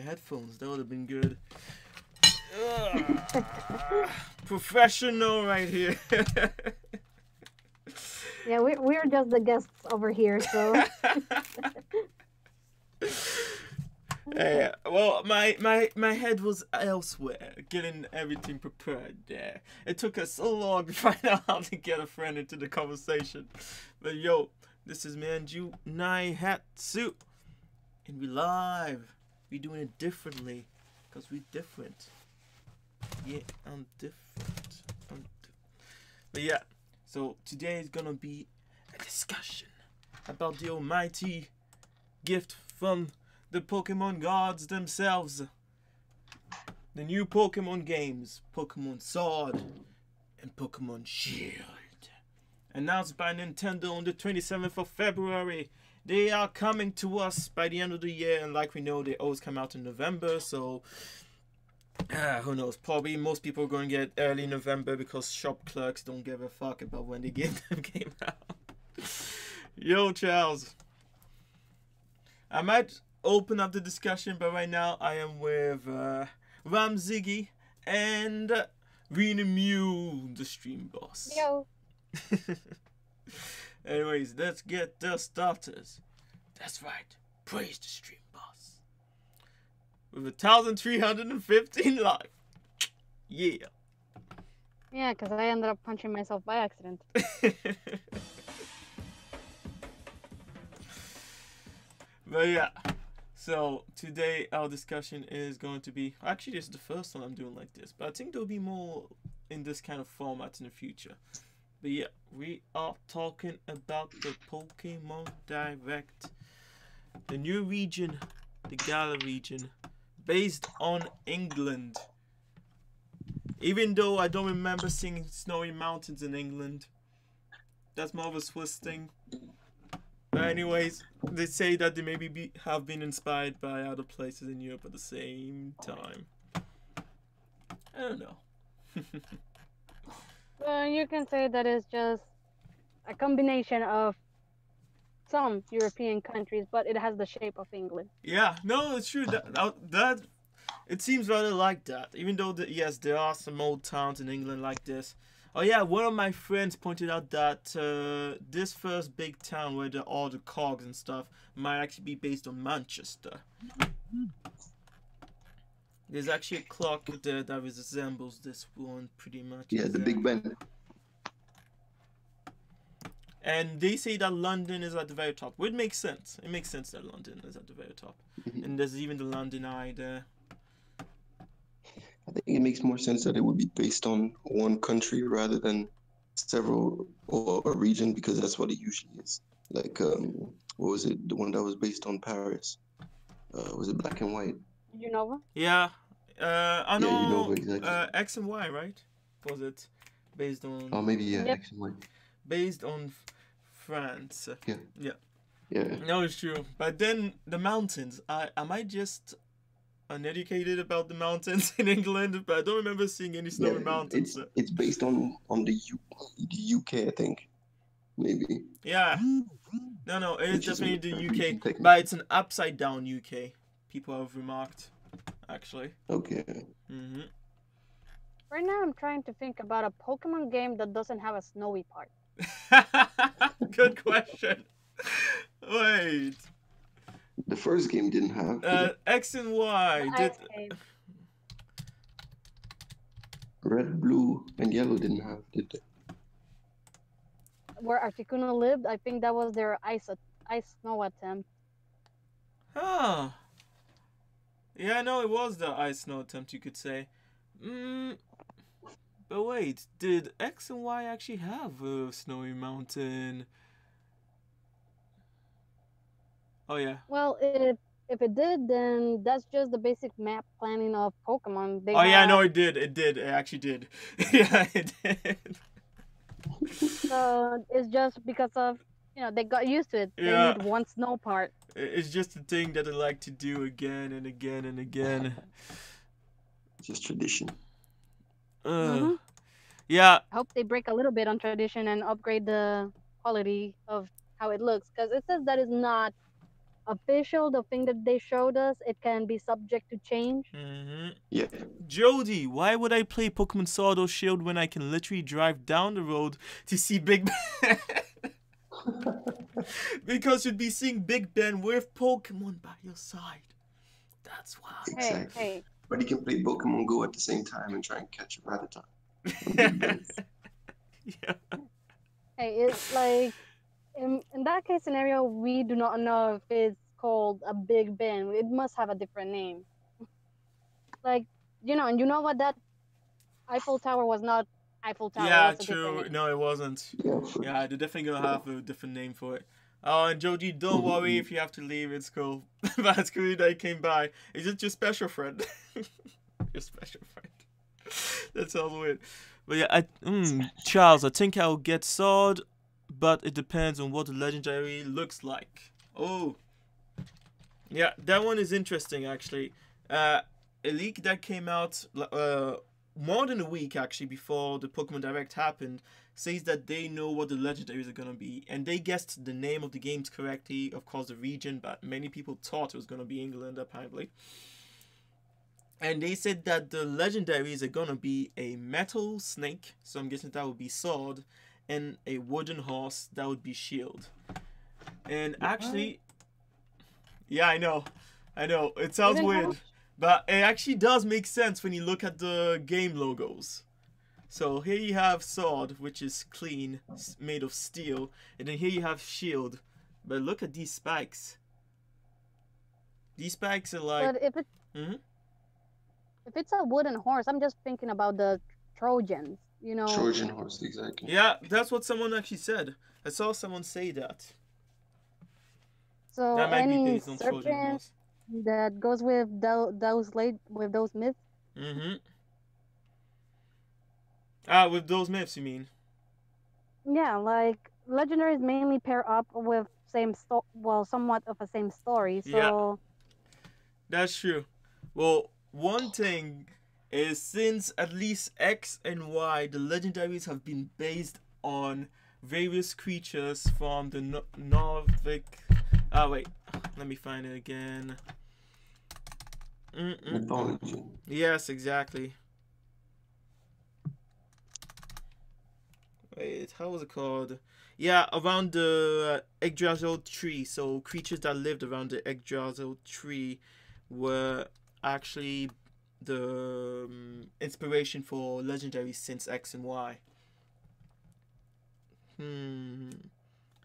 headphones. That would have been good. Professional right here. Yeah, we're just the guests over here, so. Well, my head was elsewhere, getting everything prepared there. It took us so long to find out how to get a friend into the conversation. But yo, this is Manju Nai Hat Suit. And we live. We doing it differently. Because we different. Yeah, I'm different. But yeah, so today is gonna be a discussion about the almighty gift from the Pokemon gods themselves. The new Pokemon games, Pokemon Sword and Pokemon Shield. Announced by Nintendo on the 27th of February. They are coming to us by the end of the year, and like we know, they always come out in November, so who knows, probably most people are going to get early November because shop clerks don't give a fuck about when they get them game out. Yo, Charles. I might open up the discussion, but right now I am with Ram Ziggy and Rena Mew, the stream boss. Yo. Anyways, let's get the starters. That's right, praise the stream boss. With 1,315 life. Yeah. Yeah, because I ended up punching myself by accident. But yeah, so today our discussion is going to be, actually this is the first time I'm doing like this, but I think there'll be more in this kind of format in the future. But yeah, we are talking about the Pokemon Direct, the new region, the Gala region, based on England. Even though I don't remember seeing snowy mountains in England, that's more of a Swiss thing. But anyways, they say that they maybe have been inspired by other places in Europe at the same time. I don't know. Well, you can say that it's just a combination of some European countries, but it has the shape of England. Yeah, no, it's true. That it seems rather like that. Even though, yes, there are some old towns in England like this. Oh yeah, one of my friends pointed out that this first big town where all the cogs and stuff might actually be based on Manchester. There's actually a clock there that resembles this one pretty much. Yeah, the Big Ben. And they say that London is at the very top, which makes sense. It makes sense that London is at the very top. And there's even the London Eye there. I think it makes more sense that it would be based on one country rather than several or a region, because that's what it usually is. Like, what was it? The one that was based on Paris. Was it Black and White? Unova? Yeah. I know. Yeah, Unova, exactly. X and Y, right? Was it based on? Oh, maybe yeah, Yep. X and Y. Based on France. Yeah. Yeah. Yeah. No, it's true. But then the mountains. Am I just uneducated about the mountains in England? But I don't remember seeing any snowy mountains. It's based on the UK, I think. Maybe. Yeah. No, it's Which is definitely the a UK. region, technically. But it's an upside down UK. People have remarked, actually. Okay. Mm-hmm. Right now, I'm trying to think about a Pokemon game that doesn't have a snowy part. Good question. Wait. The first game didn't have. X and Y. The ice game. Red, blue, and yellow didn't have, did they? Where Articuno lived, I think that was their ice snow attempt. Huh. Yeah, no, it was the ice snow attempt, you could say. But wait, did X and Y actually have a snowy mountain? Oh yeah. Well, if it did, then that's just the basic map planning of Pokemon. Yeah, no, it did. It actually did. Yeah, it did. So it's just because of, they got used to it. Yeah. They need one snow part. It's just a thing that I like to do again and again and again. Just tradition. Yeah. I hope they break a little bit on tradition and upgrade the quality of how it looks, because it says that it's not official, the thing that they showed us, it can be subject to change. Yeah. Jody, why would I play Pokemon Sword or Shield when I can literally drive down the road to see Big Ben? Because you'd be seeing Big Ben with Pokemon by your side. That's why. Exactly. Hey. But you can play Pokemon Go at the same time and try and catch a Rattata. Yeah. Hey, it's like in that case scenario, we do not know if it's called a Big Ben. It must have a different name. Like, and you know what, that Eiffel Tower was not Eiffel Tower. Yeah, It was a different true. name. No, it wasn't. Yeah, they're definitely gonna have a different name for it. Oh, and Jody, don't worry if you have to leave. It's cool. That's cool that you came by. Is it your special friend? Your special friend. That sounds weird. But yeah, Charles, I think I'll get Sword, but it depends on what the legendary looks like. Oh. Yeah, that one is interesting, actually. A leak that came out more than a week, actually, before the Pokemon Direct happened, says that they know what the legendaries are going to be. And they guessed the name of the games correctly, of course, the region, but many people thought it was going to be England, apparently. And they said that the legendaries are going to be a metal snake, so I'm guessing that would be Sword, and a wooden horse, that would be Shield. And actually, yeah, I know, it sounds weird, but it actually does make sense when you look at the game logos. So here you have Sword, which is clean, made of steel, and then here you have Shield. But look at these spikes. These spikes are like... But if it's a wooden horse, I'm just thinking about the Trojans, Trojan horse, exactly. Yeah, that's what someone actually said. I saw someone say that. So that might be any based on Trojan horse. That goes with those myths. With those myths, you mean? Yeah, like legendaries mainly pair up with somewhat of a same story. So yeah, that's true. Well, one thing is, since at least X and Y, the legendaries have been based on various creatures from the Nordic... wait, let me find it again. Mythology. Yes, exactly. Wait, how was it called? Yeah, around the Yggdrasil tree. So creatures that lived around the Yggdrasil tree were actually the inspiration for legendaries since X and Y.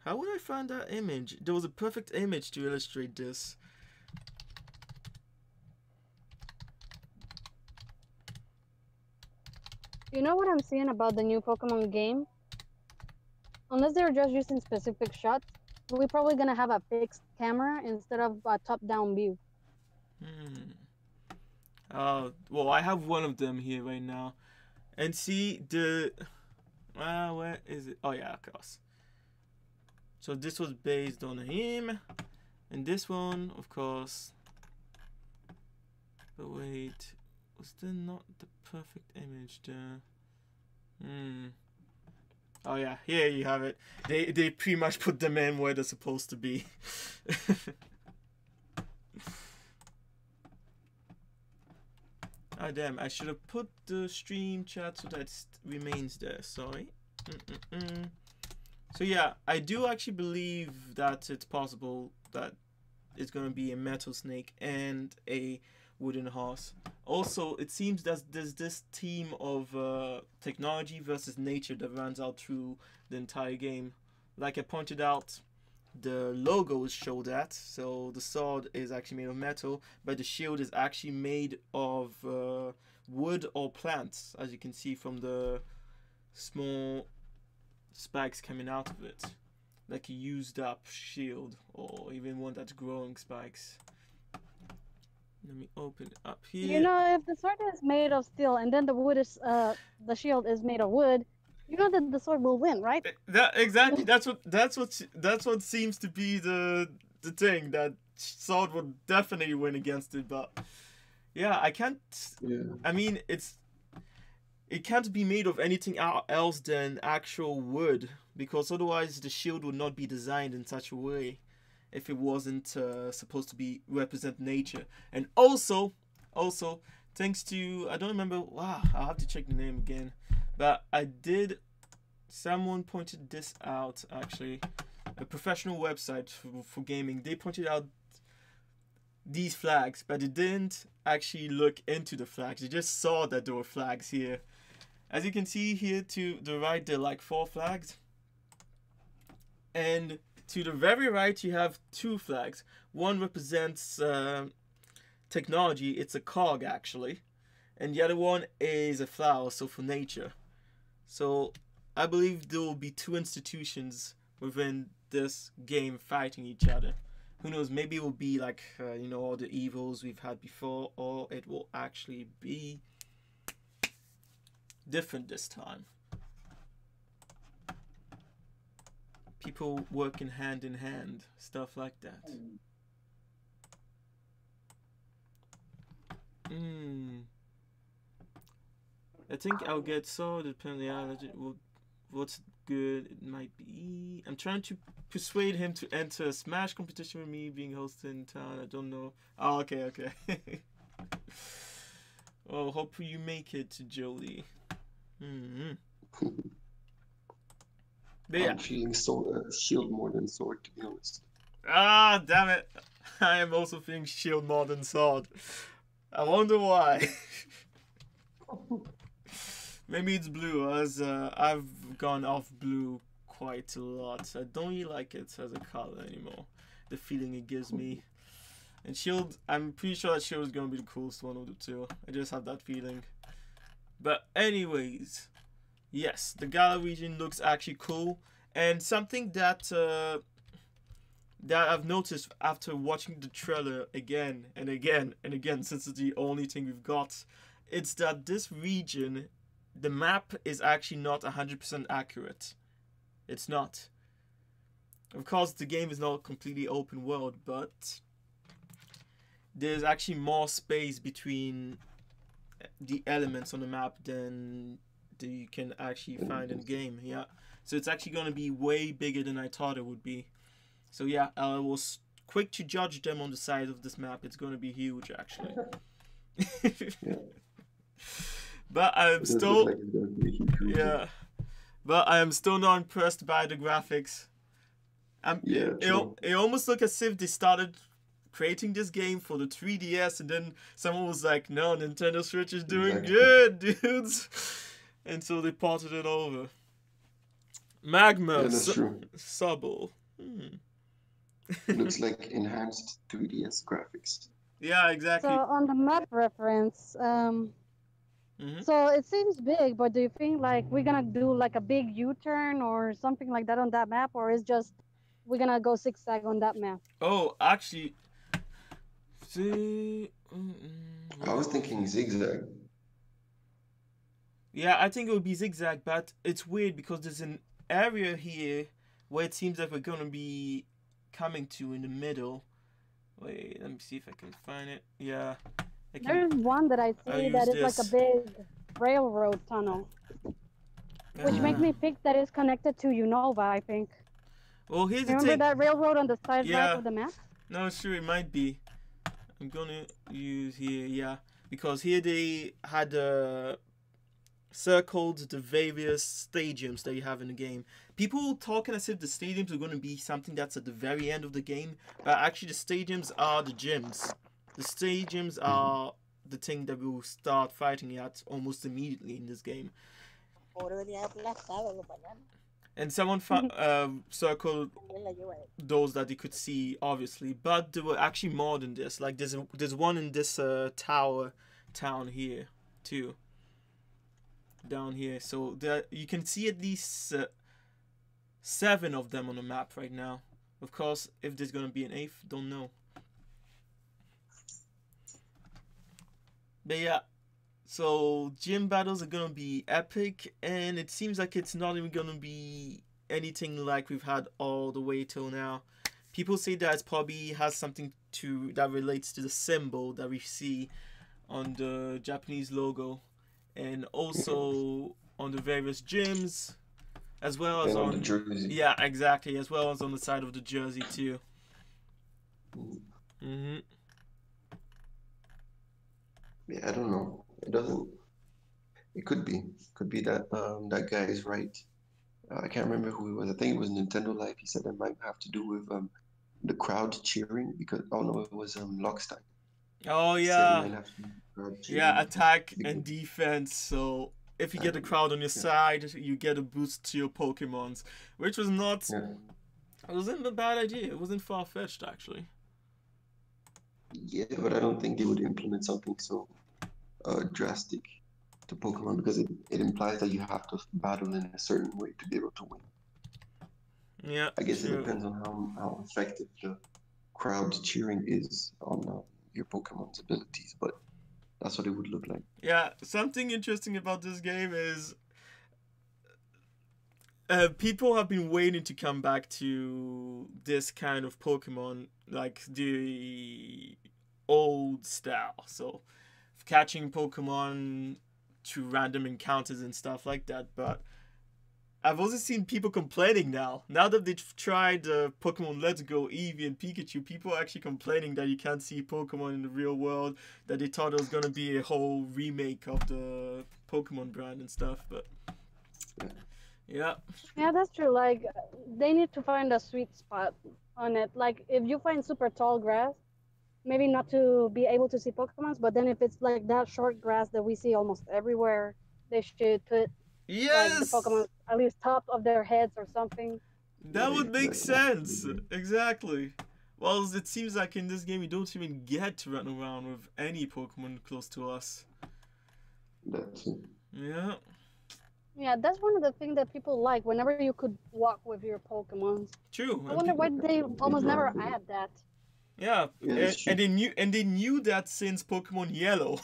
How would I find that image? There was a perfect image to illustrate this. You know what I'm seeing about the new Pokemon game? Unless they're just using specific shots, we're probably gonna have a fixed camera instead of a top-down view. Well, I have one of them here right now, and see the... where is it? Oh yeah, of course. So this was based on him, and this one, of course. But wait, was there not the perfect image there? Oh yeah, here you have it. They pretty much put them in where they're supposed to be. Ah, damn, I should have put the stream chat so that it remains there. Sorry. So yeah, I do actually believe that it's possible that it's going to be a metal snake and a wooden horse. Also, it seems that there's this theme of technology versus nature that runs out through the entire game. Like I pointed out, the logos show that. So the sword is actually made of metal, but the shield is actually made of wood or plants, as you can see from the small spikes coming out of it. Like a used up shield, or even one that's growing spikes. Let me open it up here. If the sword is made of steel and then the shield is made of wood, that the sword will win, right? Exactly. That's what seems to be the thing, that sword will definitely win against it. But yeah, I can't. Yeah. I mean, it can't be made of anything else than actual wood, because otherwise the shield would not be designed in such a way. if it wasn't supposed to be represent nature. And also, thanks to, I don't remember, wow, I'll have to check the name again, but someone pointed this out actually, a professional website for gaming. They pointed out these flags, but they didn't actually look into the flags. They just saw that there were flags here. As you can see here to the right, there are like 4 flags. And to the very right, you have 2 flags. One represents technology. It's a cog, actually. And the other one is a flower, so for nature. So I believe there will be 2 institutions within this game fighting each other. Who knows, maybe it will be like, all the evils we've had before, or it will actually be different this time. People working hand in hand, stuff like that. I think I'll get so depending on what's good it might be. I'm trying to persuade him to enter a Smash competition with me being hosted in town. I don't know. Oh, okay. Oh, hope you make it, Jody. But yeah. I'm feeling shield more than sword, to be honest. Ah, damn it. I am also feeling shield more than sword. I wonder why. Maybe it's blue, as I've gone off blue quite a lot. I don't really like it as a color anymore. The feeling it gives me. And shield, I'm pretty sure that shield is going to be the coolest one of the 2. I just have that feeling. But anyways, yes, the Gala region looks actually cool. And something that I've noticed after watching the trailer again and again and again, since it's the only thing we've got, it's that this region, the map is actually not 100% accurate. It's not. Of course, the game is not completely open world, but there's actually more space between the elements on the map than you can actually find in game. Yeah, so it's actually going to be way bigger than I thought it would be. So yeah, I was quick to judge them on the size of this map. It's going to be huge, actually. But I'm still, but I am still not impressed by the graphics. It almost looks as if they started creating this game for the 3DS, and then someone was like, "No, Nintendo Switch is doing good, dudes," and so they ported it over. Magma, Subble. Looks like enhanced 3DS graphics. Yeah, exactly. So on the map reference, so it seems big, but do you think like we're gonna do like a big U-turn or something like that on that map, or is just we're gonna go zigzag on that map? Oh, actually, I was thinking zigzag. Yeah, I think it would be zigzag, but it's weird because there's an area here where it seems like we're gonna be coming to in the middle. Wait, let me see if I can find it. Yeah. There's one that I see that is like a big railroad tunnel, which makes me think that it's connected to Unova, I think. Well, here's the thing. Remember that railroad on the side right of the map? No, sure, it might be. I'm gonna use here, because here they had circled the various stadiums that you have in the game. People talking as if the stadiums are going to be something that's at the very end of the game, but actually the stadiums are the gyms. The stadiums are the thing that we'll start fighting at almost immediately in this game. And someone circled those that they could see, obviously, but there were actually more than this. Like there's one in this town here too. Down here, so there you can see at least 7 of them on the map right now. Of course, if there's gonna be an 8th, don't know. But yeah, so gym battles are gonna be epic, and it seems like it's not even gonna be anything like we've had all the way till now. People say that it probably has something that relates to the symbol that we see on the Japanese logo, and also on the various gyms, as well as on the jersey. Yeah, exactly, as well as on the side of the jersey too. Mm-hmm. Yeah, I don't know. It doesn't. It could be that that guy is right. I can't remember who he was. I think it was Nintendo Life. He said it might have to do with the crowd cheering because oh no, it was Lockstein. Oh He said it yeah. might have to do with the crowd Yeah, cheering. attack and Because, defense. So if you get the exactly. crowd on your Yeah, side, you get a boost to your Pokemons, which was not. yeah, It wasn't a bad idea. It wasn't far fetched actually. yeah. But I don't think they would implement something so drastic to Pokemon because it implies that you have to battle in a certain way to be able to win. Yeah, I guess it true. depends on how effective the crowd cheering is on your Pokemon's abilities, but that's what it would look like. Yeah, something interesting about this game is people have been waiting to come back to this kind of Pokemon, like the old style. So, catching Pokemon to random encounters and stuff like that. But I've also seen people complaining now. Now that they've tried Pokemon Let's Go, Eevee, and Pikachu, people are actually complaining that you can't see Pokemon in the real world, that they thought it was going to be a whole remake of the Pokemon brand and stuff. But Yeah. yeah. Yeah, that's true. Like they need to find a sweet spot on it. Like if you find super tall grass, maybe not to be able to see Pokemons, but then if it's like that short grass that we see almost everywhere, they should put like the Yes! Pokemon at least top of their heads or something. That Yeah, would make exactly. sense. Exactly. Well, it seems like in this game you don't even get to run around with any Pokemon close to us. That's it. Yeah. Yeah, that's one of the things that people like. Whenever you could walk with your Pokemons, True. I And wonder why they almost never Interact with it. add that. yeah, Yeah, and, it's and true. they knew that since Pokemon Yellow,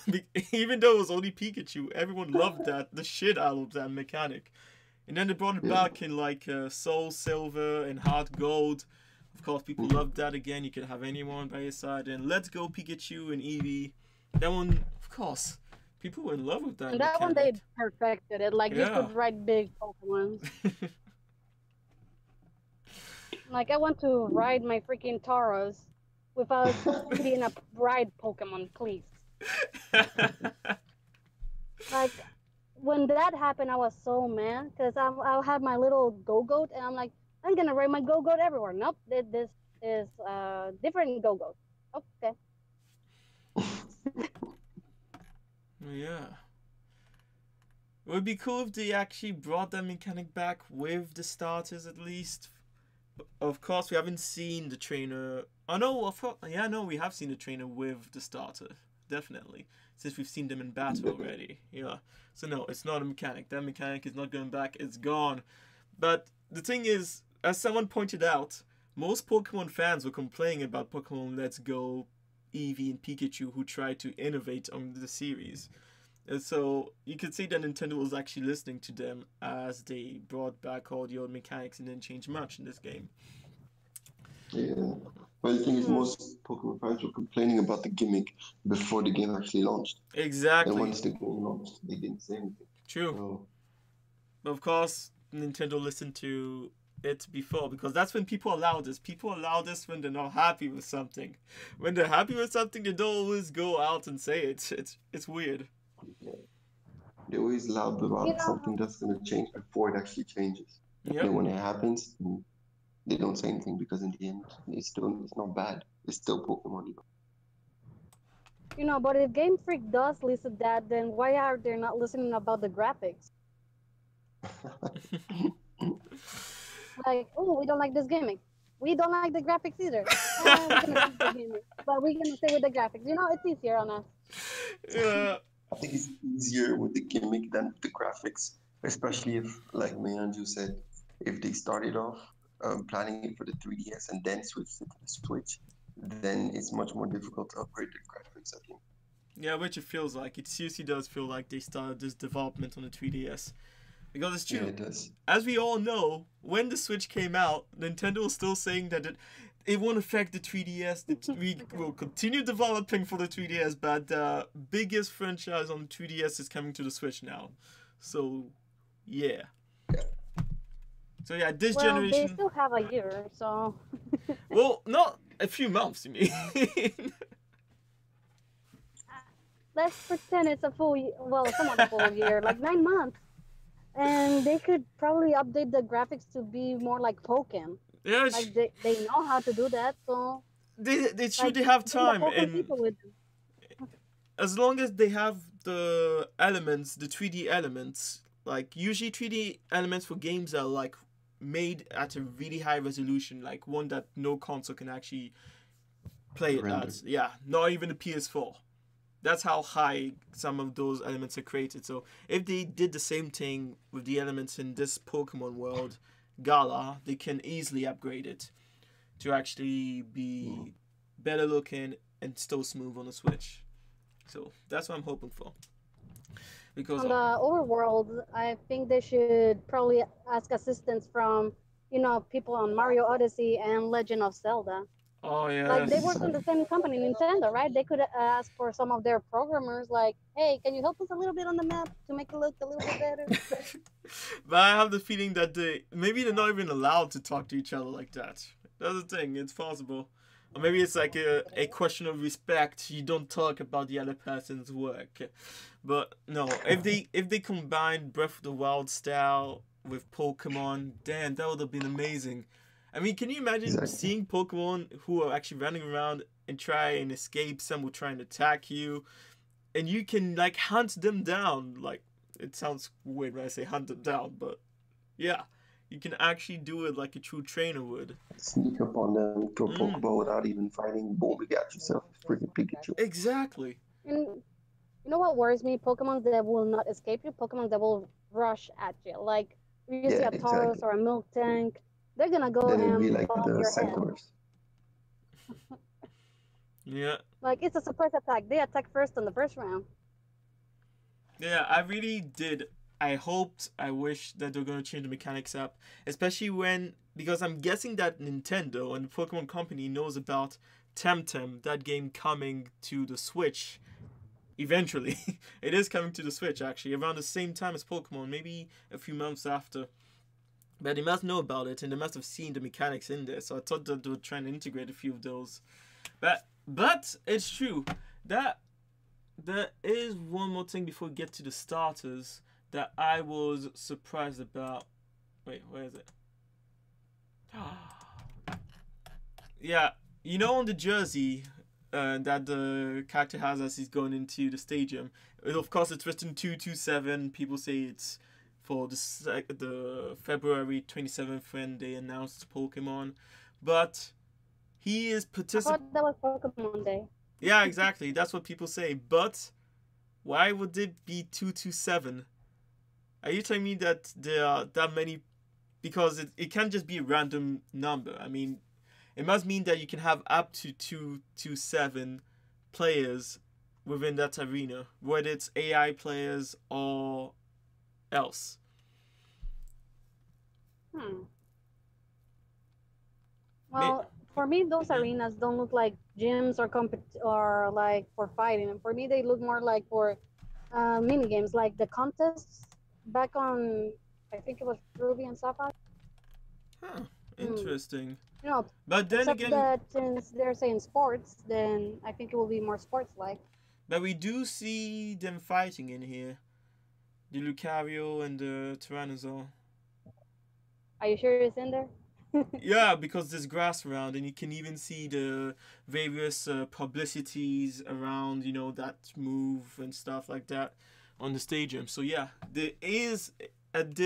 even though it was only Pikachu, everyone loved the shit out of that mechanic. And then they brought it Yeah. back in like Soul Silver and Heart Gold. Of course, people loved that again. You could have anyone by your side. And Let's Go Pikachu and Eevee. That one, of course, people were in love with that And that one they mechanic. perfected it. Like you Yeah. could ride big Pokemons. Like I want to ride my freaking Tauros without being a ride Pokemon, please. Like when that happened, I was so mad because I had my little Go-Goat and I'm like, I'm gonna ride my Go-Goat everywhere. Nope, this is different Go-Goat. Okay. Yeah. It would be cool if they actually brought that mechanic back with the starters at least. Of course, we haven't seen the trainer. Oh no, of course, yeah, no, we have seen the trainer with the starter, definitely, since we've seen them in battle already. Yeah, so no, it's not a mechanic. That mechanic is not going back. It's gone. But the thing is, as someone pointed out, most Pokemon fans were complaining about Pokemon Let's Go, Eevee, and Pikachu, who tried to innovate on the series. And so you could see that Nintendo was actually listening to them as they brought back all the old mechanics and didn't change much in this game. Yeah. But the thing is, Hmm. most Pokemon fans were complaining about the gimmick before the game actually launched. And Exactly. once the game launched, they didn't say anything. True. So, But of course, Nintendo listened to it before because that's when people allow this. People allow this when they're not happy with something. When they're happy with something, they don't always go out and say it. It's weird. yeah. They're always loud You about know, something that's going to change before it actually changes. And Yep. then when it happens, they don't say anything because in the end, it's not bad. It's still Pokemon. but if Game Freak does listen that, then why are they not listening about the graphics? Like, oh, we don't like this gimmick. We don't like the graphics either. We're gonna keep the gimmick, but we're gonna stay with the graphics. It's easier on us. Yeah. I think it's easier with the gimmick than with the graphics, especially if, like Meyanju said, if they started off planning it for the 3DS and then switched it to the Switch, then it's much more difficult to upgrade the graphics, I think. Yeah, which it feels like. It seriously does feel like they started this development on the 3DS. Because it's Yeah, true. it does. As we all know, when the Switch came out, Nintendo was still saying that it won't affect the 3DS. That we will continue developing for the 3DS, but the biggest franchise on the 3DS is coming to the Switch now. So, yeah. So yeah, this Well, they generation. still have a year, so Well, not A few months, you mean? Let's pretend it's a full, well, somewhat a full year, like 9 months, and they could probably update the graphics to be more like Pokemon. Yeah, Like they know how to do that, so they like should have bring the time, Pokemon and people with them. as long as they have the elements, the 3D elements, like usually 3D elements for games are like made at a really high resolution, like one that no console can actually play it Render. at. Yeah, not even a PS4. That's how high some of those elements are created. So if they did the same thing with the elements in this Pokemon world, Gala, they can easily upgrade it to actually be better looking and still smooth on the Switch. So that's what I'm hoping for. Because On the overworld, I think they should probably ask assistance from, people on Mario Odyssey and Legend of Zelda. oh Like they yes, work on the same company, Nintendo, right? They could ask for some of their programmers, like, hey, can you help us a little bit on the map to make it look a little bit better? but I have the feeling that maybe they're not even allowed to talk to each other like that. That's the thing. It's possible. Or maybe it's like a question of respect. You don't talk about the other person's work. But no, if they combine Breath of the Wild style with Pokemon, damn, that would have been amazing. I mean, can you imagine Exactly. seeing Pokemon who are actually running around and try and escape? Some will try and attack you, and you can like hunt them down. Like it sounds weird when I say hunt them down, but yeah, you can actually do it like a true trainer would. Sneak up on them, throw Mm, Pokeball without even fighting. Boom, you got yourself a freaking Pikachu. exactly. And you know what worries me? Pokemon that will not escape you, Pokemon that will rush at you. Like if you see Yeah, a Tauros exactly. or a Milk Tank, they're gonna go Then it'd be and like bump the your head. Centaurs. Yeah, Like it's a surprise attack. They attack first in the first round. yeah. I really did. I hoped, I wish that they're gonna change the mechanics up, especially when because I'm guessing that Nintendo and the Pokemon Company knows about Temtem, that game coming to the Switch eventually. It is coming to the Switch actually around the same time as Pokemon, maybe a few months after. But they must know about it and they must have seen the mechanics in there. So I thought that they would try and integrate a few of those. But it's true that there is one more thing before we get to the starters that I was surprised about. Wait, where is it? Yeah, you know on the jersey that the character has as he's going into the stadium. Of course, it's written 227. People say it's for the February 27th when they announced Pokemon, but he is I particip. thought that was Pokemon Day. Yeah, exactly. That's what people say. But why would it be 227? Are you telling me that there are that many? Because it can't just be a random number. I mean, it must mean that you can have up to 227 players within that arena, whether it's AI players or else. Hmm. May- Well, for me, those yeah. arenas don't look like gyms or like for fighting. For me, they look more like for mini games, like the contests back on. I think it was Ruby and Sapphire. Huh. Hmm. Interesting. You know, But then except again, that since they're saying sports, then I think it will be more sports-like. but we do see them fighting in here. The Lucario and the Tyrannosaur. Are you sure it's in there? Yeah, because there's grass around, and you can even see the various publicities around, that move and stuff like that on the stadium. So yeah, there is at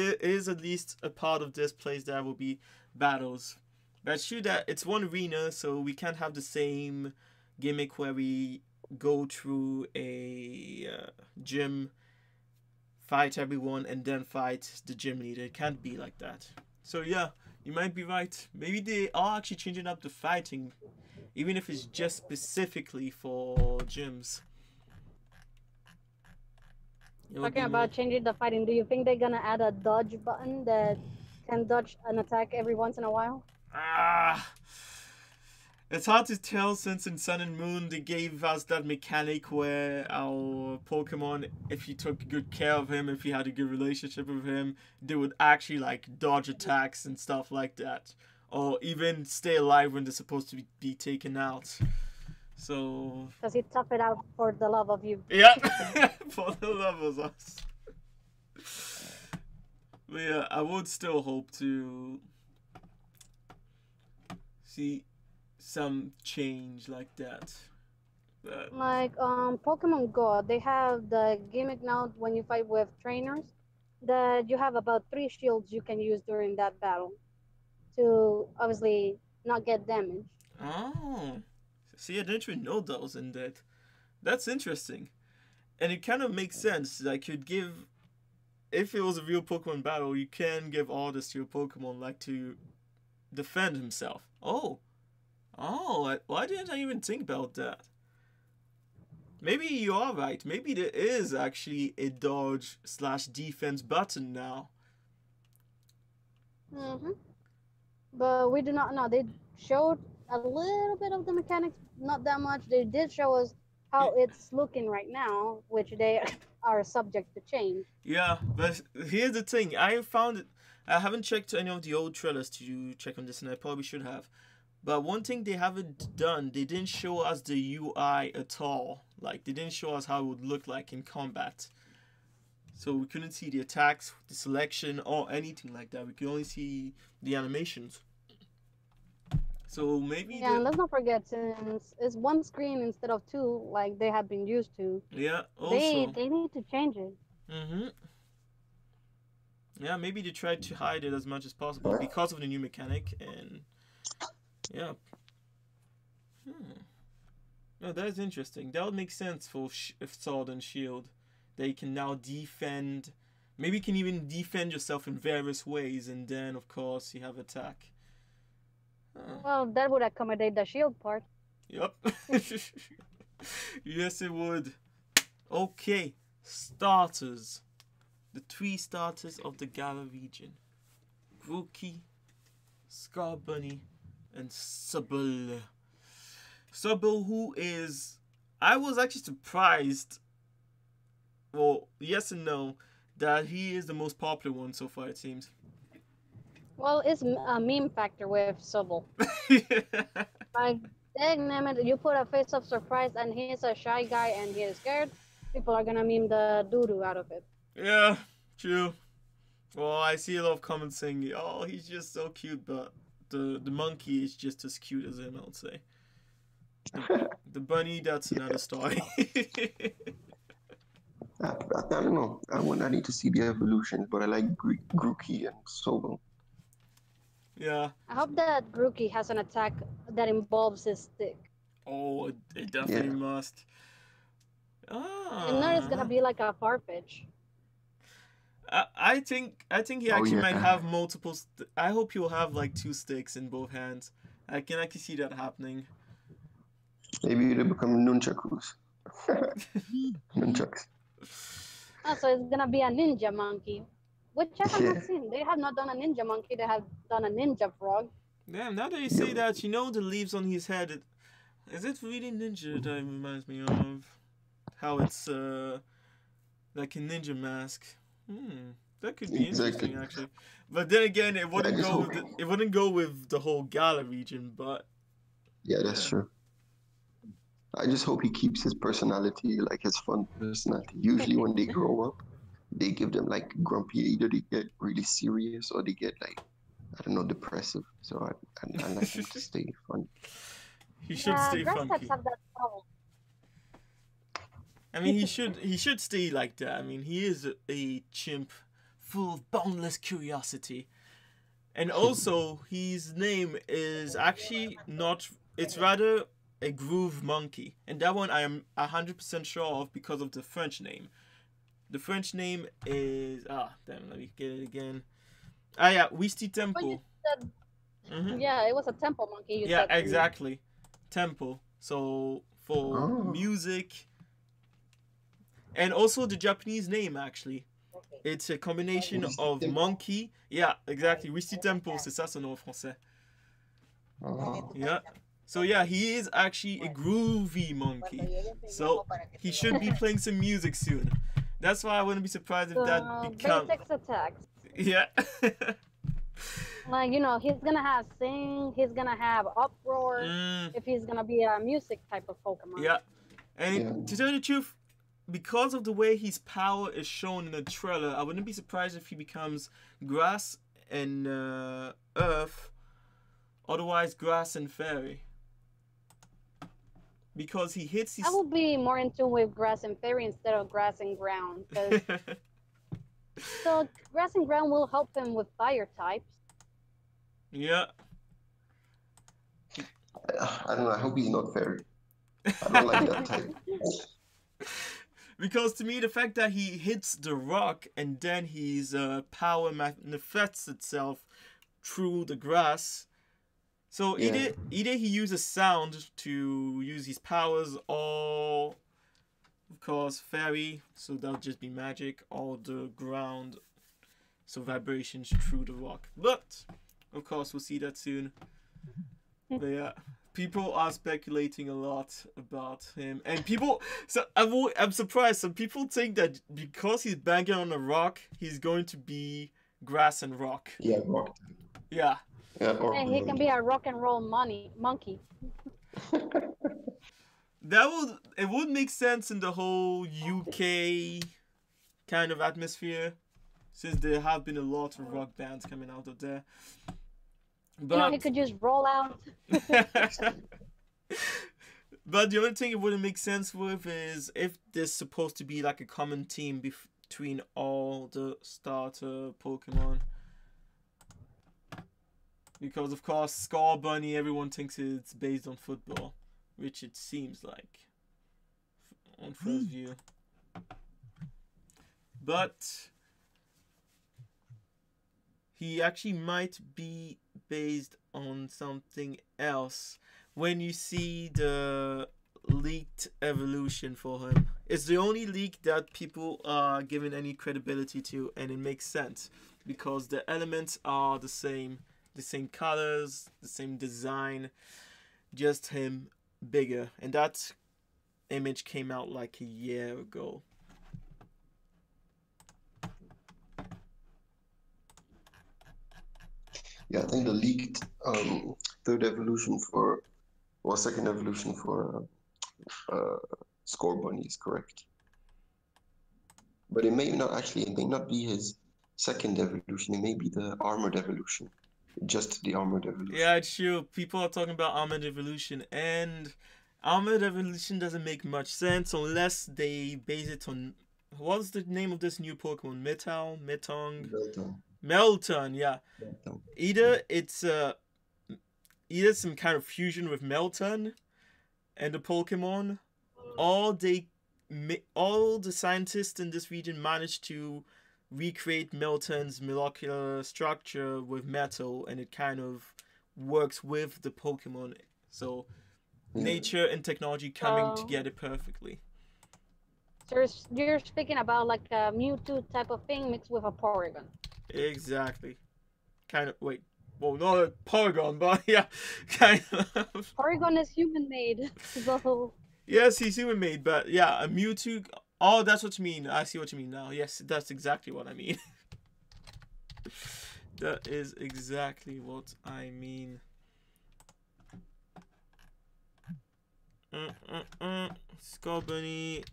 least a part of this place that will be battles. But it's true that it's one arena, so we can't have the same gimmick where we go through a gym, fight everyone, and then fight the gym leader. It can't be like that. So yeah, you might be right. Maybe they are actually changing up the fighting, even if it's just specifically for gyms. It would Talking be more. about changing the fighting, do you think they're gonna add a dodge button that can dodge an attack every once in a while? Ah, it's hard to tell since in Sun and Moon they gave us that mechanic where our Pokemon, if you took good care of him, if you had a good relationship with him, they would actually like dodge attacks and stuff like that. or even stay alive when they're supposed to be taken out. So Because he tough it out for the love of you. yeah, for the love of us. But yeah, I would still hope to see some change like that. But Like Pokemon Go, they have the gimmick now when you fight with trainers that you have about 3 shields you can use during that battle to obviously not get damaged. oh, see, I didn't even know those in that. That's interesting, and it kind of makes sense. Like you'd give, if it was a real Pokemon battle, you can give orders to your Pokemon like to defend himself. Why didn't I even think about that? Maybe you are right. Maybe there is actually a dodge slash defense button now. Hmm. But we do not know. They showed a little bit of the mechanics, not that much. They did show us how it's looking right now, which they are subject to change. Yeah, but here's the thing. I found it. I haven't checked any of the old trailers to check on this, and I probably should have. But one thing they haven't done, they didn't show us the UI at all. Like, they didn't show us how it would look like in combat. So we couldn't see the attacks, the selection, or anything like that. We could only see the animations. So maybe Yeah, and let's not forget, since it's one screen instead of two, like they have been used to. Yeah, They also. need to change it. Mm-hmm. Yeah, maybe they tried to hide it as much as possible because of the new mechanic, and yeah. No, that's interesting. That would make sense for Sword and Shield. They can now defend. Maybe you can even defend yourself in various ways, and then, of course, you have attack. Well, that would accommodate the shield part. Yep. Yes, it would. Okay, starters. The 3 starters of the Galar region. Grookey, Scarbunny, and Subble. Subble, who is... I was actually surprised, well, yes and no, that he is the most popular one so far, it seems. Well, it's a meme factor with Sobel. Like, dang it, you put a face of surprise and he's a shy guy and he is scared, people are gonna meme the doo-doo out of it. Yeah, true. Well, I see a lot of comments saying, oh, he's just so cute, but the monkey is just as cute as him, I would say. The bunny, that's another story. I don't know. I need to see the evolutions, but I like Grookey and Sobel. Yeah. I hope that Grookey has an attack that involves his stick. Oh, it definitely must. And then it's gonna be like a Farfetch. I think he actually might have multiple. I hope he'll have like 2 sticks in both hands. I can actually see that happening. Maybe they become nunchakus. Nunchucks. Oh, so it's gonna be a ninja monkey, which I have not seen. They have not done a ninja monkey. They have done a ninja frog. Damn, now that you say that, the leaves on his head. Is it really ninja that reminds me of? How it's like a ninja mask. That could be interesting actually. But then again, it wouldn't go with the whole Gala region. But yeah, that's true. I just hope he keeps his personality, like his fun personality. Usually when they grow up, they give them like grumpy. Either they get really serious or they get like, I don't know, depressive. So I like him to stay fun. He should stay funky. Types have that problem. I mean, he should stay like that. I mean, he is a chimp full of boundless curiosity. And also, his name is actually not... It's rather a groove monkey. And that one I am 100% sure of because of the French name. The French name is... damn, let me get it again. Yeah, Wisty Temple. Yeah, it was a temple monkey. Yeah, exactly. Temple. So, for music... And also the Japanese name, actually. It's a combination of monkey. Yeah, exactly. Wisty Temple, c'est ça son nom en français. Yeah. So yeah, he is actually a groovy monkey. So he should be playing some music soon. That's why I wouldn't be surprised if that becomes... Basics attacks. Yeah. Like, you know, he's gonna have sing, he's gonna have uproar, Mm, if he's gonna be a music type of Pokemon. yeah. And Yeah. to tell you the truth, because of the way his power is shown in the trailer, I wouldn't be surprised if he becomes grass and earth, otherwise grass and fairy. Because he hits his. I will be more in tune with grass and fairy instead of grass and ground, because so grass and ground will help him with fire types. Yeah. I don't know. I hope he's not fairy. I don't like that type. Because to me, the fact that he hits the rock and then his power manifests itself through the grass. So Yeah. either he uses sound to use his powers, or of course fairy, so that'll just be magic, or the ground, so vibrations through the rock. But of course we'll see that soon. But yeah, people are speculating a lot about him, and people. So I'm surprised. Some people think that because he's banging on a rock, he's going to be grass and rock. Yeah, rock. Yeah. Yeah, or And he can be a rock and roll monkey. It would make sense in the whole UK kind of atmosphere, since there have been a lot of rock bands coming out of there. But You know, he could just roll out. but the only thing it wouldn't make sense with is if there's supposed to be like a common theme between all the starter Pokemon. Because of course, Scar Bunny, everyone thinks it's based on football, which it seems like on first view. But he actually might be based on something else when you see the leaked evolution for him. It's the only leak that people are giving any credibility to, and it makes sense because the elements are the same colors, the same design, just him bigger. And that image came out like a year ago. Yeah, I think the leaked third evolution for, or second evolution for Score Bunny is correct. But it may not be his second evolution. It may be the armored evolution. Just the armored evolution. Yeah, it's true. People are talking about armored evolution, and armored evolution doesn't make much sense unless they base it on, what's the name of this new Pokemon? Metong? Melton, yeah. Melton. Either it's either some kind of fusion with Melton and the Pokemon, or all the scientists in this region managed to recreate Melton's molecular structure with metal, and it kind of works with the Pokemon. So nature and technology coming together perfectly. So you're speaking about like a Mewtwo type of thing mixed with a Porygon. Exactly. Kind of, wait. Well, not a Porygon, but yeah, kind of. Porygon is human-made, so... Yes, he's human-made, but yeah, a Mewtwo... Oh, that's what you mean. I see what you mean now. Yes, that's exactly what I mean. That is exactly what I mean. Skull Bunny.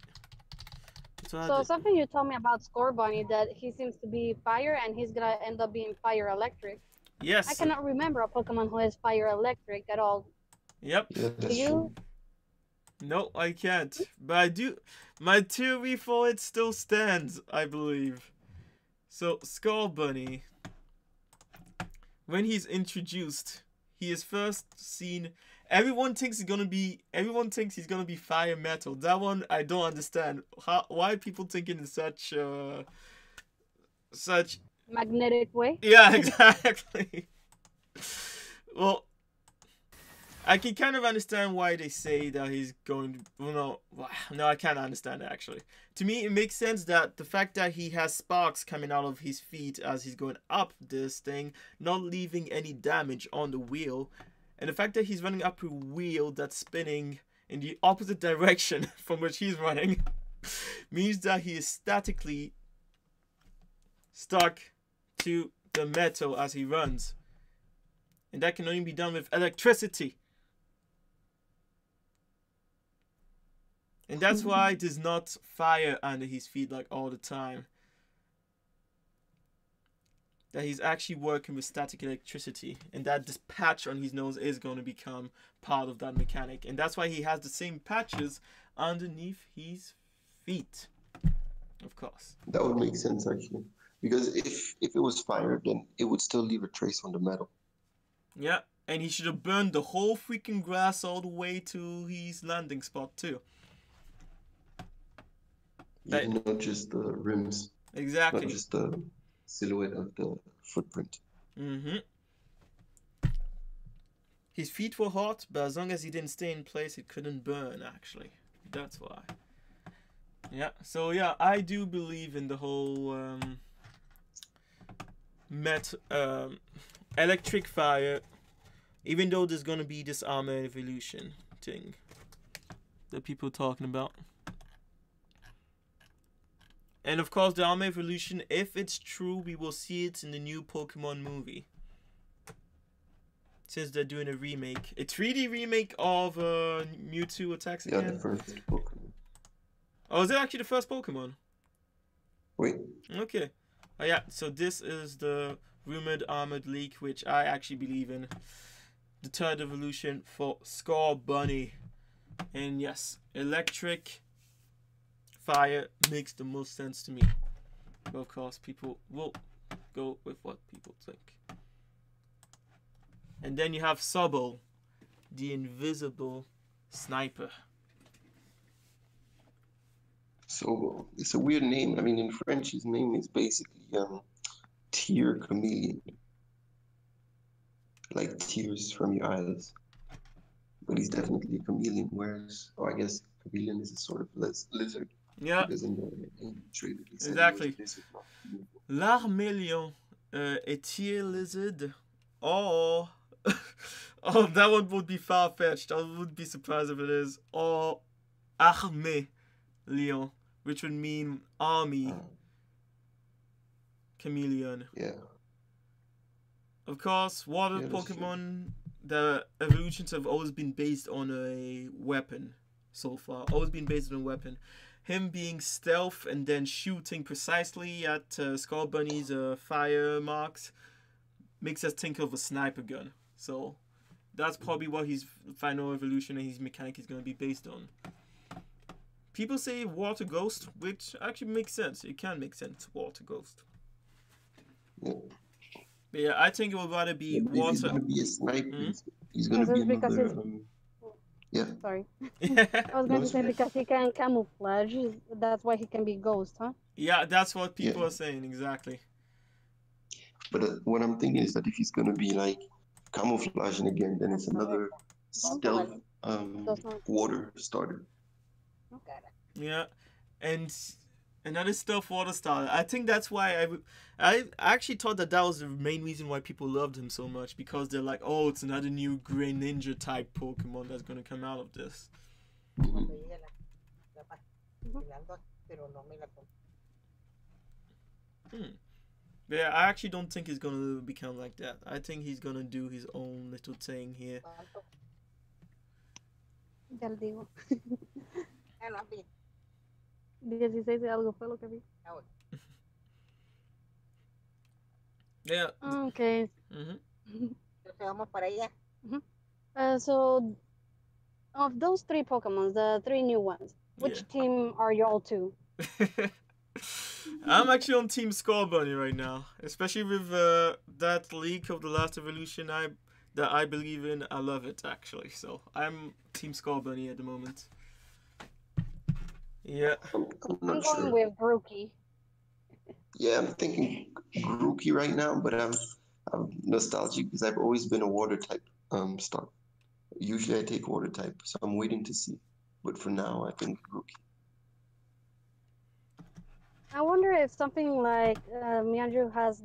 So something you told me about Score Bunny, that he seems to be fire and he's gonna end up being fire electric. Yes. I cannot remember a Pokemon who is fire electric at all. Yep. Yeah, Do you? No, I can't. But I do. My theory for it still stands, I believe. So, Skull Bunny, when he's introduced, he is first seen. Everyone thinks he's gonna be fire metal. That one I don't understand. Why people thinking in such Magnetic way? Yeah, exactly. Well, I can kind of understand why they say that he's going to... Well, no, I can't understand it, actually. To me, it makes sense that the fact that he has sparks coming out of his feet as he's going up this thing, not leaving any damage on the wheel, and the fact that he's running up a wheel that's spinning in the opposite direction from which he's running, means that he is statically stuck to the metal as he runs. And that can only be done with electricity. And that's why there's not fire under his feet like all the time. That he's actually working with static electricity. And that this patch on his nose is going to become part of that mechanic. And that's why he has the same patches underneath his feet. Of course. That would make sense, actually. Because if it was fire, then it would still leave a trace on the metal. Yeah, and he should have burned the whole freaking grass all the way to his landing spot, too. Even not just the rims. Exactly. Not just the silhouette of the footprint. Mm-hmm. His feet were hot, but as long as he didn't stay in place, it couldn't burn, actually. That's why. Yeah, so yeah, I do believe in the whole electric fire, even though there's going to be this armor evolution thing that people are talking about. And of course, the armor evolution, if it's true, we will see it in the new Pokemon movie. Since they're doing a remake. A 3D remake of Mewtwo Attacks Again. Yeah, the first Pokemon. Oh, is it actually the first Pokemon? Wait. Okay. Oh, yeah, so this is the rumored armored leak, which I actually believe in. The third evolution for Scorbunny. And yes, electric fire makes the most sense to me. But of course, people will go with what people think. And then you have Sobble, the invisible sniper. So it's a weird name. I mean, in French, his name is basically tear chameleon, like tears from your eyes. But he's definitely a chameleon. Whereas, I guess chameleon is a sort of lizard. Yeah. Because in the trailer, they said Exactly. it was a lizard. L'Armélion, a tear lizard, or oh, that one would be far fetched. I wouldn't be surprised if it is. Or Armée Lion, which would mean army chameleon. Yeah. Of course, water Pokemon, the evolutions have always been based on a weapon so far. Always been based on a weapon. Him being stealth and then shooting precisely at Scorbunny's fire marks makes us think of a sniper gun. So that's probably what his final evolution and his mechanic is going to be based on. People say water ghost, which actually makes sense. It can make sense, water ghost. Yeah. But yeah, I think it would rather be water. He's going to be a sniper. Mm-hmm. He's going to be another... Yeah. Sorry. I was going to say because he can camouflage. That's why he can be ghost, huh? Yeah, that's what people are saying, exactly. But what I'm thinking is that if he's going to be like camouflaging again, then it's another stealth water starter. Okay. Yeah, and another stealth water starter. I think that's why I actually thought that was the main reason why people loved him so much, because they're like, oh, it's another new Grey Ninja type Pokemon that's going to come out of this. Mm-hmm. But yeah, I actually don't think he's going to become like that. I think he's going to do his own little thing here. Ya le digo. 16 y algo fue lo que vi. Yeah. Okay. Vamos para allá. So, of those three Pokemon, the three new ones, which team are y'all to? I'm actually on Team Scorbunny right now, especially with that leak of the last evolution that I believe in. I love it, actually. So I'm Team Scorbunny at the moment. Yeah. I'm going sure. with Grookey. Yeah, I'm thinking Grookey right now, but I'm nostalgic because I've always been a water type start. Usually I take water type, so I'm waiting to see. But for now, I think Grookey. I wonder if something like Miandrew has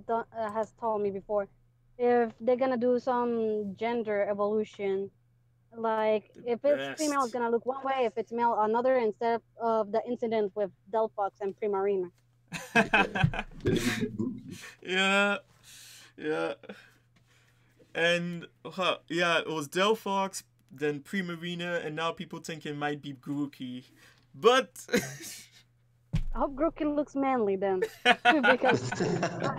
told me before, if they're gonna do some gender evolution, like if it's female, it's gonna look one way, if it's male, another, instead of the incident with Delphox and Primarina. Yeah. Yeah. And yeah, it was Delphox, then Primarina, and now people think it might be Grookey. But I hope Grookey looks manly then, because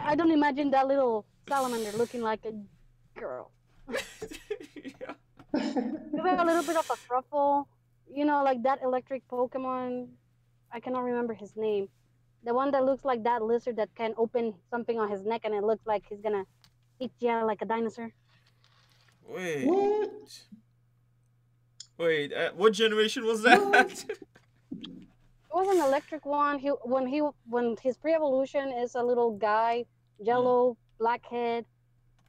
I don't imagine that little salamander looking like a girl. yeah. Maybe a little bit of a truffle, you know, like that electric Pokemon. I cannot remember his name. The one that looks like that lizard that can open something on his neck and it looks like he's gonna eat you like a dinosaur. Wait. What? Wait, what generation was that? It was an electric one. When his pre-evolution is a little guy, yellow, black head,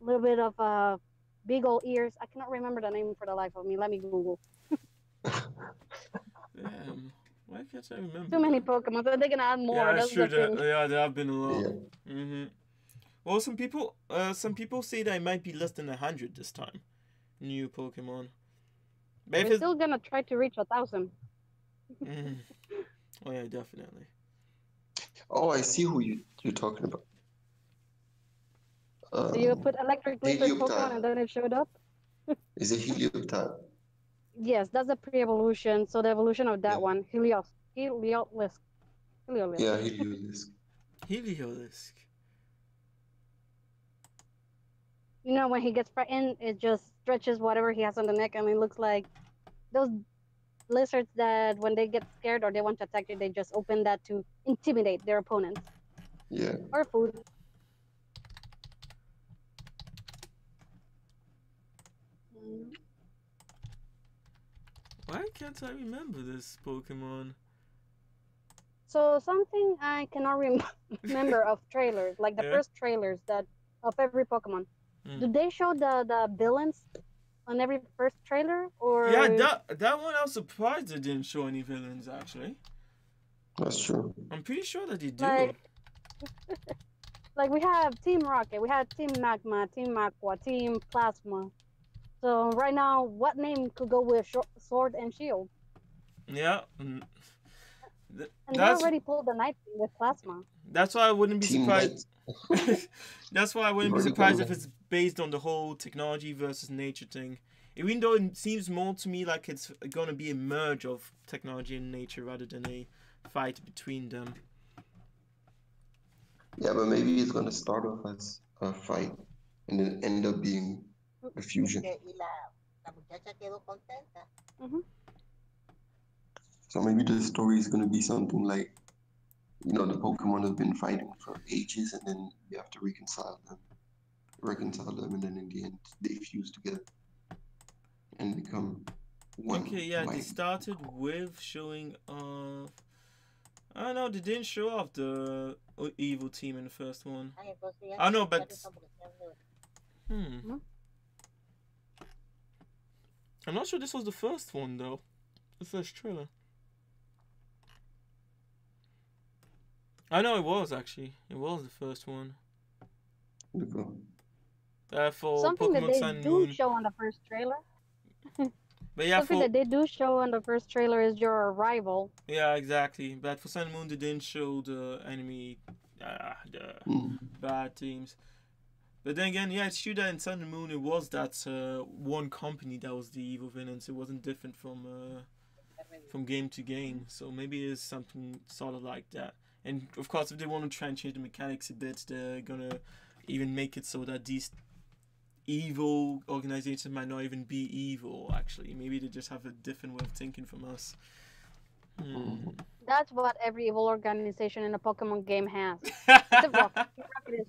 a little bit of big old ears. I cannot remember the name for the life of me. Let me Google. Damn. Why can't I remember? Too many that? Pokemon. They're gonna add more. Yeah, That's sure. the thing. Yeah, there have been a lot. Yeah. Mm-hmm. Well, some people say that it might be less than 100 this time. New Pokemon. But if We're it's still gonna try to reach 1,000. mm. Oh yeah, definitely. Oh, I see who you're talking about. So you put electric lizard Pokemon and Helioptile. then it showed up? Is it Helioptile? Yes, that's a pre-evolution. So the evolution of that Yeah. one, Heliolisk. Yeah, Heliolisk. Heliolisk. You know, when he gets frightened, it just stretches whatever he has on the neck, and it looks like those lizards that when they get scared or they want to attack you, they just open that to intimidate their opponents. Yeah. Or food. Why can't I remember this Pokemon? So something I cannot remember of trailers, like the Yeah. first trailers that of every Pokemon. Do they show the villains on every first trailer, or Yeah, that one I was surprised they didn't show any villains actually. That's true. I'm pretty sure that they do. like we have Team Rocket, we have Team Magma, Team Aqua, Team Plasma. So right now, what name could go with Sword and Shield? Yeah. And they already pulled the Night with Plasma. That's why I wouldn't be Team surprised. That's why I wouldn't be Already surprised done if it's based on the whole technology versus nature thing. Even though it seems more to me like it's gonna be a merge of technology and nature rather than a fight between them. Yeah, but maybe it's gonna start off as a fight and then end up being a fusion. La muchacha quedó contenta. So maybe the story is gonna be something like, you know, the Pokemon have been fighting for ages, and then you have to reconcile them, and then in the end they fuse together and become one. Okay, yeah, they mighty. started with showing off. I don't know, they didn't show off the evil team in the first one. Ay, entonces ya I know, ya but no estamos haciendo- I'm not sure this was the first one though. The first trailer. I know it was actually. It was the first one. For Something Pokemon that they Sun and do Moon. show on the first trailer. But yeah, Something that they do show on the first trailer is your arrival. Yeah, exactly. But for Sun and Moon, they didn't show the enemy, the bad teams. But then again, yeah, it's true that in Sun and Moon, it was that one company that was the evil villains. It wasn't different from game to game. So maybe it's something sort of like that. And of course, if they want to try and change the mechanics a bit, they're gonna even make it so that these evil organizations might not even be evil. Actually, maybe they just have a different way of thinking from us. That's what every evil organization in a Pokemon game has. Except Rocket. Rocket is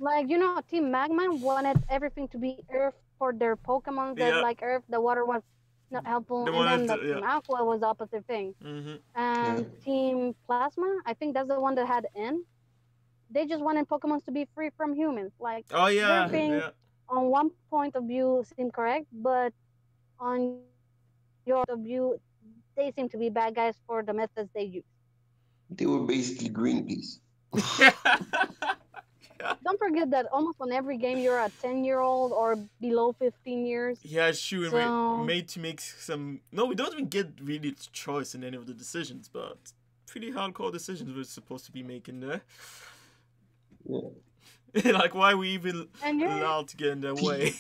like, you know, Team Magma wanted everything to be Earth for their Pokemon that like Earth. The water was not helpful, and then Team Aqua was the opposite thing. And Team Plasma, I think that's the one that had N. They just wanted Pokemon to be free from humans. Like, their thing on one point of view seemed correct, but on your point of view, they seem to be bad guys for the methods they use. They were basically Greenpeace. Don't forget that almost on every game you're a 10-year-old or below 15 years. Yeah, it's true. So... We're made to make some... No, we don't even get really choice in any of the decisions, but pretty hardcore decisions we're supposed to be making there. Yeah. Like, why are we even And you're allowed to get in their way?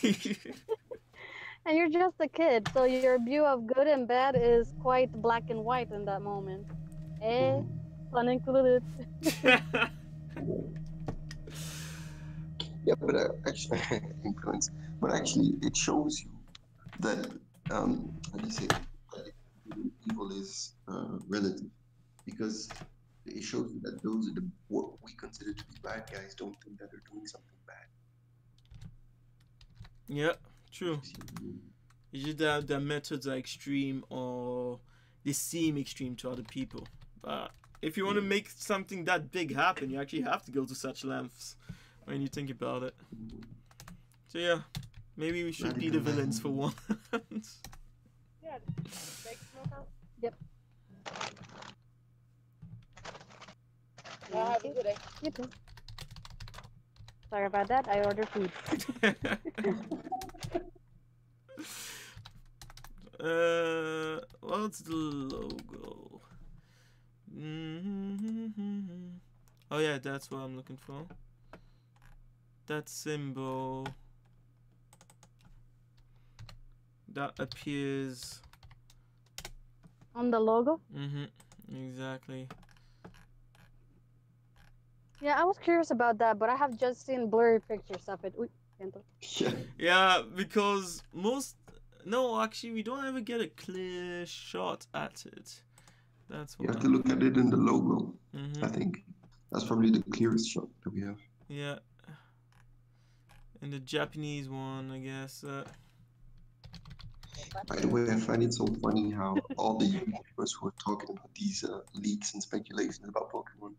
and you're just a kid, so your view of good and bad is quite black and white in that moment. Eh, pun included. Yeah, but actually, influence. But actually, it shows you that how do you say that evil is relative, because it shows you that those are the what we consider to be bad guys don't think that they're doing something bad. Yeah, true. You see what I mean? It's just that their methods are extreme or they seem extreme to other people. But if you want to make something that big happen, you actually have to go to such lengths when you think about it. So yeah, maybe we should be the villains for once. Yeah, make smokehouse. Yep. Y'all have a good day. You too. Sorry about that. I ordered food. What's the logo? Oh yeah, that's what I'm looking for. That symbol that appears On the logo? exactly. Yeah, I was curious about that, but I have just seen blurry pictures of it. Uy, Yeah. Yeah, because no, actually we don't ever get a clear shot at it. That's You why. have to look at it in the logo. Mm-hmm. I think that's probably the clearest shot that we have. Yeah. And the Japanese one, I guess. By the way, I find it so funny how all the YouTubers who are talking about these leaks and speculations about Pokemon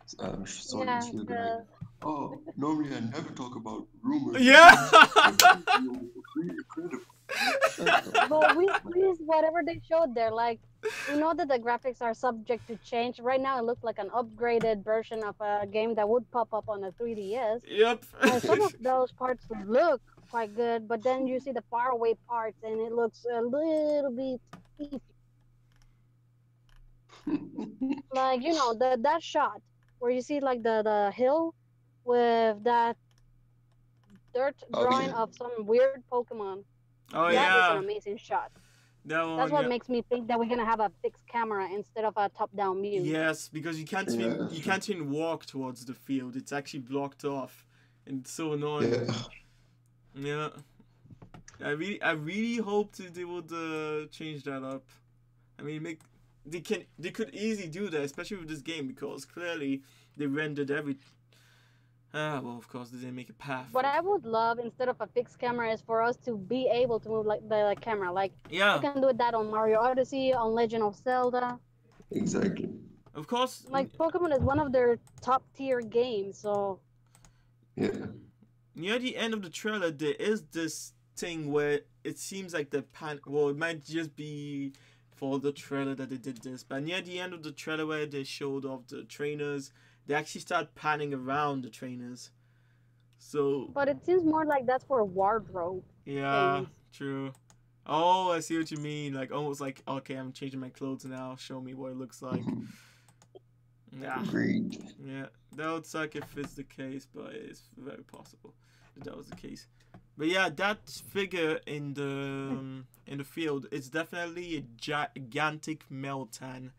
Sword and Yeah, Shield are like, oh, normally I never talk about rumors. Yeah. but we squeeze whatever they showed there. Like, we know that the graphics are subject to change. Right now, it looks like an upgraded version of a game that would pop up on a 3DS. Yep. And some of those parts look quite good, but then you see the faraway parts, and it looks a little bit iffy. Like, you know, that shot where you see like the hill with that dirt drawing of some weird Pokemon. Oh That is an yeah. amazing shot. That one. That's what Yeah. makes me think that we're gonna have a fixed camera instead of a top-down view. Yes, because you can't Yeah, even that's you true. can't even walk towards the field. It's actually blocked off, and it's so annoying. Yeah. Yeah. I really hope they would change that up. I mean, they could easily do that, especially with this game, because clearly they rendered every. Well, of course they didn't make a path. What I would love instead of a fixed camera is for us to be able to move like the camera. Like, Yeah. you can do that on Mario Odyssey, on Legend of Zelda. Exactly. Of course. Like, Pokemon is one of their top-tier games, so. Yeah. Near the end of the trailer, there is this thing where it seems like well, it might just be for the trailer that they did this, but near the end of the trailer where they showed off the trainers, they actually start panning around the trainers. So. But it seems more like that's for wardrobe. Yeah, things. true. Oh, I see what you mean. Like, almost like, okay, I'm changing my clothes now. Show me what it looks like. Yeah. Agreed. Yeah, that would suck if it's the case, but it's very possible that was the case. But yeah, that figure in the field, it's definitely a gigantic Meltan.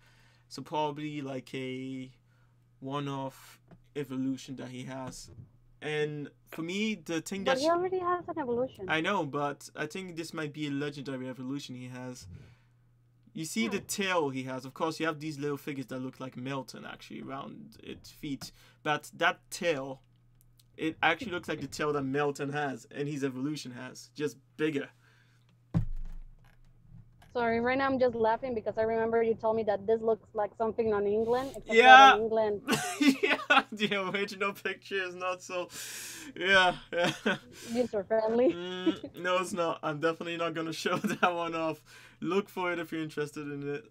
So probably like a one-off evolution that he has. And for me, the thing But that he already has an evolution. I know, but I think this might be a legendary evolution he has. You see the tail he has. Of course, you have these little figures that look like Melton actually around its feet. But that tail, it actually looks like the tail that Melton has and his evolution has, just bigger. Sorry, right now I'm just laughing because I remember you told me that this looks like something on England. Except Yeah. that in England. Yeah, the original picture is not so. Yeah. User friendly. No, it's not. I'm definitely not gonna show that one off. Look for it if you're interested in it.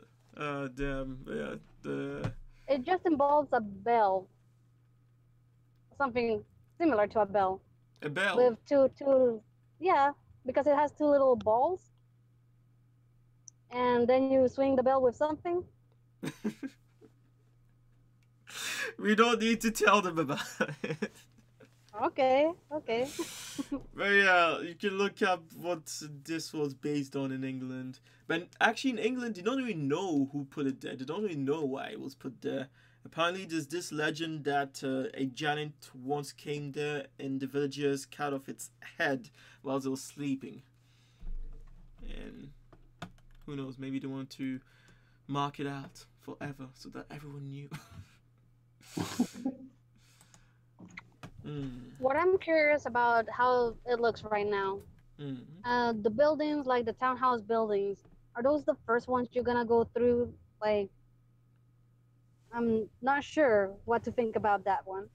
It just involves a bell. Something similar to a bell. A bell. With two, yeah, because it has two little balls. And then you swing the bell with something. We don't need to tell them about it. Okay, okay. But yeah, you can look up what this was based on in England. But actually, in England, they don't even know who put it there. They don't even know why it was put there. Apparently, there's this legend that a giant once came there and the villagers cut off its head while they were sleeping. And who knows, maybe they want to mark it out forever so that everyone knew. What I'm curious about how it looks right now. The buildings, like the townhouse buildings, are those the first ones you're gonna go through? Like, I'm not sure what to think about that one.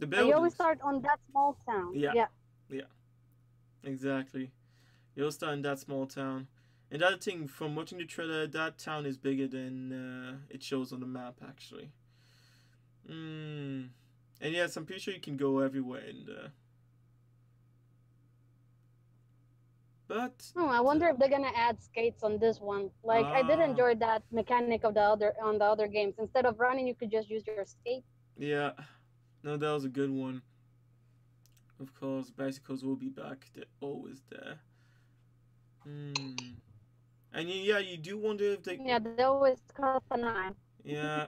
The Like, you always buildings. start on that small town. Yeah. Yeah. Yeah. Exactly. You'll start in that small town. And the other thing, from watching the trailer, that town is bigger than it shows on the map, actually. And yes, I'm pretty sure you can go everywhere in there. But I wonder if they're gonna add skates on this one. Like, I did enjoy that mechanic of the other games. Instead of running, you could just use your skate. yeah, no, that was a good one. Of course, bicycles will be back. They're always there. And yeah, you do wonder if they. Yeah, they always cost an eye. Yeah.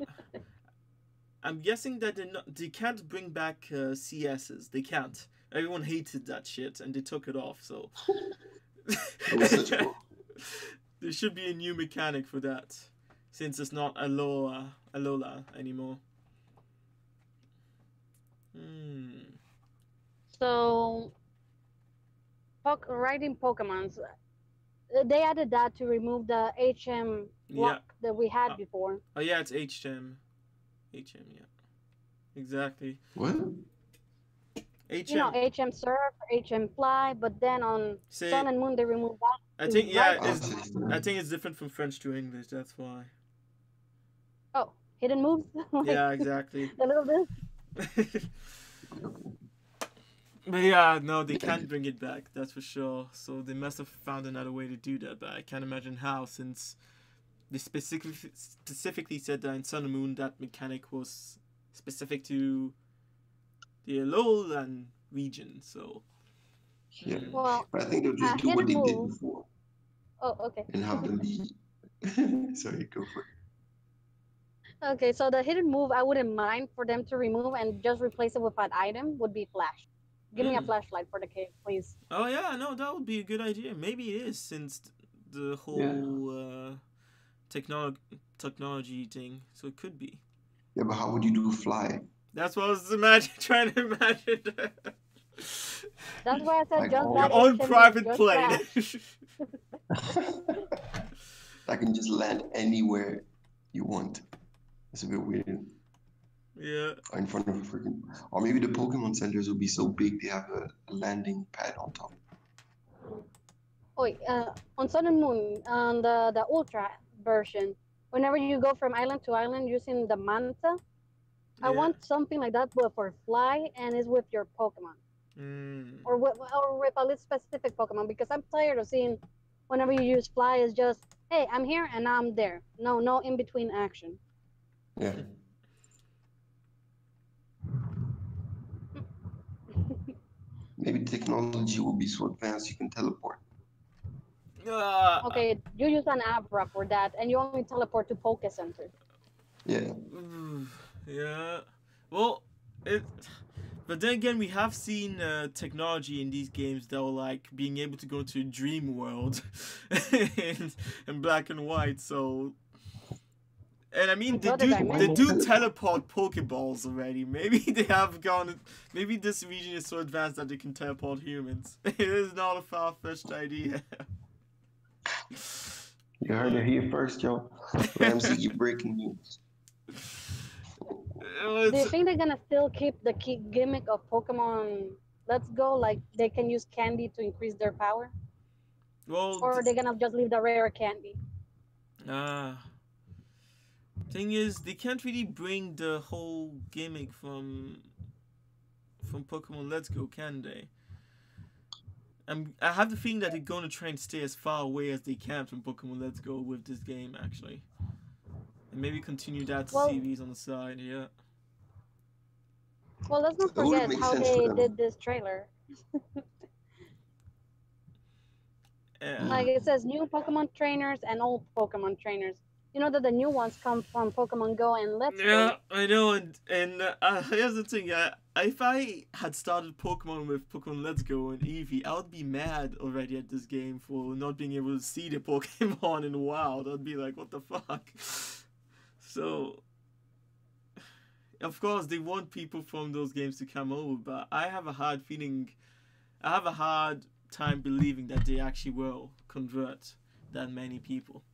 I'm guessing that they can't bring back CSs. They can't. Everyone hated that shit and they took it off, so. There should be a new mechanic for that, since it's not Alola anymore. So, writing Pokemons, they added that to remove the HM block that we had before. Oh yeah, it's HM. Yeah. Exactly. What? HM. You know, HM Surf, HM Fly, but then on Sun and Moon they removed that. I think I think it's different from French to English. That's why. Oh, hidden moves. Like, yeah, exactly. A little bit. But yeah, no, they can't bring it back. That's for sure. So they must have found another way to do that. But I can't imagine how, since they specifically said that in Sun and Moon that mechanic was specific to the Alolan region. So. Yeah. Well, but I think they'll just do what they did before. Oh, okay. And have them be. Sorry, go for it. Okay, so the hidden move I wouldn't mind for them to remove and just replace it with an item would be Flash. Give me a flashlight for the cave, please. Oh yeah, no, that would be a good idea. Maybe it is, since the whole technology thing. So it could be. Yeah, but how would you do Fly? That's what I was trying to imagine. That's why I said like just your own private plane. I can just land anywhere you want. It's a bit weird. Yeah. In front of a freaking, or maybe the Pokemon centers will be so big they have a landing pad on top. On Sun and Moon, on the Ultra version, whenever you go from island to island using the Manta, I want something like that, but for Fly and is with your Pokemon. Or with a little specific Pokemon, because I'm tired of seeing whenever you use Fly is just, hey, I'm here and I'm there. No in between action. Yeah. Maybe technology will be so advanced you can teleport. Okay, you use an Abra for that, and you only teleport to Poke Center. Yeah. Yeah. Well, but then again, we have seen technology in these games that were like being able to go to a dream world in black and white. So. And I mean, they do teleport Pokeballs already. Maybe they have gone. Maybe this region is so advanced that they can teleport humans. It is not a far-fetched idea. You heard it here first, yo. Ramsey, you breaking news. Do you think they're gonna still keep the key gimmick of Pokemon Let's Go? Like they can use candy to increase their power? Well, or they're gonna just leave the rare candy? Thing is, they can't really bring the whole gimmick from Pokemon Let's Go, can they? I have the feeling that they're going to try and stay as far away as they can from Pokemon Let's Go with this game, actually. And maybe continue that series on the side, yeah. Well, let's not It would forget make how sense for they them. did this trailer. Yeah. Like it says new Pokemon trainers and old Pokemon trainers. You know that the new ones come from Pokemon Go and Let's Yeah, Go. I know, and here's the thing. If I had started Pokemon with Pokemon Let's Go and Eevee, I would be mad already at this game for not being able to see the Pokemon in the wild. I'd be like, what the fuck? So, of course, they want people from those games to come over, but I have a hard feeling. I have a hard time believing that they actually will convert that many people.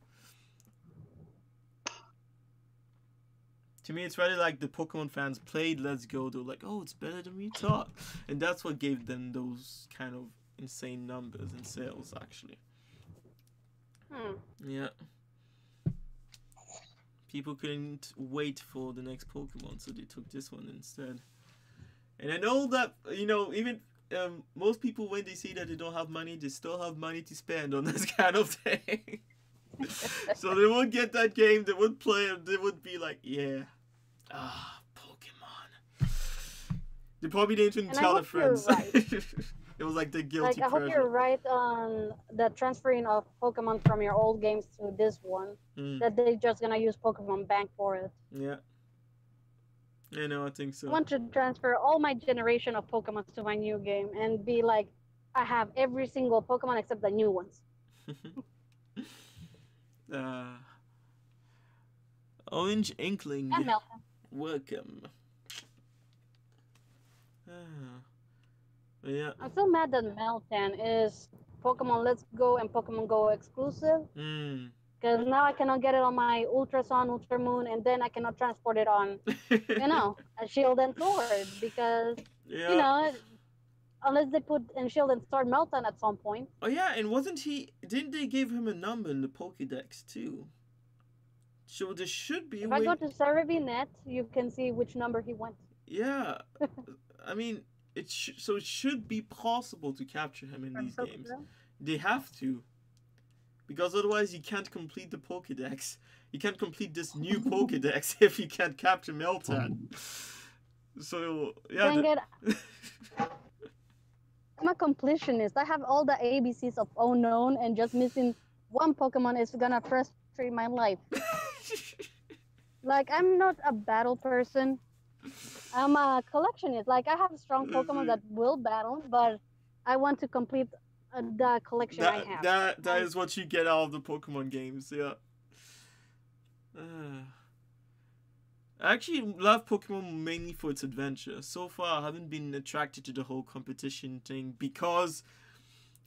To me, it's rather like the Pokemon fans played Let's Go. They're like, oh, it's better than we thought. And that's what gave them those kind of insane numbers in sales, actually. Yeah. People couldn't wait for the next Pokemon, so they took this one instead. And I know that, even most people, when they see that they don't have money, they still have money to spend on this kind of thing. So they would get that game, they would play it, they would be like, yeah. Pokemon. They probably didn't even tell their friends. Right. It was like the guilty Like I hope pleasure. you're right on the transferring of Pokemon from your old games to this one. That they're just gonna use Pokemon Bank for it. Yeah. I think so. I want to transfer all my generation of Pokemon to my new game and be like, I have every single Pokemon except the new ones. Orange Inkling. And Melton. Welcome. Yeah. I'm so mad that Meltan is Pokemon Let's Go and Pokemon Go exclusive. Because now I cannot get it on my Ultra Sun, Ultra Moon, and then I cannot transport it on, a Shield and Sword. Because, unless they put in Shield and Sword Meltan at some point. Oh, yeah, and didn't they give him a number in the Pokédex, too? So there should be If I go to Cerebi.net, you can see which number he went. Yeah. I mean, it should be possible to capture him in these games. They have to. Because otherwise you can't complete the Pokédex. You can't complete this new Pokédex if you can't capture Meltan. So, yeah. Dang it. I'm a completionist. I have all the ABCs of unknown, and just missing one Pokemon is gonna frustrate my life. Like, I'm not a battle person. I'm a collectionist. Like, I have strong Pokemon that will battle, but I want to complete the collection I have. That is what you get out of the Pokemon games, yeah. I actually love Pokemon mainly for its adventure. So far, I haven't been attracted to the whole competition thing because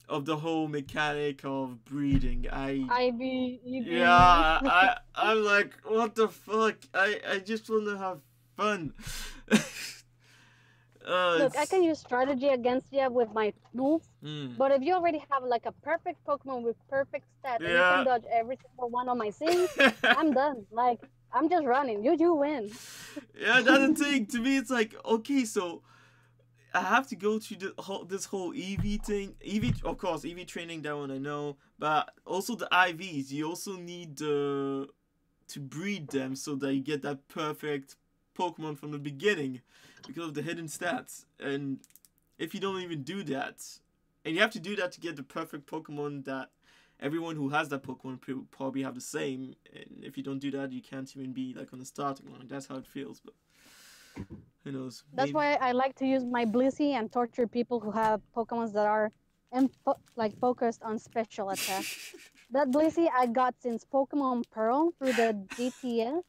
of the whole mechanic of breeding. Eevee. Yeah, I'm like, what the fuck? I just want to have fun. Look, I can use strategy against you with my moves, but if you already have like a perfect Pokemon with perfect stats and you can dodge every single one of my things, I'm done. Like, I'm just running. You win. Yeah, that's the thing. To me, it's like, okay, so I have to go through this whole Eevee thing. Eevee, of course, Eevee training, that one I know. But also the IVs. You also need to breed them so that you get that perfect Pokemon from the beginning because of the hidden stats. And if you don't even do that, and you have to do that to get the perfect Pokemon that everyone who has that Pokemon probably have the same, and if you don't do that, you can't even be like on the starting line. That's how it feels, but who knows? That's why I like to use my Blissey and torture people who have Pokemons that are focused on special attack. That Blissey I got since Pokemon Pearl through the GTS,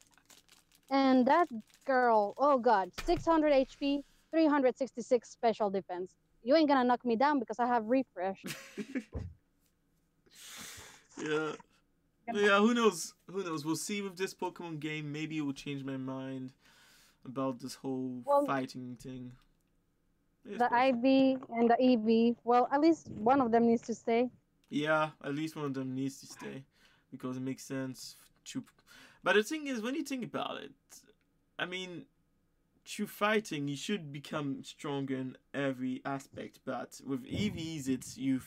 and that girl, oh god, 600 HP, 366 special defense. You ain't gonna knock me down because I have refresh. Yeah. Yeah, who knows? Who knows? We'll see with this Pokemon game. Maybe it will change my mind about this whole fighting thing. The IV and the EV, well, at least one of them needs to stay. Yeah, at least one of them needs to stay because it makes sense. But the thing is, when you think about it, I mean, through fighting, you should become stronger in every aspect. But with EVs, it's you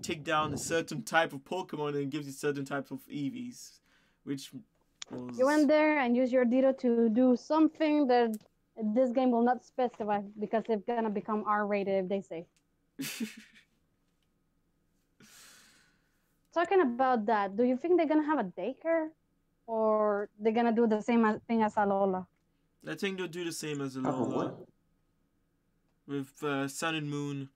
take down a certain type of Pokemon and it gives you certain types of EVs, which was... You went there and used your Ditto to do something that This game will not specify because it's gonna become R-rated if they say. Talking about that, do you think they're gonna have a daycare, or they're gonna do the same thing as Alola? I think they'll do the same as Have a Alola what? with Sun and Moon.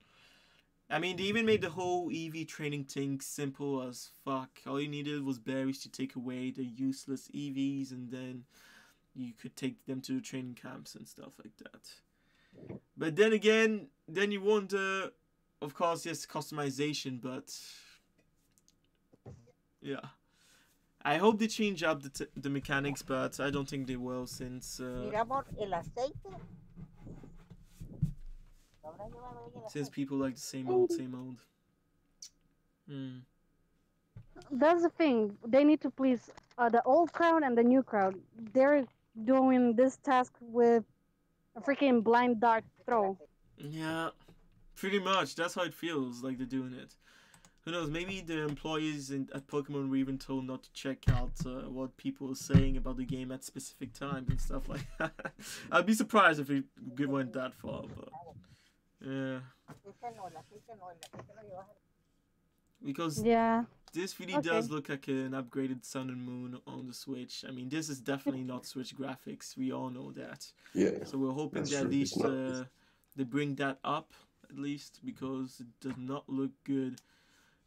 I mean, they even made the whole EV training thing simple as fuck. All you needed was berries to take away the useless EVs, and then you could take them to the training camps and stuff like that. But then again, then you wonder, of course, yes, customization, but yeah. I hope they change up the mechanics, but I don't think they will since people like the same old, same old. That's the thing. They need to please the old crowd and the new crowd. They're doing this task with a freaking blind dart throw. Yeah, pretty much. That's how it feels like they're doing it. Who knows? Maybe the employees at Pokemon were even told not to check out what people are saying about the game at specific times and stuff like that. I'd be surprised if it went that far, but yeah. Because yeah, this really does look like an upgraded Sun and Moon on the Switch. I mean, this is definitely not Switch graphics. We all know that. Yeah. So we're hoping that at least they bring that up, at least, because it does not look good.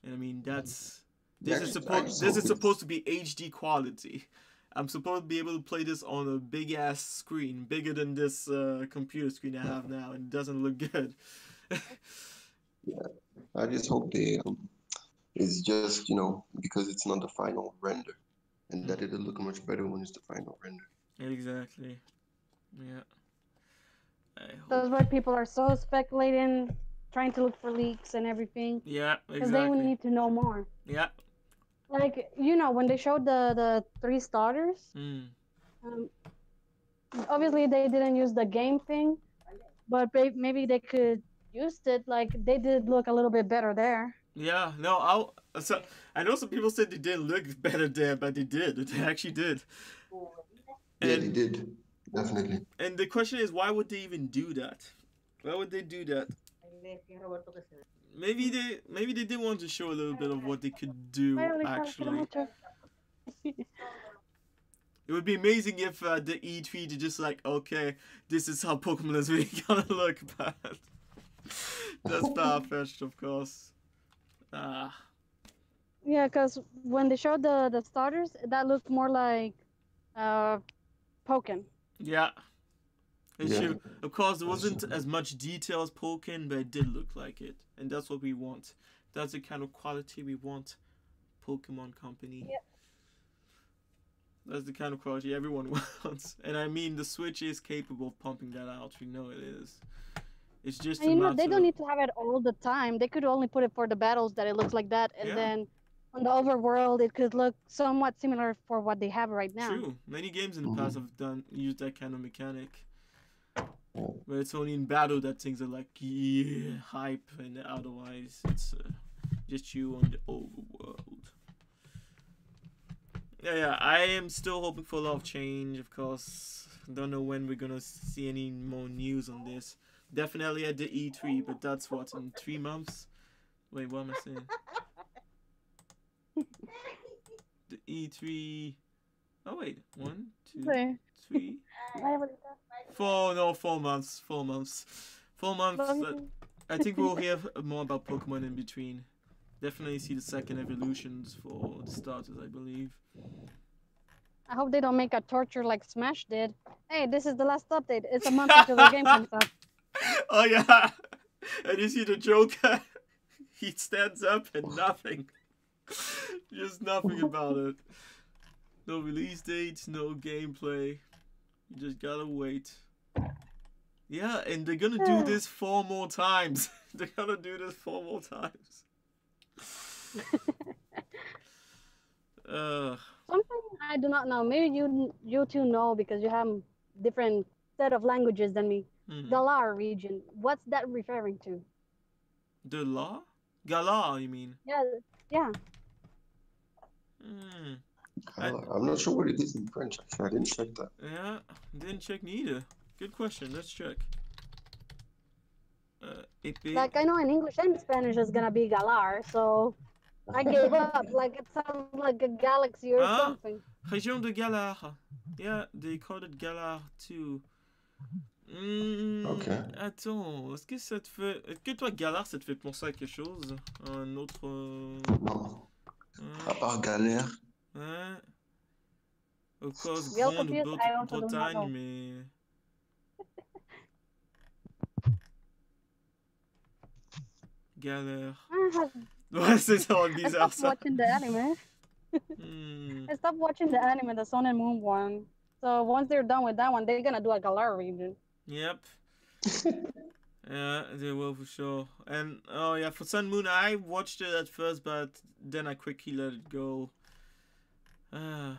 And I mean, this is supposed to be HD quality. I'm supposed to be able to play this on a big ass screen, bigger than this computer screen I have now, and it doesn't look good. Yeah, I just hope it's just because it's not the final render, and that it'll look much better when it's the final render. Exactly. Yeah. That's why people are so speculating, trying to look for leaks and everything. Yeah, exactly. Because they need to know more. Yeah. Like, when they showed the 3 starters, obviously they didn't use the game thing, but maybe they could use it. Like, they did look a little bit better there. Yeah, no, I know some people said they didn't look better there, but they did. They actually did. Yeah, they did. Definitely. And the question is, why would they even do that? Why would they do that? Maybe they did want to show a little bit of what they could do, actually. It would be amazing if the E3 did just like, okay, this is how Pokemon is really gonna look, but that's far-fetched, of course. Yeah, because when they showed the starters, that looked more like Pokken. Yeah. It's true. Of course, there wasn't as much detail as Pokken, but it did look like it. And that's what we want. That's the kind of quality we want, Pokemon Company. Yeah. That's the kind of quality everyone wants. And I mean, the Switch is capable of pumping that out. We know it is. It's just and they don't need to have it all the time. They could only put it for the battles that it looks like that. And then on the overworld, it could look somewhat similar for what they have right now. True. Many games in the past have used that kind of mechanic. But it's only in battle that things are like, yeah, hype, and otherwise it's just you on the overworld. Yeah, I am still hoping for a lot of change, of course. Don't know when we're gonna see any more news on this. Definitely at the E3, but that's what, in 3 months? Wait, what am I saying? The E3... Oh wait, 1, 2, 3... 4 months. 4 months. 4 months. I think we'll hear more about Pokemon in between. Definitely see the second evolutions for the starters, I believe. I hope they don't make a torture like Smash did. Hey, this is the last update. It's a month until the game comes out. Oh yeah. And you see the Joker? He stands up and nothing. Just nothing about it. No release dates, no gameplay. You just gotta wait. Yeah, and they're gonna do this 4 more times. They're gonna do this 4 more times. Something I do not know. Maybe you two know because you have different set of languages than me. Galar region. What's that referring to? The law? Galar, you mean? Yeah. I'm not sure what it is in French. I didn't check that. Yeah, didn't check neither. Good question. Let's check. Épée. Like I know in English and Spanish it's gonna be galar, so I gave up. Like it sounds like a galaxy or Ah, something. région de Galar. Yeah, they called it Galar too. Ok. Attends, est-ce que ça te fait... Est-ce que toi, Galar, ça te fait penser à quelque chose? Un autre... Non. À part galère. Ouais. Au cause Real grande confused, I also do not Bretagne, know. mais... Galère. Ouais, c'est ça, I bizarre stopped ça. watching the anime. I stopped watching the anime, the Sun and Moon one. So once they're done with that one, they're gonna do a galar region. Yep. Yeah, they will for sure. And oh yeah, for Sun Moon, I watched it at first, but then I quickly let it go. I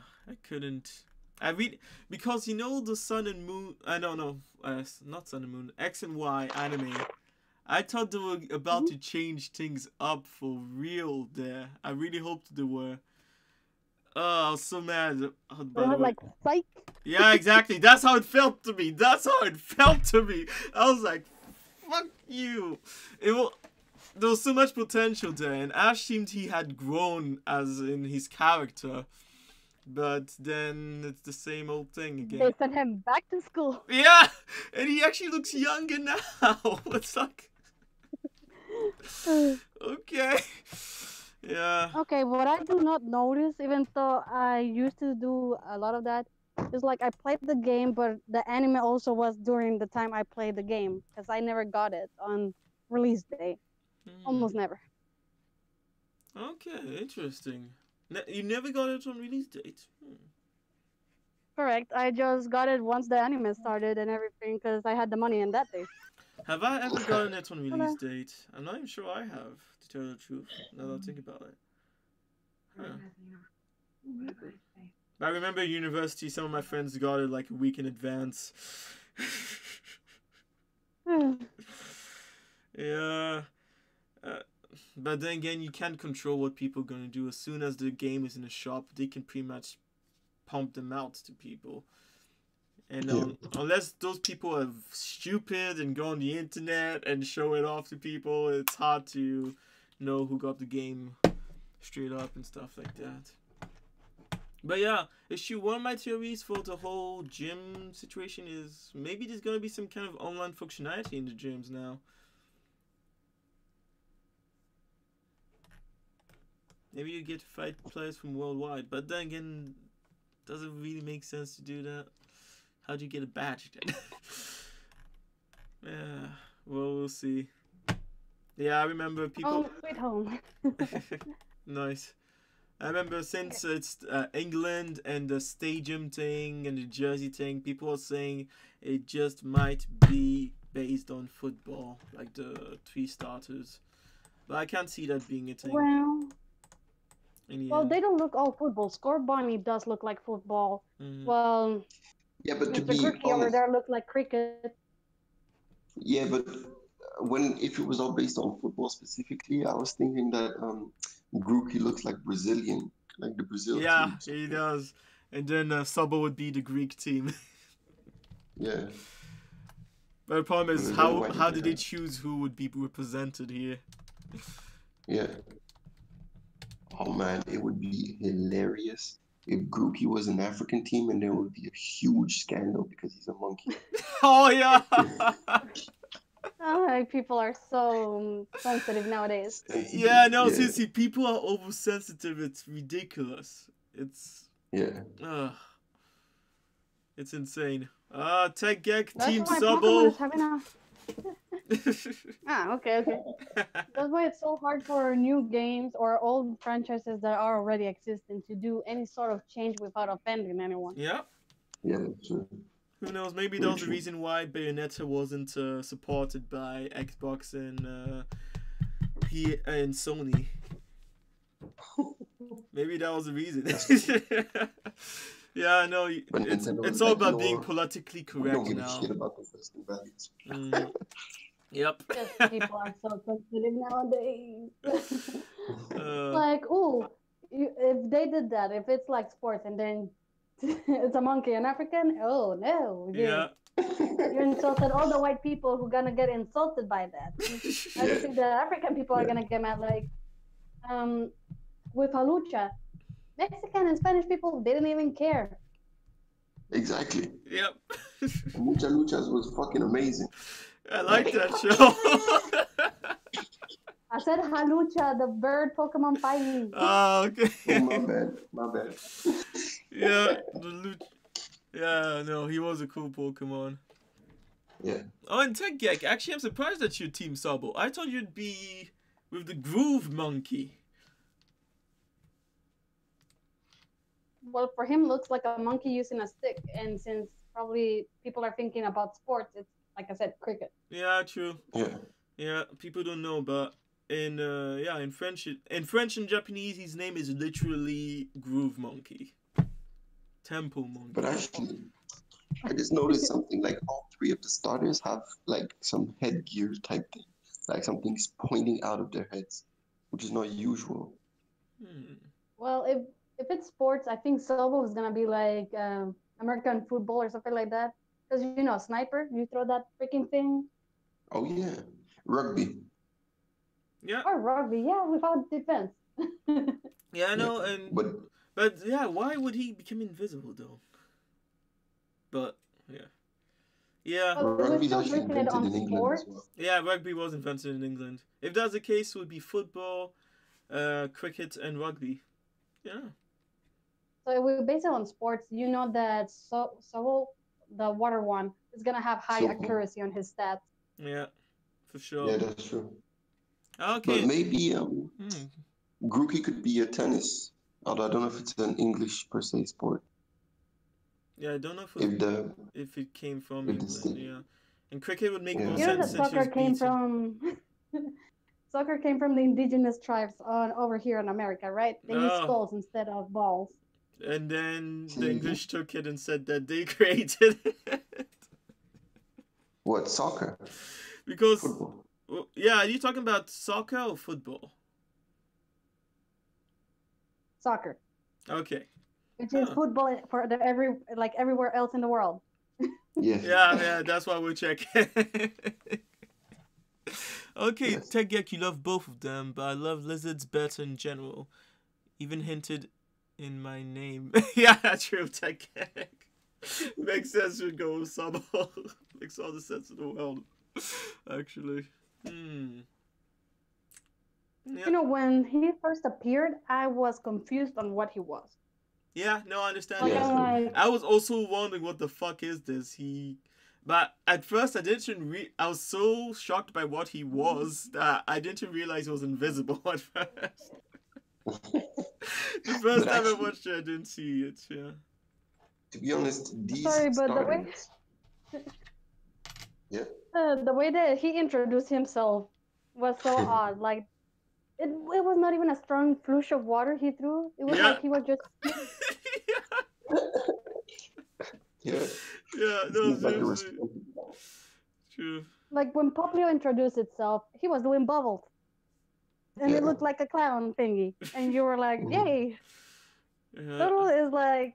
couldn't. I read because you know the Sun and Moon. I don't know. Not Sun and Moon. X and Y anime. I thought they were about to change things up for real there. I really hoped they were. Oh, I was so mad. By the way. Like psych. Yeah, exactly. That's how it felt to me. That's how it felt to me. I was like, fuck you. There was so much potential there, and Ash seemed he had grown as in his character. But then it's the same old thing again. They sent him back to school. Yeah! And he actually looks younger now. It's like... Okay. Yeah. Okay, what I do not notice, even though I used to do a lot of that, is like I played the game, but the anime also was during the time I played the game, because I never got it on release day. Almost never. Okay, interesting. You never got it on release date? Correct. I just got it once the anime started and everything, because I had the money in that day. Have I ever gotten it on release date? I'm not even sure I have, to tell the truth, now that I think about it. Huh. I remember at university, some of my friends got it like a week in advance. Yeah. But then again, you can't control what people are going to do. As soon as the game is in the shop, they can pretty much pump them out to people. And unless those people are stupid and go on the internet and show it off to people, it's hard to know who got the game straight up and stuff like that. But yeah, issue one of my theories for the whole gym situation is maybe there's going to be some kind of online functionality in the gyms now. Maybe you get to fight players from worldwide, but then again, does it really make sense to do that? How do you get a badge then? Yeah, well, we'll see. Yeah, I remember people... Oh, sweet home. Nice. I remember since it's England and the stadium thing and the jersey thing, people are saying it just might be based on football, like the 3 starters. But I can't see that being a thing. Well, they don't look all football. Score Bunny does look like football. Well, yeah, but to Mr. be Cookie over there looked like cricket. Yeah, but if it was all based on football specifically, I was thinking that Grookey looks like Brazilian, like the Brazil team. Yeah, he does. And then Sabo would be the Greek team. Yeah. But the problem is, how did they choose who would be represented here? Yeah. Oh man, it would be hilarious if Grookey was an African team, and there would be a huge scandal because he's a monkey. Oh yeah. Oh, people are so sensitive nowadays. Yeah, no, seriously, people are oversensitive. It's ridiculous. It's it's insane. Tech Gag Team Sabo. Okay. That's why it's so hard for new games or old franchises that are already existing to do any sort of change without offending anyone. Yeah. Yeah, true. Who knows? Maybe that was the reason why Bayonetta wasn't supported by Xbox and Sony. Maybe that was the reason. Yeah, I know. It's all about being politically correct now. We don't give a shit about the first values. Yep. Just people are so sensitive nowadays. Like, if they did that, if it's like sports and then it's a monkey and African, oh no. Yeah. You insulted all the white people who gonna get insulted by that. I don't think the African people are gonna get mad. Like, with Halucha, Mexican and Spanish people didn't even care. Exactly. Yep. Mucha Luchas was fucking amazing. I like that show. I said Halucha, the bird Pokemon fighting. Oh, okay. Oh, my bad. Yeah, yeah, no, he was a cool Pokemon. Yeah. Oh, and TechGek, actually, I'm surprised that you Team Sabo. I thought you'd be with the Groove Monkey. Well, for him, looks like a monkey using a stick, and since probably people are thinking about sports, it's like I said, cricket. Yeah, true. Yeah. Yeah, people don't know, but in French and Japanese, his name is literally Groove Monkey, Temple Monkey. But actually, I just noticed something. Like all three of the starters have like some headgear type thing, like something's pointing out of their heads, which is not usual. Well, if it's sports, I think Sobel is gonna be like American football or something like that. Because you know, sniper, you throw that freaking thing. Oh yeah, rugby. Yeah. Or rugby, yeah, without defense. Yeah, I know, Yeah, and but yeah, why would he become invisible though? But yeah. Well, we're Rugby's still actually breaking it invented on in England sports. as well. Yeah, rugby was invented in England. If that's the case, it would be football, cricket, and rugby. Yeah. So if we base it on sports, you know that Sobel, the water one, is gonna have high Sobel. accuracy on his stats. Yeah, for sure. Yeah, that's true. Okay. But maybe Grookey could be a tennis, although I don't know if it's an English per se sport. Yeah, I don't know if it came from if the England. state- Yeah, and cricket would make more You know sense that since he was soccer came beaten. from soccer came from the indigenous tribes on over here in America, right? They use Oh. skulls instead of balls. And then the Mhm. English took it and said that they created it. What, soccer? Because, Football. well, yeah, are you talking about soccer or football? Soccer, Okay. which is football for everywhere else in the world. Yeah. Yeah, that's why we're checking. Okay, Yes. TechGek, you love both of them, but I love lizards better in general. Even hinted in my name. Yeah, true, TechGek. Makes sense to go with Sabo. Makes all the sense in the world. Actually. Yeah. You know, when he first appeared, I was confused on what he was. Yeah, no, I understand. Like, Yeah. I'm like, I was also wondering what the fuck is this. But at first I didn't I was so shocked by what he was that I didn't realize he was invisible at first. The first time I watched it, I didn't see it. Yeah. To be honest, these sorry, but starters. Yeah. the way that he introduced himself was so odd. Like, it was not even a strong flush of water he threw. It was Yeah. like he was just Yeah. Yeah, no, Seems like a seriously. responsible. True. like when Poplio introduced itself, he was doing bubbles. And it Yeah. looked like a clown thingy. And you were like, Mhm. yay. Yeah. Turtle is like,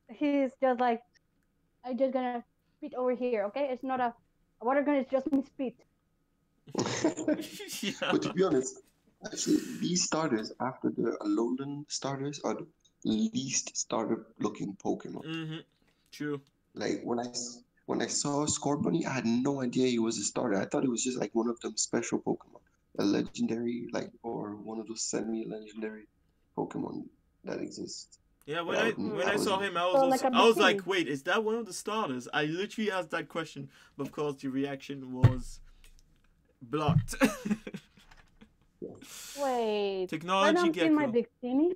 he's just like, I'm just gonna spit over here, okay? It's not a water gun, it's just me spit. Yeah. But to be honest, actually, these starters after the Alolan starters are the least starter looking Pokemon. Mm-hmm. True. Like when I saw Scorbunny, I had no idea he was a starter. I thought it was just like one of them special Pokemon, a legendary, like, or one of those semi-legendary Pokemon that exist. Yeah, when That I was- saw him, I was So, also, like a I was bikini. like, wait, is that one of the starters? I literally asked that question, but of course the reaction was blocked. Wait. I Technology don't see my Gecko. bikini.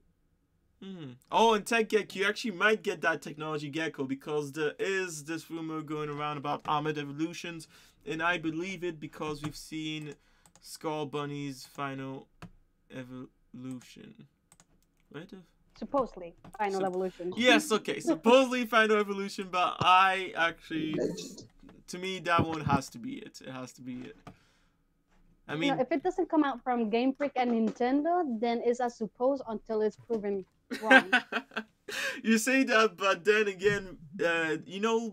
Oh, and Tech Gecko, you actually might get that Technology Gecko because there is this rumor going around about armored evolutions, and I believe it because we've seen Scorbunny's final evolution. Right? Supposedly, final evolution. Yes, okay. Supposedly final evolution, but I actually, Legend. to me, that one has to be it. It has to be it. I You mean, know, if it doesn't come out from Game Freak and Nintendo, then it's a suppose until it's proven wrong. you say that, but then again, you know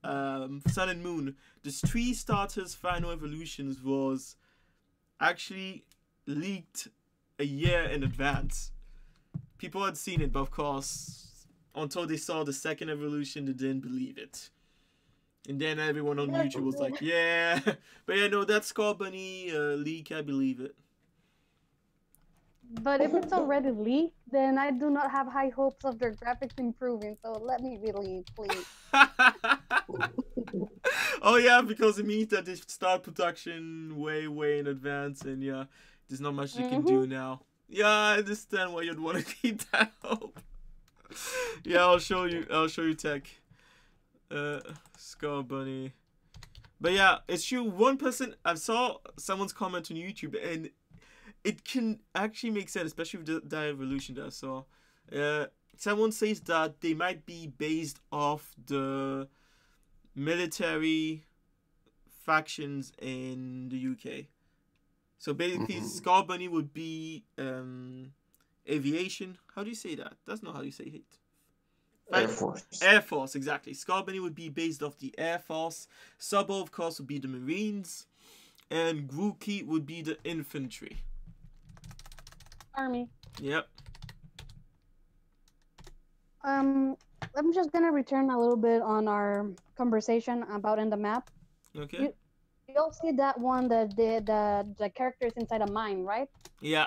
Sun and Moon, the three starters final evolutions was actually leaked a year in advance. People had seen it, but of course, until they saw the second evolution, they didn't believe it. And then everyone on YouTube was like, yeah. But yeah, no, that Skull Bunny leak, I believe it. But if it's already leaked, then I do not have high hopes of their graphics improving. So let me believe, please. Oh yeah, because it means that they start production way in advance, and yeah, there's not much you can do now. Yeah, I understand why you'd want to keep that hope. Yeah, I'll show you tech. Skull Bunny. But yeah, it's true. One person, I saw someone's comment on YouTube, and it can actually make sense, especially with the evolution that I saw. Someone says that they might be based off the military factions in the UK. So basically, Skull Bunny would be aviation. How do you say that? That's not how you say it. Air Force. Air Force, exactly. Skull Bunny would be based off the Air Force. Sabo, of course, would be the Marines. And Grookey would be the infantry. Army. Yep. I'm just gonna return a little bit on our conversation about in the map. Okay. You'll see that one that the characters inside a mine, right? Yeah.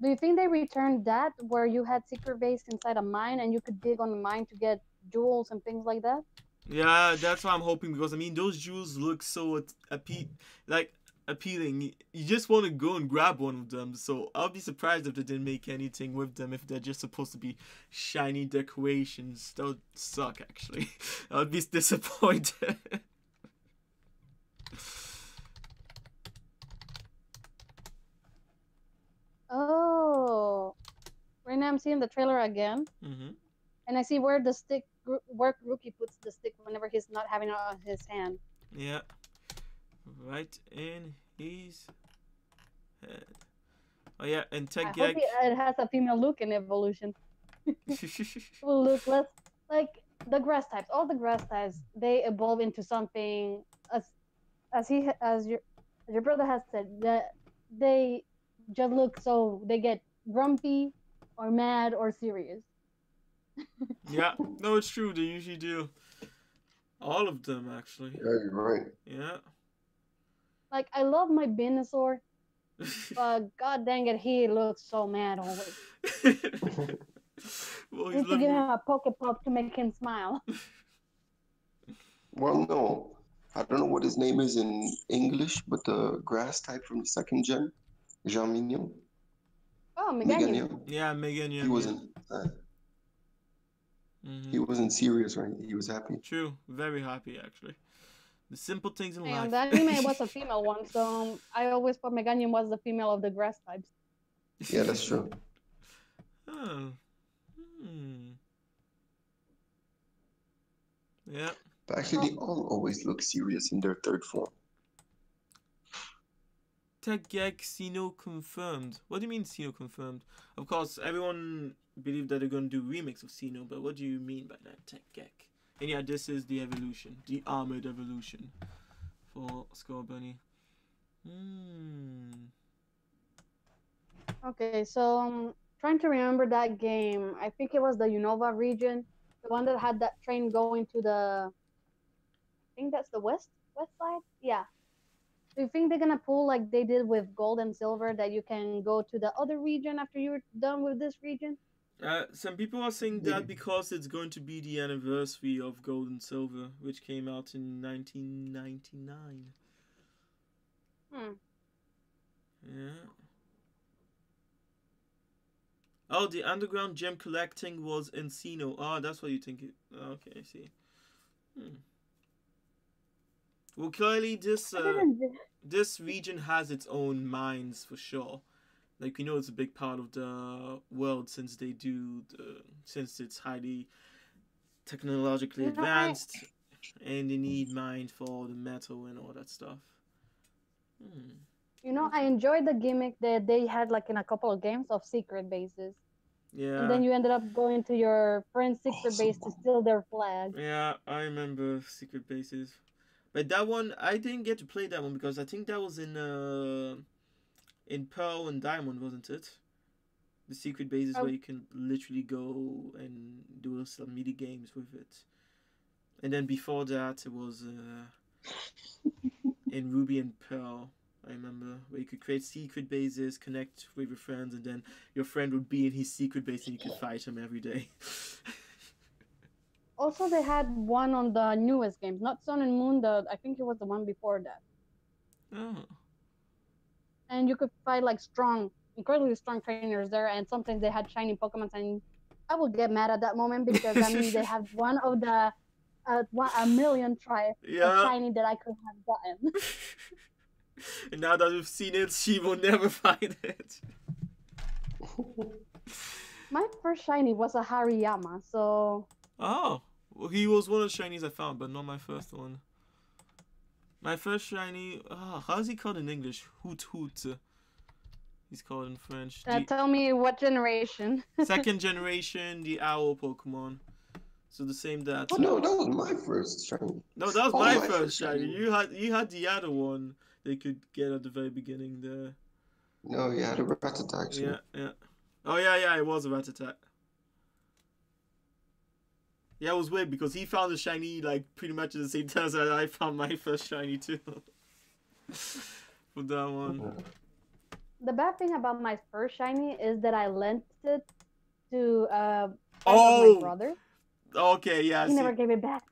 Do you think they returned that where you had secret base inside a mine and you could dig on the mine to get jewels and things like that? Yeah, that's what I'm hoping, because I mean those jewels look so appealing. You just want to go and grab one of them. So I'll be surprised if they didn't make anything with them, if they're just supposed to be shiny decorations. That would suck, actually. I'd be disappointed. Oh, right now I'm seeing the trailer again, and I see where the stick, where Rookie puts the stick whenever he's not having it on his hand. Yeah, right in his head. Oh yeah, and Tech I hope it has a female look in evolution. Will look less like the grass types. All the grass types, they evolve into something as your brother has said, that they just look, so they get grumpy or mad or serious. Yeah, no, it's true. They usually do. All of them, actually. Yeah, you're right. Yeah. Like, I love my Venusaur, but god dang it, he looks so mad always. Well, I need to give him a Pokepop to make him smile. Well, no. I don't know what his name is in English, but the grass type from the second gen, Jean Mignon. Oh, Meganium. Yeah, Meganium. He wasn't. He wasn't serious, right? He was happy. True, very happy actually. The simple things in life. The anime was a female one, so I always thought Meganium was the female of the grass types. Yeah, that's true. Oh. Yeah. But actually, they all always look serious in their third form. Tegek Xeno confirmed. What do you mean Xeno confirmed? Of course, everyone believed that they're going to do remix of Xeno, but what do you mean by that, Tegek? And yeah, this is the evolution, the armored evolution for Skull Bunny. Okay, so trying to remember that game. I think it was the Unova region, the one that had that train going to the. I think that's the west side. Yeah. Do you think they're gonna pull like they did with Gold and Silver, that you can go to the other region after you're done with this region? Some people are saying that because it's going to be the anniversary of Gold and Silver, which came out in 1999. Yeah. Oh, the underground gem collecting was in Xeno. Oh, that's what you think. Okay, I see. Well, clearly this region has its own mines for sure. Like, we know it's a big part of the world since since it's highly technologically advanced, and they need mines for all the metal and all that stuff. You know, I enjoyed the gimmick that they had like in a couple of games of secret bases. And then Yeah. you ended up going to your friend's secret base to steal their flag. Yeah, I remember Secret Bases. But that one, I didn't get to play that one because I think that was in Pearl and Diamond, wasn't it? The secret bases Oh, where you can literally go and do some mini games with it. And then before that, it was in Ruby and Pearl. I remember where you could create secret bases, connect with your friends, and then your friend would be in his secret base and you could fight him every day. also, they had one on the newest games, not Sun and Moon. I think it was the one before that. Oh. And you could fight like incredibly strong trainers there. And sometimes they had shiny Pokemon, and I would get mad at that moment because that means they have one of the a million try of Yeah. shiny that I could have gotten. And now that we've seen it, she will never find it. My first shiny was a Hariyama, so Oh. Well, he was one of the shinies I found, but not my first one. My first shiny, how is he called in English? Hoot Hoot. He's called in French. tell me what generation. Second generation, the owl Pokemon. So the same that. Oh, no, that was my first shiny. No, that was Oh, my my first first shiny. shiny. You had the other one they could get at the very beginning there. No, yeah, the Rattata actually. Yeah, yeah. Oh yeah, it was a Rattata. Yeah, it was weird because he found a shiny like pretty much at the same time as I found my first shiny too. For that one. The bad thing about my first shiny is that I lent it to of Oh! my brother. Okay, yeah. He never gave it back.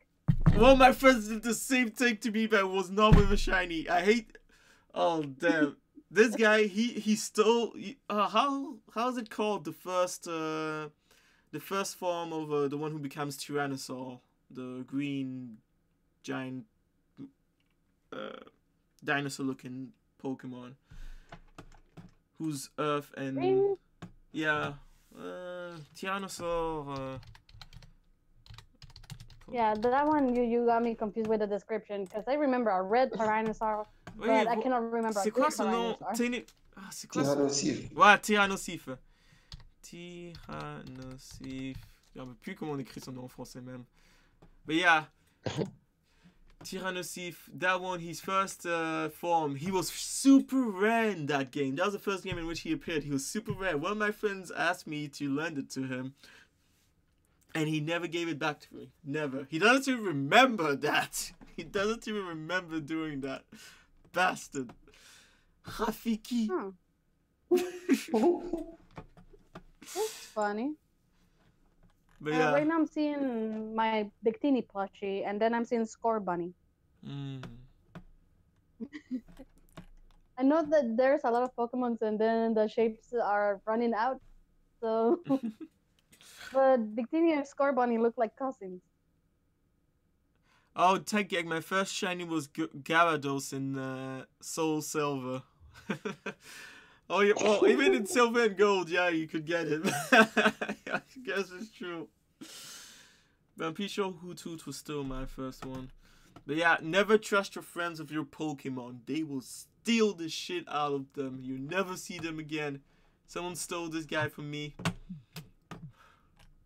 Well, my friends did the same thing to me, but it was not with a shiny. I hate. Oh damn! This guy, he stole. How's it called? The first form of the one who becomes Tyrannosaur, the green giant dinosaur-looking Pokemon, who's Earth and Green? yeah, Tyrannosaur. Yeah, that one you got me confused with the description because I remember a red Tyrannosaur, but I cannot remember a C'est green quoi son nom? Tyrannosaur. C'est quoi son... Tyrannosif. Ouais, Tyrannosif. Tyrannosif. Je ne sais plus comment on écrit son nom en français même. But yeah. Tyrannosif, that one, his first form, he was super rare in that game. That was the first game in which he appeared. He was super rare. One of my friends asked me to lend it to him. And he never gave it back to me. Never. He doesn't even remember that. He doesn't even remember doing that. Bastard. Rafiki. That's funny. But yeah. Right now I'm seeing my Victini plushie, and then I'm seeing Score Bunny. I know that there's a lot of Pokemons, and then the shapes are running out. So, but Victini and Score Bunny look like cousins. Oh, Tech Gag, my first shiny was Gyarados in Soul Silver. Oh, yeah, well, even in Silver and Gold, yeah, you could get it. I guess it's true. But I'm pretty sure Hoot Hoot was still my first one. But yeah, never trust your friends with your Pokemon. They will steal the shit out of them. You never see them again. Someone stole this guy from me.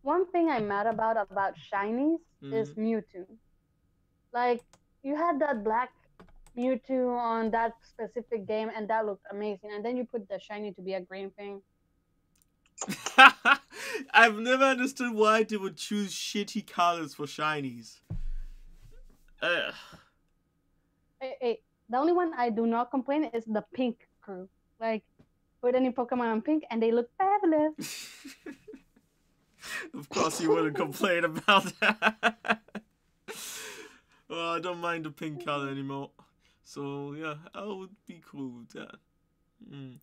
One thing I'm mad about shinies is Mewtwo. Like, you had that black Mewtwo on that specific game, and that looked amazing. And then you put the shiny to be a green thing. I've never understood why they would choose shitty colors for shinies. Hey, the only one I do not complain is the pink crew. Like, put any Pokemon on pink, and they look fabulous. Of course you wouldn't complain about that. Well, I don't mind the pink color anymore. So, yeah, I would be cool with that. You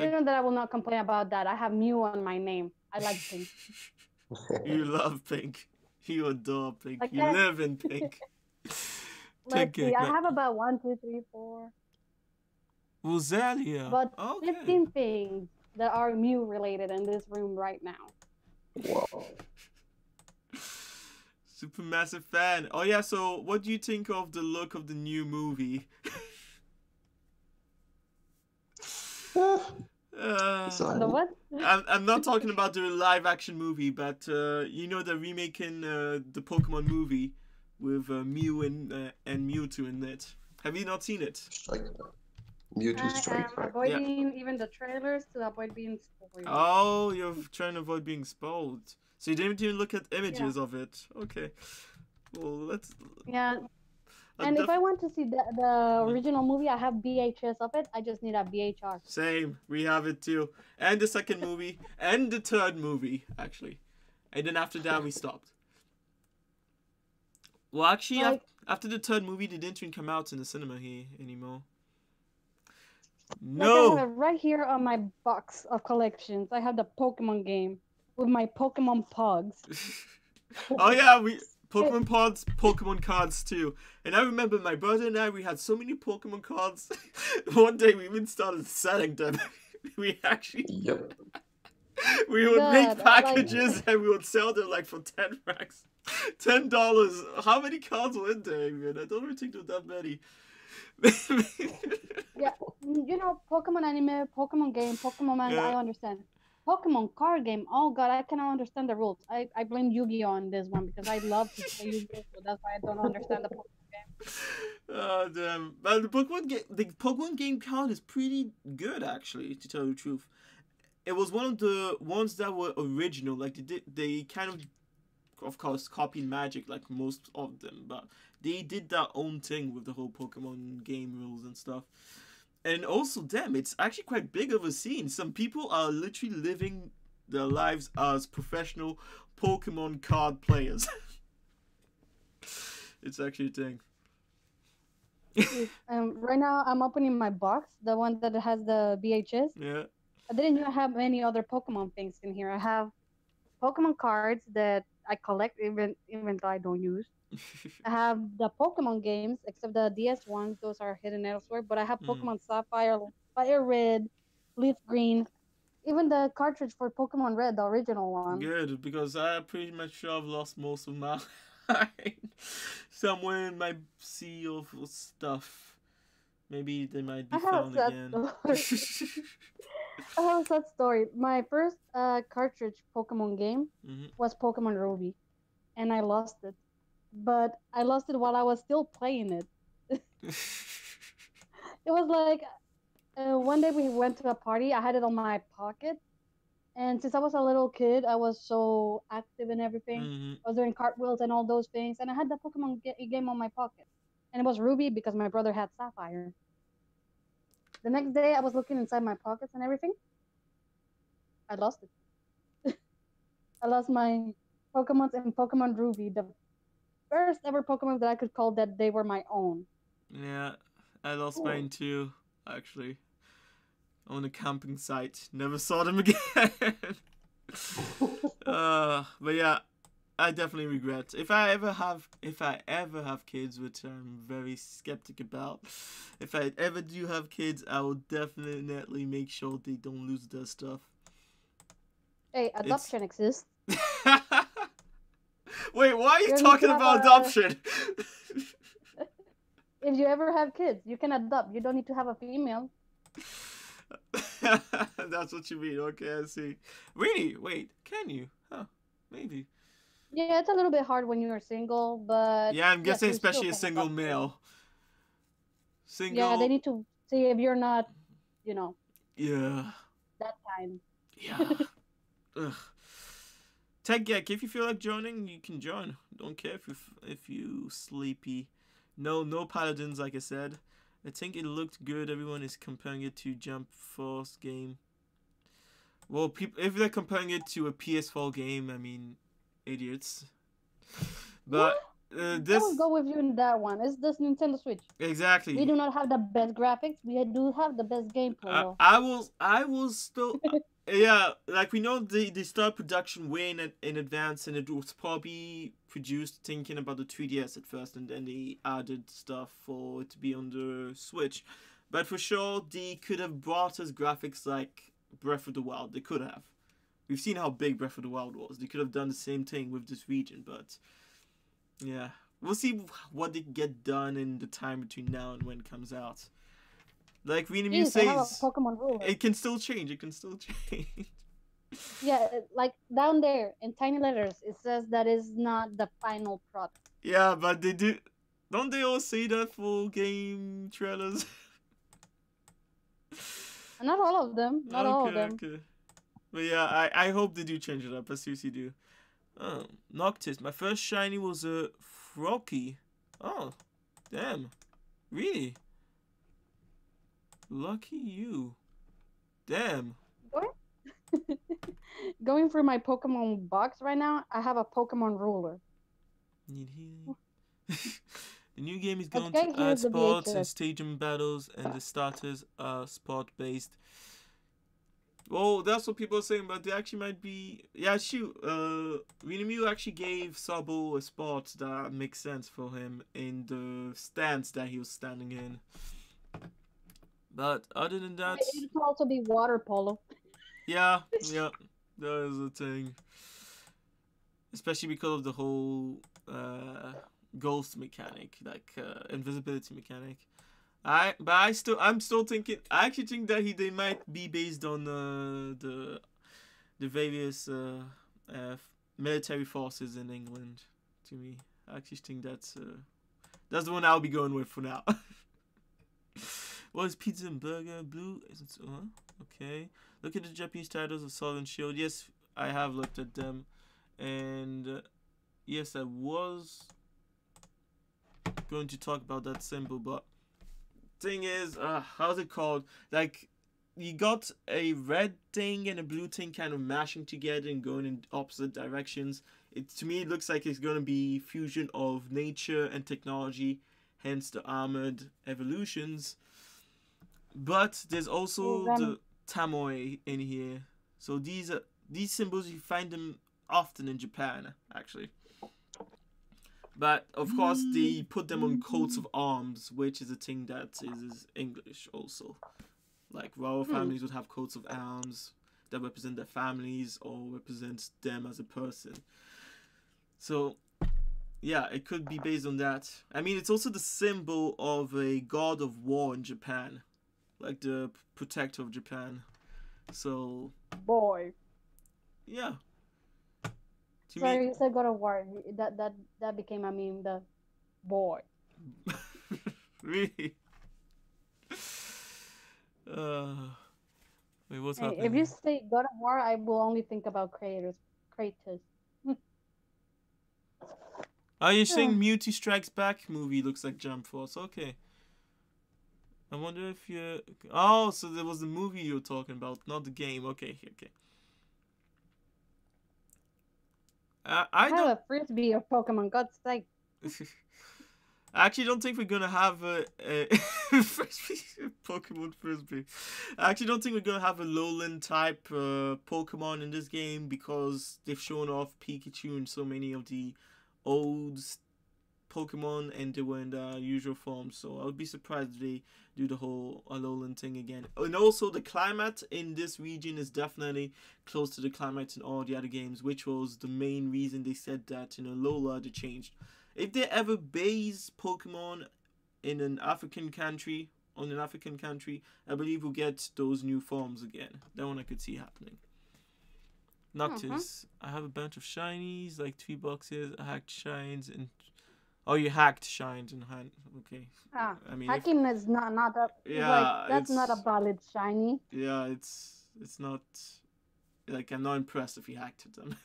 know that I will not complain about that. I have Mew on my name. I like pink. You love pink. You adore pink. Like you that. live in pink. Let's see. I have about 1, 2, 3, 4. Rosalia. About Okay. 15 things that are Mew related in this room right now. Wow. Super massive fan. Oh yeah, so what do you think of the look of the new movie? So The what? I'm not talking about the live action movie, but you know they're remaking the Pokemon movie with Mew and Mewtwo in it. Have you not seen it? strike Mewtwo I strike am back. avoiding even the trailers to avoid being spoiled. Oh, you're trying to avoid being spoiled. So you didn't even look at images Yeah. of it. Okay. Well, let's. Yeah. I'll And if I want to see the Yeah. original movie, I have VHS of it. I just need a VHR. Same. We have it too. And the second movie. And the third movie, actually. And then after that, we stopped. Well, actually, Like, after the third movie, they didn't even come out in the cinema here anymore. like I have No! it right here on my box of collections. I have the Pokemon game with my Pokemon Pogs. Oh, yeah, Pokemon pods, Pokemon cards too. And I remember my brother and I, we had so many Pokemon cards. One day we even started selling them. We actually, Yep. we would God, make like- packages and we would sell them like for 10 racks. $10. How many cards were in there, man? I don't really think there were that many. Yeah, you know, Pokemon anime, Pokemon game, Pokemon manga, Yeah. I understand. Pokemon card game, oh god, I cannot understand the rules. I blame Yu-Gi-Oh on this one because I love to play Yu-Gi-Oh, so that's why I don't understand the Pokemon game. Oh, damn. But the Pokemon game card is pretty good, actually, to tell you the truth. It was one of the ones that were original. Like, they kind of course, copied Magic, like most of them, but they did their own thing with the whole Pokemon game rules and stuff. And also, damn, it's actually quite big of a scene. Some people are literally living their lives as professional Pokemon card players. It's actually a thing. Right now, I'm opening my box, the one that has the VHS. Yeah. I didn't even have any other Pokemon things in here. I have Pokemon cards that I collect even though I don't use. I have the Pokemon games, except the DS ones; those are hidden elsewhere. But I have Pokemon Sapphire, Fire Red, Leaf Green, even the cartridge for Pokemon Red, the original one. Good, because I pretty much sure I've lost most of mine somewhere in my sea of stuff. Maybe they might be I have a found sad again. story. I have a sad story. My first cartridge Pokemon game Mhm. was Pokemon Ruby, and I lost it. But I lost it while I was still playing it. It was like one day we went to a party. I had it on my pocket, and since I was a little kid, I was so active and everything. Mhm. I was doing cartwheels and all those things, and I had the Pokemon game on my pocket, and it was Ruby because my brother had Sapphire. The next day, I was looking inside my pockets and everything. I lost it. I lost my Pokemon in Pokemon Ruby, the first ever Pokemon that I could call that they were my own. Yeah, I lost Cool. mine too, actually. On a camping site. Never saw them again. But yeah, I definitely regret. If I ever have kids, which I'm very skeptic about, if I ever do have kids, I will definitely make sure they don't lose their stuff. Hey, adoption exists. Wait, why are you You need talking to have about a- adoption? If you ever have kids, you can adopt. You don't need to have a female. That's what you mean. Okay, I see. Really? Wait, can you? Huh? Maybe. Yeah, it's a little bit hard when you're single, but Yeah, I'm yes, guessing you still especially a can single adopt. male. Single. Yeah, they need to see if you're not, you know, Yeah. that kind. Yeah. Ugh. Tech Geek, if you feel like joining, you can join. Don't care if you sleepy. No paladins, like I said. I think it looked good. Everyone is comparing it to Jump Force game. Well, if they're comparing it to a PS4 game, I mean, idiots. But I this will go with you in that one. It's this Nintendo Switch. exactly. We do not have the best graphics. We do have the best gameplay, though. I was still yeah, like we know they start production way in advance, and it was probably produced thinking about the 3DS at first, and then they added stuff for it to be on the Switch. But for sure, they could have brought us graphics like Breath of the Wild. They could have. We've seen how big Breath of the Wild was. They could have done the same thing with this region, but yeah, we'll see what they get done in the time between now and when it comes out. Like Rina Jeez, they have a says, Pokemon ruler. it can still change. It can still change. Yeah, like down there in tiny letters, it says that is not the final product. Yeah, but they do. Don't they all say that for game trailers? Not all of them. Not all of them. Okay. But yeah, I hope they do change it up. I seriously do. Oh, Noctis. My first shiny was a Froakie. Oh, damn. Really? Lucky you. Damn. Going through my Pokemon box right now, I have a Pokemon ruler. Need healing. The new game is going Okay, to here's add the spots and VHS. stadium battles, and the starters are spot based. Well, that's what people are saying, but they actually might be. Yeah, shoot. Mew actually gave Sabo a spot that makes sense for him in the stance that he was standing in. But other than that, It could also be water polo. yeah, that is a thing. Especially because of the whole ghost mechanic, like invisibility mechanic. I'm still thinking. I actually think that they might be based on the various military forces in England. To me, I actually think that's the one I'll be going with for now. What is pizza and burger? Blue? Is it? Okay. Look at the Japanese titles of Sword and Shield. Yes, I have looked at them, and yes, I was going to talk about that symbol, but thing is, how's it called? Like, you got a red thing and a blue thing kind of mashing together and going in opposite directions. To me, it looks like it's going to be fusion of nature and technology, hence the armored evolutions. But there's also the Tamoi in here. So these symbols, you find them often in Japan, actually. But of course, they put them on coats of arms, which is a thing that is English also. Like royal families would have coats of arms that represent their families or represent them as a person. So yeah, it could be based on that. I mean, it's also the symbol of a god of war in Japan, like the protector of Japan. So Boy. yeah. Sorry, you said God of War. That became a meme. The boy. Really? Wait, what's happening? If you say God of War, I will only think about Kratos. Oh, you're saying Mewtwo Strikes Back movie looks like Jump Force. Okay. I wonder if you. Oh, so there was the movie you were talking about, not the game. Okay. I have a frisbee of Pokemon. God's sake. I actually don't think we're gonna have a Pokemon frisbee. I actually don't think we're gonna have a lowland type Pokemon in this game because they've shown off Pikachu in so many of the old Pokemon and they were in their usual form. So I would be surprised if they do the whole Alolan thing again. And also the climate in this region is definitely close to the climate in all the other games, which was the main reason they said that in Alola they changed. If they ever base Pokemon in an African country, I believe we'll get those new forms again. That one I could see happening. Noctis. I have a bunch of shinies, like 3 boxes. I hacked shines and... Oh, you hacked shines and hand. Okay. I mean, hacking is not a... Yeah, like, that's not a valid shiny. Yeah, it's not... Like, I'm not impressed if you hacked them.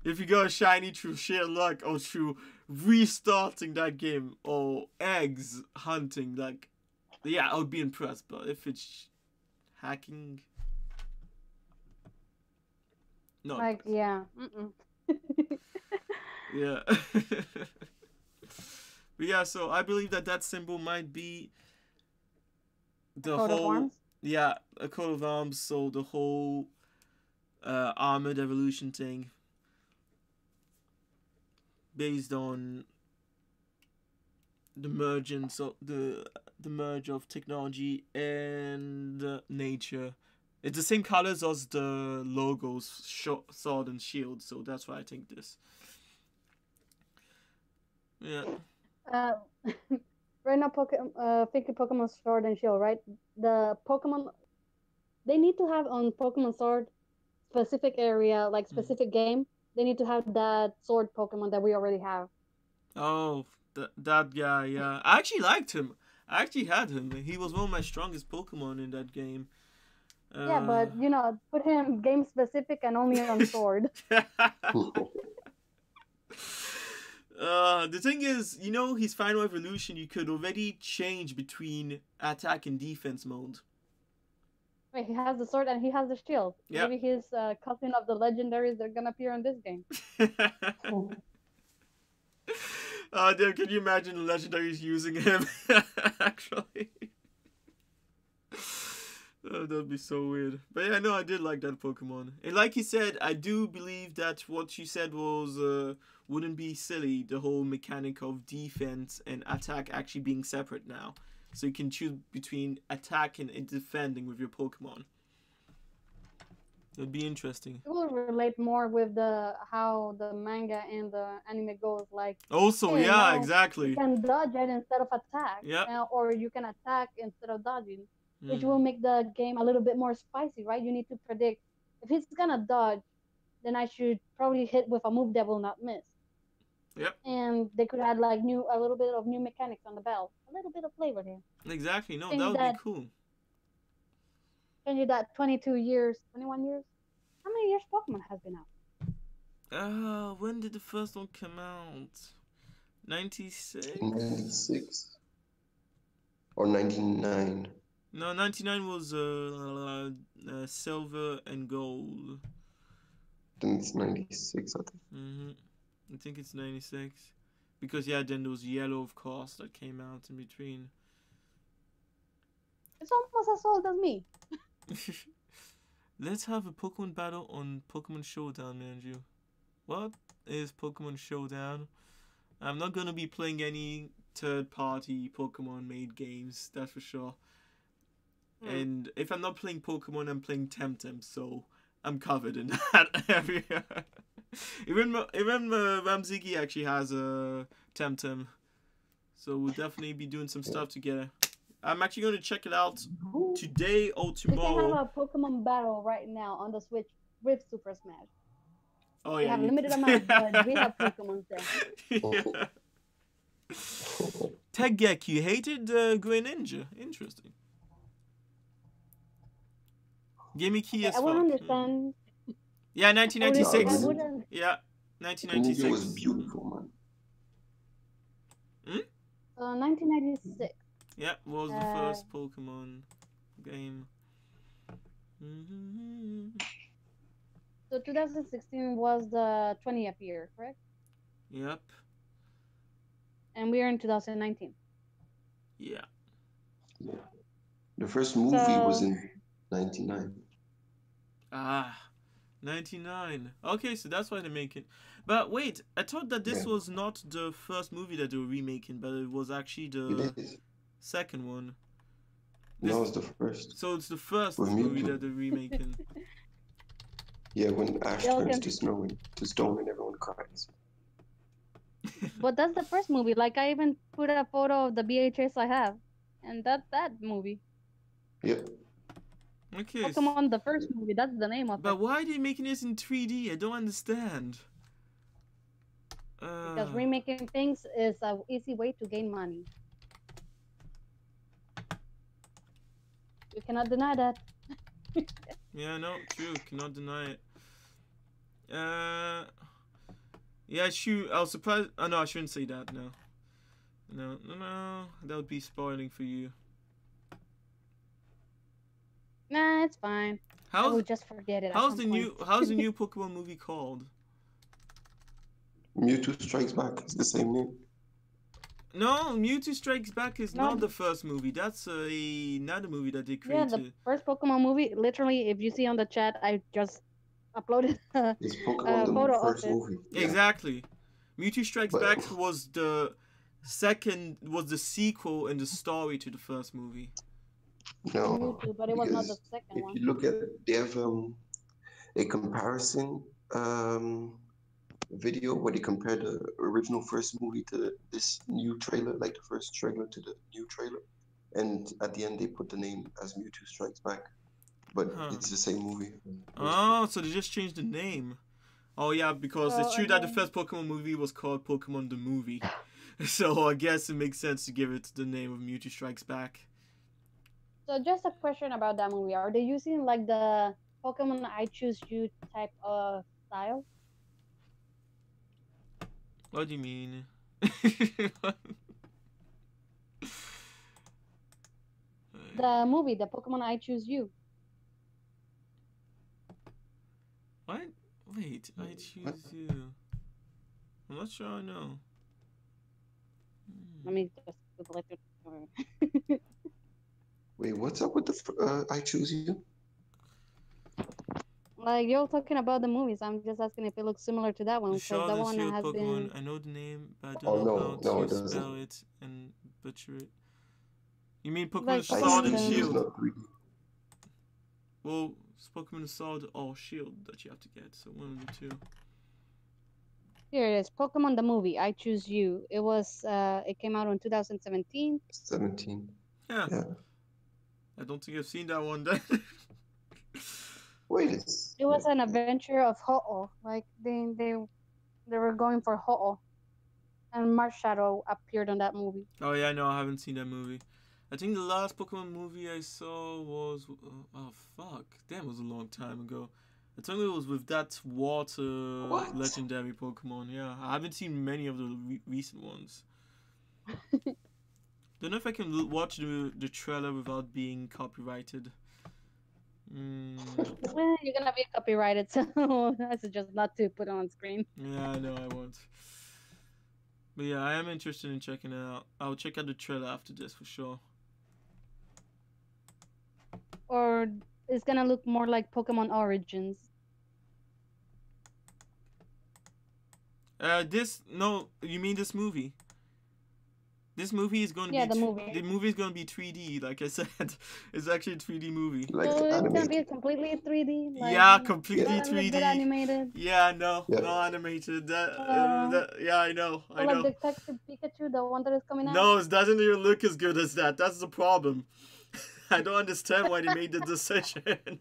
If you got a shiny through sheer luck or through restarting that game or eggs hunting, like, yeah, I would be impressed. But if it's hacking, no. Like, yeah. Yeah. But yeah, so I believe that symbol might be the coat whole... of arms? Yeah, a coat of arms. So the whole armored evolution thing. Based on the merge the merge of technology and nature. It's the same colors as the logos, sword and shield, so that's why I think this. Yeah. right now, thinking Pokemon Sword and Shield, right? The Pokemon they need to have on Pokemon Sword specific area, like specific game. They need to have that Sword Pokemon that we already have. Oh, that guy, yeah. I actually liked him. I actually had him. He was one of my strongest Pokemon in that game. Yeah, but put him game specific and only on Sword. The thing is, his final evolution, you could already change between attack and defense mode. Wait, he has the sword and he has the shield. Yep. Maybe he's cousin of the legendaries that are gonna appear in this game. Damn, can you imagine the legendaries using him? Actually. Oh, that'd be so weird. But yeah, no, I did like that Pokemon. And like you said, I do believe that what you said was wouldn't be silly, the whole mechanic of defense and attack actually being separate now. So you can choose between attacking and defending with your Pokemon. It'd be interesting. It will relate more with how the manga and the anime goes. Like also, hey, yeah, exactly. You can dodge it instead of attack. Yeah. Or you can attack instead of dodging, which will make the game a little bit more spicy, right? You need to predict if he's gonna dodge, then I should probably hit with a move that will not miss. Yep. And they could add like a little bit of new mechanics on the belt, a little bit of flavor here. Exactly. No, that would be cool. Change that 22 years, 21 years. How many years Pokemon has been out? When did the first one come out? 96? 96 or 99. No, 99 was silver and gold. Then it's 96, I think. I think it's 96. Because, yeah, then there was yellow, of course, that came out in between. It's almost as old as me. Let's have a Pokemon battle on Pokemon Showdown, Manju. What is Pokemon Showdown? I'm not gonna be playing any third-party Pokemon-made games, that's for sure. And if I'm not playing Pokemon, I'm playing Temtem, so I'm covered in that area. Even Ramziki actually has a Temtem, so we'll definitely be doing some stuff together. I'm actually going to check it out today or tomorrow. We can have a Pokemon battle right now on the Switch with Super Smash. Oh, we yeah. have limited amount, but we have Pokemon there. Yeah. Tegek, you hated Greninja. Interesting. Give me key as fuck. I wouldn't understand. Yeah, 1996. No, yeah, 1996. It was beautiful, man. 1996. Yeah, was the first Pokemon game. So 2016 was the 20th year, correct? Yep. And we are in 2019. Yeah. The first movie was in 99. 99. Okay, so that's why they make it. But wait, I thought that this was not the first movie that they were remaking, but it was actually the second one. No, it's the first. So it's the first movie that they're remaking. Yeah, when Ash turns to stone and everyone cries. But that's the first movie. Like, I even put a photo of the VHS I have. And that's that movie. Yep. Okay. Pokemon, the first movie. That's the name of it. But why are they making this in 3D? I don't understand. Because remaking things is an easy way to gain money. You cannot deny that. Yeah, no, true. Cannot deny it. Yeah, shoot. I was surprised. Oh, no, I shouldn't say that. No. No. That would be spoiling for you. Nah, it's fine. I will just forget it. How's the new Pokemon movie called? Mewtwo Strikes Back. It's the same name. No, Mewtwo Strikes Back is not the first movie. That's another movie that they created. Yeah, the first Pokemon movie. Literally, if you see on the chat, I just uploaded a photo of it. Movie. Yeah. Exactly. Mewtwo Strikes Back was the sequel in the story to the first movie. No, Mewtwo, but it was not the second one. If you look at it, they have a comparison video where they compared the original first movie to this new trailer, like the first trailer to the new trailer, and at the end they put the name as Mewtwo Strikes Back, but Huh. it's the same movie. Oh, so they just changed the name. Oh yeah, because it's So, true that the first Pokemon movie was called Pokemon the Movie. So I guess it makes sense to give it the name of Mewtwo Strikes Back. So just a question about that movie. Are they using like the Pokemon I Choose You type of style? What do you mean? The movie, the Pokemon I Choose You. What? Wait, I choose you. I'm not sure I know. Let me just Google it. Wait, what's up with the I Choose You? Like you're talking about the movies. I'm just asking if it looks similar to that one You because sure that the one shield has Pokemon? been. I know the name, but I don't Oh, know no, how no, to it doesn't. spell it and butcher it. You mean Pokemon Like, I Sword Choose and Choose You is Shield? not 3D. Well, it's Pokemon Sword or Shield that you have to get, so one of the two. Here it is, Pokemon the movie. I Choose You. It was. It came out in 2017. 17. Yeah. Yeah. I don't think I've seen that one then. Wait, it's. It was an adventure of Ho-Oh. Like they were going for Ho-Oh, and Marshadow appeared on that movie. Oh yeah, no, I haven't seen that movie. I think the last Pokemon movie I saw was oh fuck, damn, it was a long time ago. I think it was with that water What? legendary Pokemon. Yeah, I haven't seen many of the recent ones. Don't know if I can watch the trailer without being copyrighted. Well, you're gonna be copyrighted, so I suggest not to put it on screen. Yeah, I know I won't. But yeah, I am interested in checking it out. I'll check out the trailer after this for sure. Or it's gonna look more like Pokemon Origins. You mean this movie? This movie is going to Yeah, be the movie. The movie is going to be 3D. Like I said, it's actually a 3D movie. Like So it's gonna be animated. completely 3D. Like, Yeah, completely not a little 3D. bit animated. Yeah, no, Yeah. no animated. Uh, Yeah, I know, I Like know. Detective Pikachu, the one that is coming out. No, it doesn't even look as good as that. That's the problem. I don't understand why they made the decision.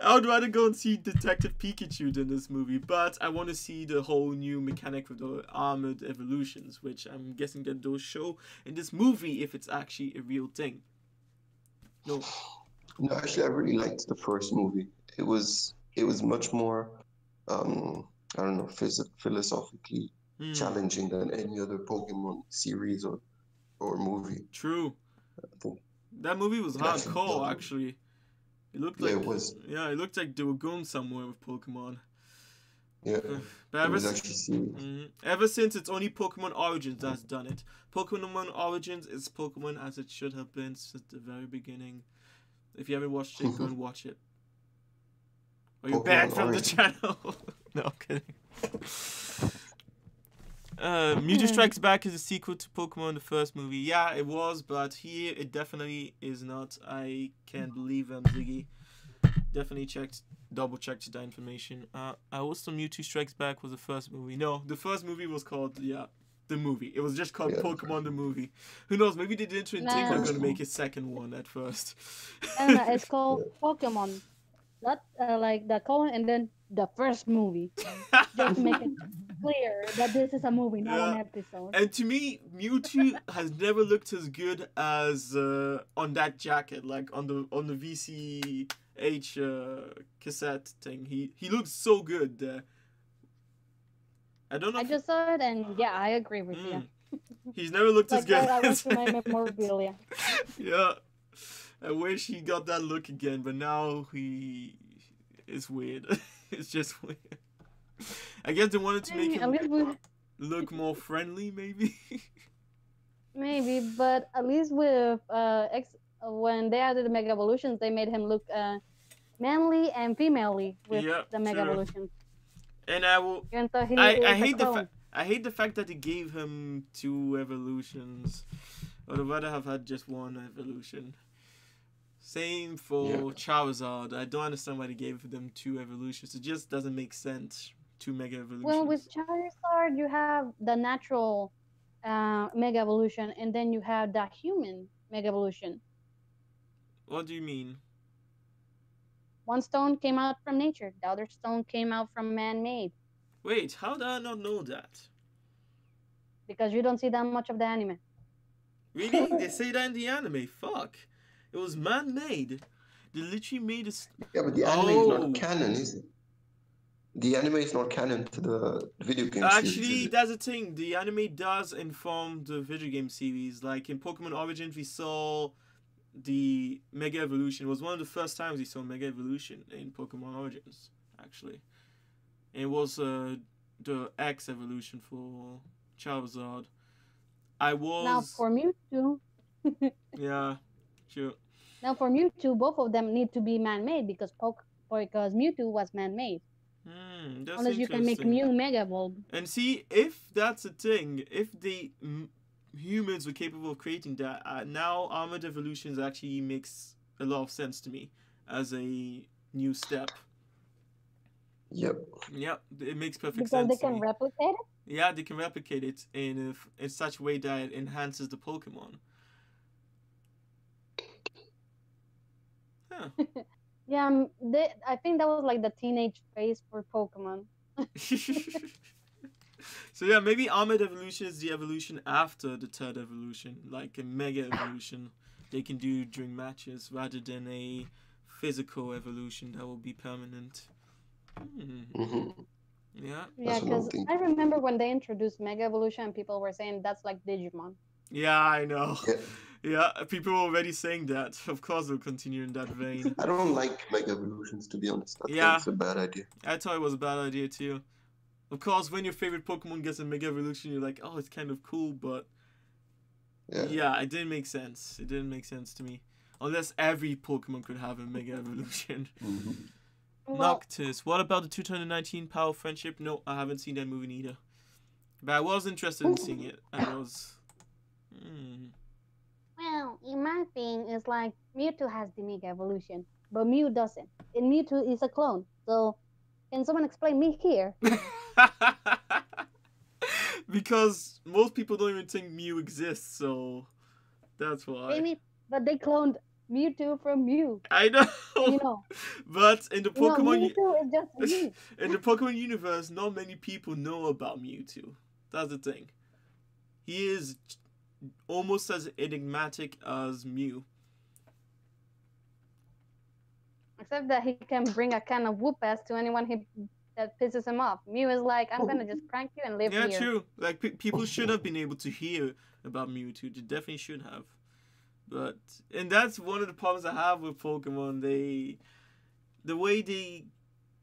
I would rather go and see Detective Pikachu than this movie, but I want to see the whole new mechanic with the armored evolutions, which I'm guessing that they'll show in this movie if it's actually a real thing. No. No, actually, I really liked the first movie. It was much more, I don't know, philosophically challenging than any other Pokemon series or movie. True. I think That movie was it actually hardcore, delved- actually. It looked Yeah, like it was. Yeah, it looked like they were going somewhere with Pokemon. Yeah, But it ever, was actually serious. ever since, it's only Pokemon Origins that's done it. Pokemon Origins is Pokemon as it should have been since the very beginning. If you haven't watched it, go and watch it. Or you're Pokemon banned from the Origins. channel. No, I'm kidding. Mewtwo Strikes Back is a sequel to Pokemon, the first movie. Yeah, it was, but here it definitely is not. I can't believe Ziggy. Definitely double checked that information. I also Mewtwo Strikes Back was the first movie. No, the first movie was called, the movie. It was just called Pokemon the movie. Who knows, maybe they didn't think they were going to make a second one at first. No, it's called Pokemon. Not like the colon and then the first movie. Just to make it clear that this is a movie, not an episode. And to me, Mewtwo has never looked as good as on that jacket, like on the VCH cassette thing. He looks so good there. I don't know. I just saw it, and yeah, I agree with you. He's never looked as good. I went through my memorabilia. Yeah, I wish he got that look again, but now it's weird. It's just weird. I guess they wanted to make him look more friendly, maybe. Maybe, but at least with when they added the Mega Evolutions, they made him look manly and femaly with the Mega Evolution. And I will. I hate the fact that they gave him 2 evolutions. I would rather have had just 1 evolution. Same for Charizard. I don't understand why they gave them 2 evolutions. It just doesn't make sense. 2 mega evolutions. Well, with Charizard, you have the natural mega evolution, and then you have the human mega evolution. What do you mean? One stone came out from nature. The other stone came out from man-made. Wait, how did I not know that? Because you don't see that much of the anime. Really? They say that in the anime. Fuck. It was man-made. They literally made a... Yeah, but the anime is not canon, is it? The anime is not canon to the video game series. Actually, that's the thing. The anime does inform the video game series. Like in Pokemon Origins, we saw the Mega Evolution. It was one of the first times we saw Mega Evolution in Pokemon Origins, actually. And it was the X Evolution for Charizard. Now for Mewtwo. Yeah, sure. Now for Mewtwo, both of them need to be man-made because Mewtwo was man-made. That's unless you can make Mew Mega Evolve. And see, if that's a thing, if the humans were capable of creating that, now Armored Evolutions actually makes a lot of sense to me as a new step. Yep. Yep, it makes perfect sense. Because they can replicate it? Yeah, they can replicate it in such a way that it enhances the Pokemon. Huh. Yeah, I think that was like the teenage phase for Pokemon. So yeah, maybe Armored Evolution is the evolution after the 3rd evolution, like a Mega Evolution they can do during matches rather than a physical evolution that will be permanent. Yeah. Yeah, because I remember when they introduced Mega Evolution, people were saying that's like Digimon. Yeah, I know. Yeah, people were already saying that. Of course, they'll continue in that vein. I don't like Mega Evolutions, to be honest. I think it's a bad idea. I thought it was a bad idea too. Of course, when your favorite Pokemon gets a Mega Evolution, you're like, oh, it's kind of cool, but yeah, it didn't make sense. It didn't make sense to me. Unless every Pokemon could have a Mega Evolution. Noctis. What about the 2019 Power of Friendship? No, I haven't seen that movie either. But I was interested in seeing it. I was... Well, in my thing, it's like Mewtwo has the Mega Evolution, but Mew doesn't. And Mewtwo is a clone. So, can someone explain me here? Because most people don't even think Mew exists, so that's why. But they cloned Mewtwo from Mew. I know. You know. But in the Pokemon Mewtwo is just Mew. In the Pokemon universe, not many people know about Mewtwo. That's the thing. He is almost as enigmatic as Mew. Except that he can bring a kind of whoop-ass to anyone that pisses him off. Mew is like, I'm gonna just prank you and live here. Yeah, true. Like, people should have been able to hear about Mewtwo. They definitely should have. And that's one of the problems I have with Pokemon. The way they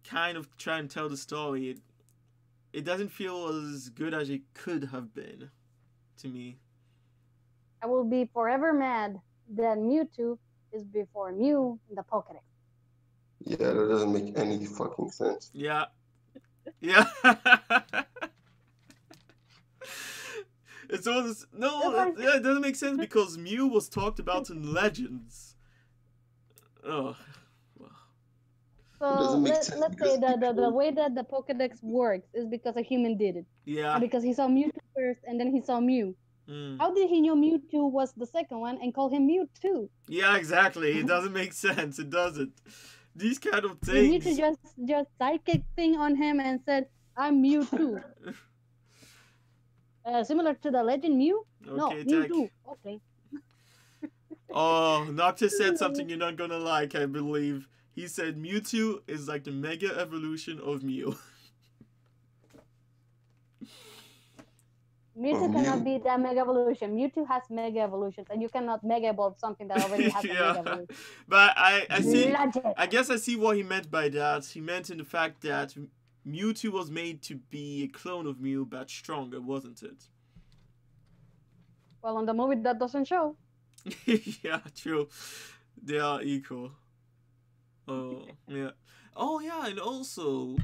kind of try and tell the story, it doesn't feel as good as it could have been to me. I will be forever mad that Mewtwo is before Mew in the Pokédex. Yeah, that doesn't make any fucking sense. Yeah. Yeah. It's all this... No, it doesn't make sense because Mew was talked about in Legends. Oh. So let's say the way that the Pokédex works is because a human did it. Yeah. And because he saw Mewtwo first and then he saw Mew. How did he know Mewtwo was the second one and call him Mewtwo? Yeah, exactly. It doesn't make sense. It doesn't. These kind of things. Mewtwo just psychic thing on him and said, "I'm Mewtwo." Similar to the legend Mew. Okay, no, Mewtwo. Okay. Oh, Noctis said something you're not gonna like, I believe. He said Mewtwo is like the Mega Evolution of Mew. Mewtwo cannot be that Mega Evolution. Mewtwo has Mega Evolutions, and you cannot Mega Evolve something that already has a Mega Evolution. But I see. I guess I see what he meant by that. He meant in the fact that Mewtwo was made to be a clone of Mew, but stronger, wasn't it? Well, on the movie, that doesn't show. Yeah, true. They are equal. Oh, yeah. Oh, yeah, and also...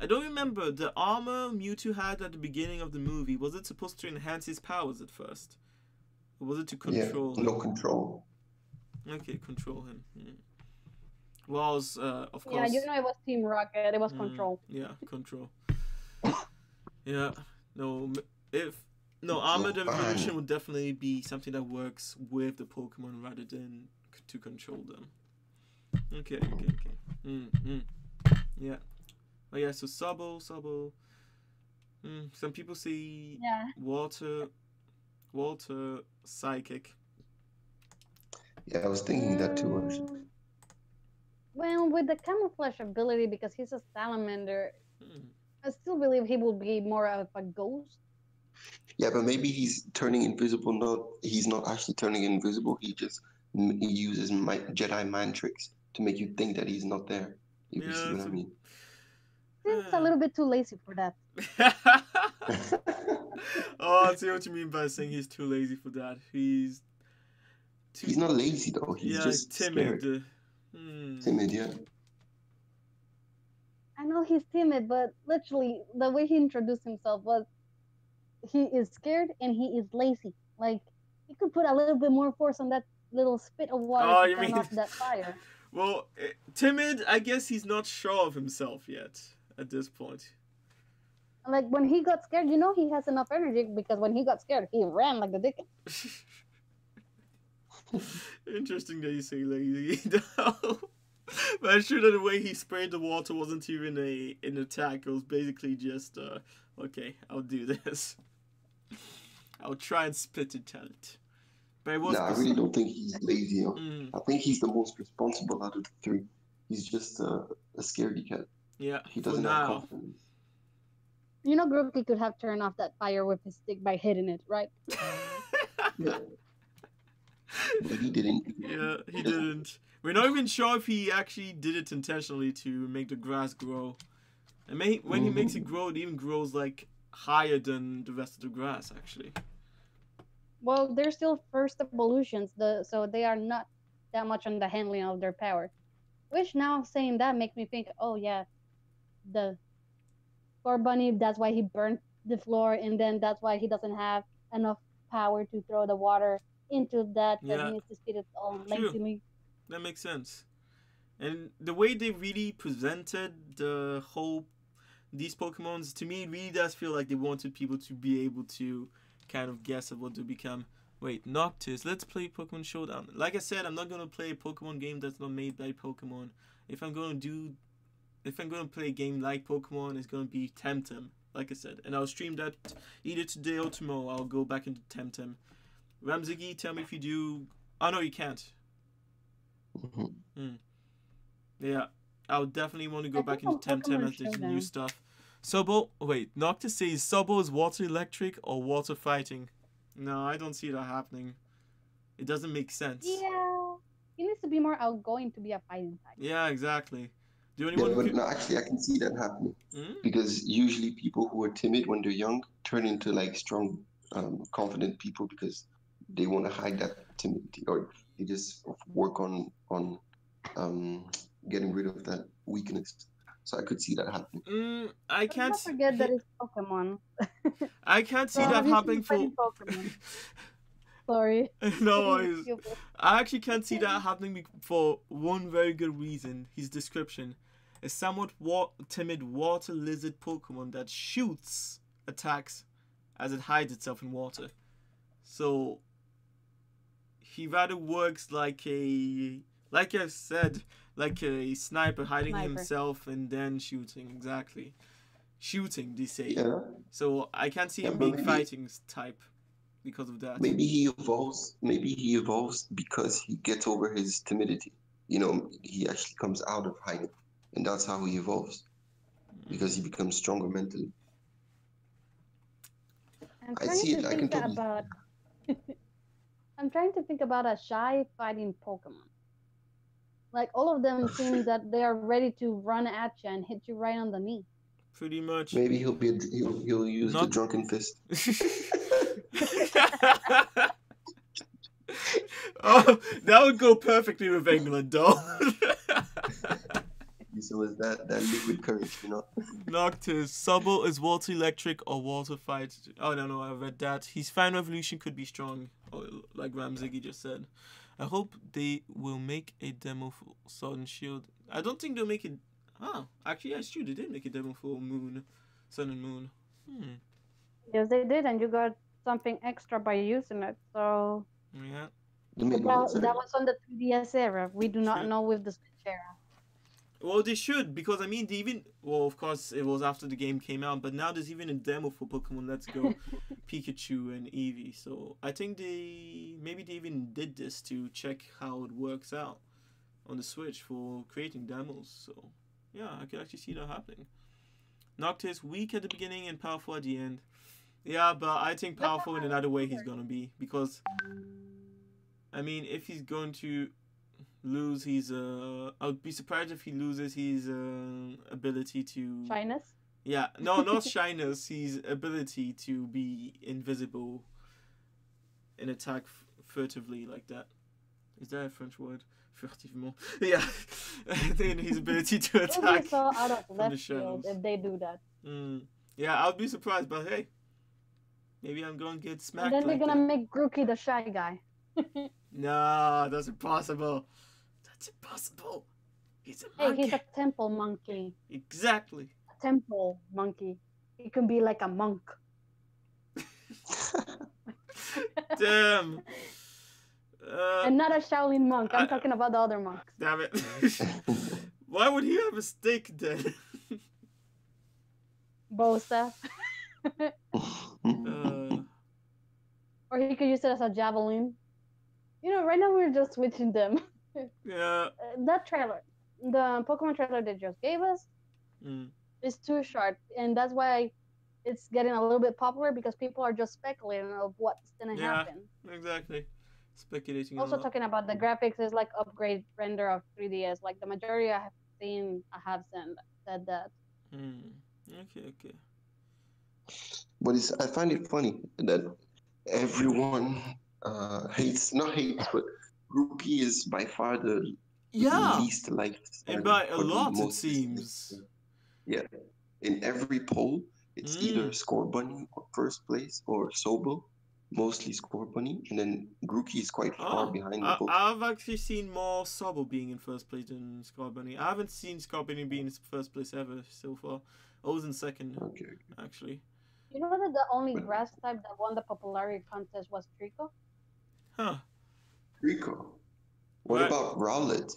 I don't remember, the armor Mewtwo had at the beginning of the movie, was it supposed to enhance his powers at first? Or was it to control? Yeah, no control. Okay, control him. Whilst, of Yeah, course. you know it was Team Rocket. It was Control. Yeah, control. Yeah. No, armored evolution would definitely be something that works with the Pokemon rather than to control them. Okay. Yeah. Oh yeah, so Sabo. Some people say water psychic. Yeah, I was thinking that too, actually. Well, with the camouflage ability, because he's a salamander, I still believe he will be more of a ghost. Yeah, but maybe he's turning invisible. He's not actually turning invisible. He just he uses Jedi mind tricks to make you think that he's not there. You see what I mean? Seems a little bit too lazy for that. Oh, I see what you mean by saying he's too lazy for that. He's not lazy though. He's just timid. Scared. Timid, yeah. I know he's timid, but literally the way he introduced himself was he is scared and he is lazy. Like he could put a little bit more force on that little spit of water to turn off that fire. Well, timid, I guess he's not sure of himself yet at this point. Like when he got scared, you know he has enough energy because when he got scared, he ran like a dickens. Interesting that you say lazy. But I'm sure that the way he sprayed the water wasn't even an attack. It was basically just, okay, I'll do this. I'll try and spit it out. But it was. No, I really don't think he's lazy. I think he's the most responsible out of the three. He's just a scaredy cat. Yeah, he doesn't have confidence. You know, Grookey could have turned off that fire with his stick by hitting it, right? Yeah. But he didn't. Yeah, he didn't. We're not even sure if he actually did it intentionally to make the grass grow. And when he makes it grow, it even grows like higher than the rest of the grass, actually. Well, they're still first evolutions, so they are not that much on the handling of their power. Which now saying that makes me think, oh yeah, the Scorbunny, that's why he burnt the floor, and then that's why he doesn't have enough power to throw the water into that, because he needs to speed it all lazily. That makes sense. And the way they really presented these Pokemons, to me, it really does feel like they wanted people to be able to kind of guess at what to become. Wait, Noctis, let's play Pokemon Showdown. Like I said, I'm not going to play a Pokemon game that's not made by Pokemon. If I'm going to play a game like Pokemon, it's going to be Temtem, like I said. And I'll stream that either today or tomorrow. I'll go back into Temtem. Ramziggy, tell me if you do. Oh, no, you can't. Yeah, I'll definitely want to go back into Temtem as there's new stuff. Sobo, wait, Noctis says Sobo is water electric or water fighting. No, I don't see that happening. It doesn't make sense. Yeah, he needs to be more outgoing to be a fighting type. Yeah, exactly. No, actually, I can see that happening. Because usually people who are timid when they're young turn into like strong, confident people because they want to hide that timidity, or they just work on getting rid of that weakness. So I could see that happening. I can't. Don't forget that it's Pokemon. I can't see that happening for. Sorry. No, I actually can't see that happening for one very good reason. His description: a somewhat timid water lizard Pokemon that shoots attacks as it hides itself in water. So he rather works like I said, like a sniper hiding himself and then shooting. Exactly. Shooting, they say. Yeah. So I can't see him being fighting type because of that. Maybe he evolves because he gets over his timidity. You know, he actually comes out of hiding. And that's how he evolves. Because he becomes stronger mentally. I'm trying to think about a shy fighting Pokemon. Like all of them seem that they are ready to run at you and hit you right on the knee. Pretty much. Maybe he'll use the drunken fist. Oh, that would go perfectly with England, though. So is that liquid courage, you know? Noctis, Sobble is water electric or water fight. Oh, no, I read that. His final evolution could be strong, like Ramziggy just said. I hope they will make a demo for Sword and Shield. I don't think they'll make it. Oh, actually, yeah, it's true. They did make a demo for Moon, Sun and Moon. Yes, they did, and you got something extra by using it. So Yeah. that was on the 3DS era. We do not True. know with the Switch era. Well, they should, because I mean, they even, well, of course, it was after the game came out, but now there's even a demo for Pokemon Let's Go, Pikachu and Eevee. So I think maybe they even did this to check how it works out on the Switch for creating demos. So yeah, I can actually see that happening. Noctis weak at the beginning and powerful at the end. Yeah, but I think powerful in another way he's gonna be, because I mean, if he's going to lose his I would be surprised if he loses his ability to Shyness? Yeah, no, not shyness, his ability to be invisible and attack furtively like that. Is that a French word? Furtivement. Yeah. Then his ability to It would attack be so out of from left the field shadows. if they do that. Yeah, I would be surprised, but hey, maybe I'm going to get smacked And then they're like gonna that. make Grookey the shy guy. Nah, that's impossible. That's impossible. He's a Hey, monkey. he's a temple monkey. Exactly. A temple monkey. He can be like a monk. Damn. And not a Shaolin monk. I'm talking about the other monks. Damn it. Why would he have a stick then? Bow staff. Or he could use it as a javelin. You know, right now we're just switching them. Yeah. That trailer, the Pokemon trailer they just gave us, is too short, and that's why it's getting a little bit popular, because people are just speculating of what's gonna happen. Exactly. Speculating. Also talking about the graphics is like upgrade render of 3DS. Like the majority I have said that. Okay. But I find it funny that everyone not hates, but Groupie is by far the least liked. And by a or the lot, it most seems. Yeah. In every poll, it's either Score Bunny or first place or Sobel, mostly Score Bunny, and then Grookey is quite far behind the both. I've actually seen more Sobel being in first place than Scar Bunny. I haven't seen Scar Bunny being in first place ever so far. I was in second, actually. You know that the only grass type that won the popularity contest was Trico? Huh. Trico? What about Rowlet?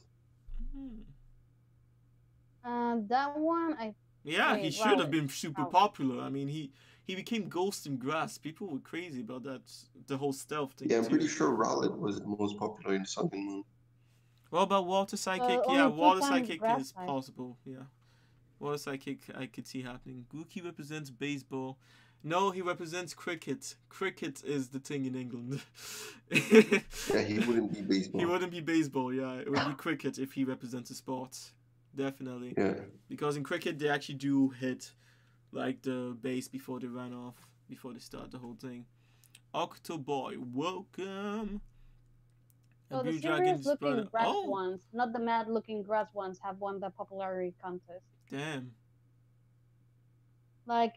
That one, he should have been super popular. I mean, he became Ghost in Grass. People were crazy about that, the whole stealth thing. Yeah, I'm pretty sure Rowlet was the most popular in Sun and Moon. What about Water Psychic? Water Psychic is possible. Yeah. Water Psychic, I could see happening. Gookie represents baseball. No, he represents cricket. Cricket is the thing in England. Yeah, he wouldn't be baseball. He wouldn't be baseball, yeah. It would be cricket if he represents a sport. Definitely. Yeah. Because in cricket, they actually do hit like the base before they run off, before they start the whole thing. Octoboy, welcome. So the serious-looking grass ones, not the mad-looking grass ones, have won the popularity contest. Damn. Like,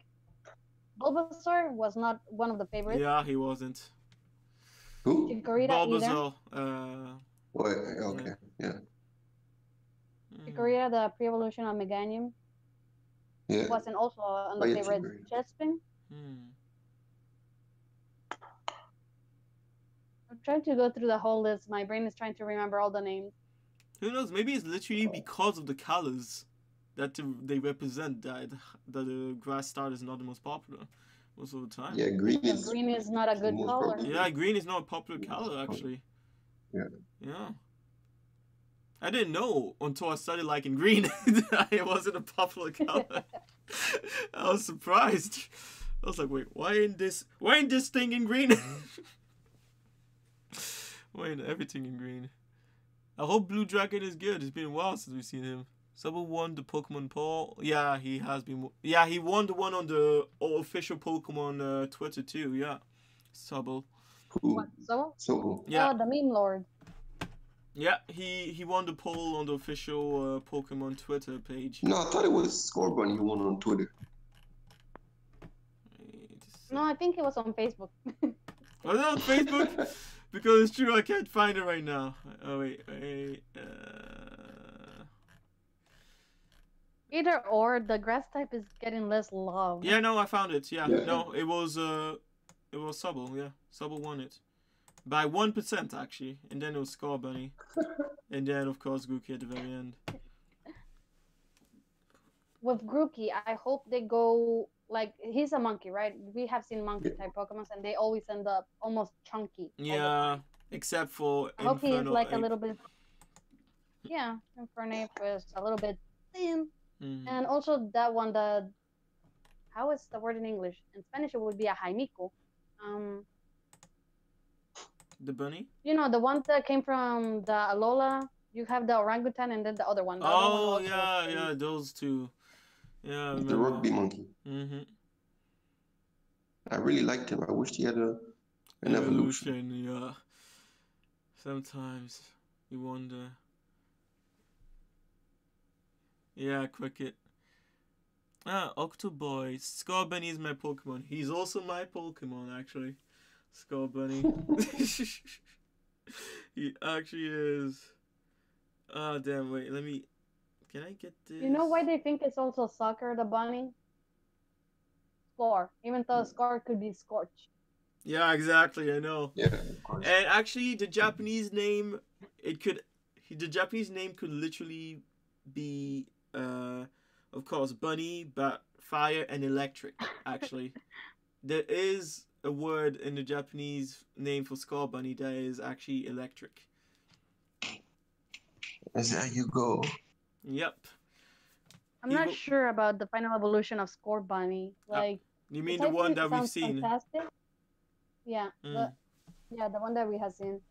Bulbasaur was not one of the favorites. Yeah, he wasn't. Who? Bulbasaur. Okay, yeah. Chikorita, the pre-evolution of Meganium, wasn't also on the favorite. Chespin. I'm trying to go through the whole list. My brain is trying to remember all the names. Who knows? Maybe it's literally because of the colors that they represent that the grass star is not the most popular most of the time. Yeah, green is not a good color. Yeah, green is not a popular color actually. Yeah. I didn't know until I started liking green that it wasn't a popular color. I was surprised. I was like, wait, why ain't this thing in green? Why ain't everything in green? I hope Blue Dragon is good. It's been a while since we've seen him. Someone won the Pokemon poll. Yeah, he has been. Yeah, he won the one on the official Pokemon Twitter too. Yeah, Sobel. What, Sobel? Yeah. Oh, the meme lord. Yeah, he won the poll on the official Pokemon Twitter page. No, I thought it was Score Bunny who won on Twitter. No, I think it was on Facebook. Was it on Facebook? Because it's true, I can't find it right now. Oh wait. Either or, the grass type is getting less love. Yeah, no, I found it. Yeah, Yeah. no, it was Subble. Yeah, Subble won it by 1% actually, and then it was Scar Bunny, and then of course Gookie at the very end. With Grookey, I hope they go like he's a monkey, right? We have seen monkey type Pokemon, and they always end up almost chunky. Yeah, except for I hope he's Infernal like Ape. a little bit. Yeah, Infernape was a little bit thin, and also that one, how is the word in English? In Spanish, it would be a Jaimico. The bunny? You know, the one that came from the Alola. You have the orangutan and then the other one. The other one Oh also yeah, was yeah, those two. Yeah, I The remember. rugby monkey. I really liked him. I wished he had an evolution. Yeah. Sometimes you wonder. Yeah, Cricket. Octoboy. Scorbunny is my Pokemon. He's also my Pokemon, actually. Scorbunny. He actually is. Oh, damn, wait, let me... Can I get this? You know why they think it's also Soccer, the bunny? Score. Even though Score could be Scorch. Yeah, exactly, I know. Yeah, of course. And actually, the Japanese name, the Japanese name could literally be, of course, bunny, but fire and electric, actually. There is a word in the Japanese name for Scorbunny that is actually electric. There you go. Yep. I'm not sure about the final evolution of Scorbunny. Like, you mean the one that we've seen? Fantastic. Yeah, the one that we have seen.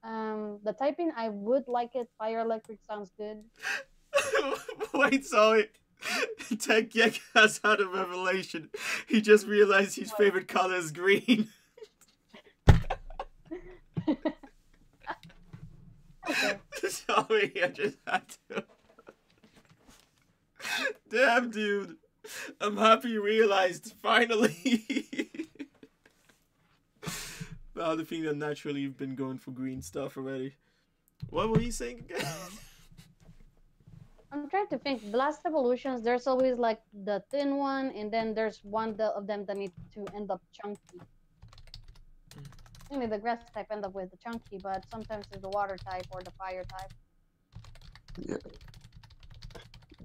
The typing, I would like it. Fire electric sounds good. Wait, sorry. Tech Yak has had a revelation. He just realized his favorite color is green. Okay. Sorry, I just had to. Damn, dude. I'm happy you realized, finally. Well, the thing that naturally you've been going for green stuff already. What were you saying again? I'm trying to think. The last evolutions, there's always like the thin one, and then there's one of them that need to end up chunky. Only the grass type end up with the chunky, but sometimes it's the water type or the fire type. Yeah.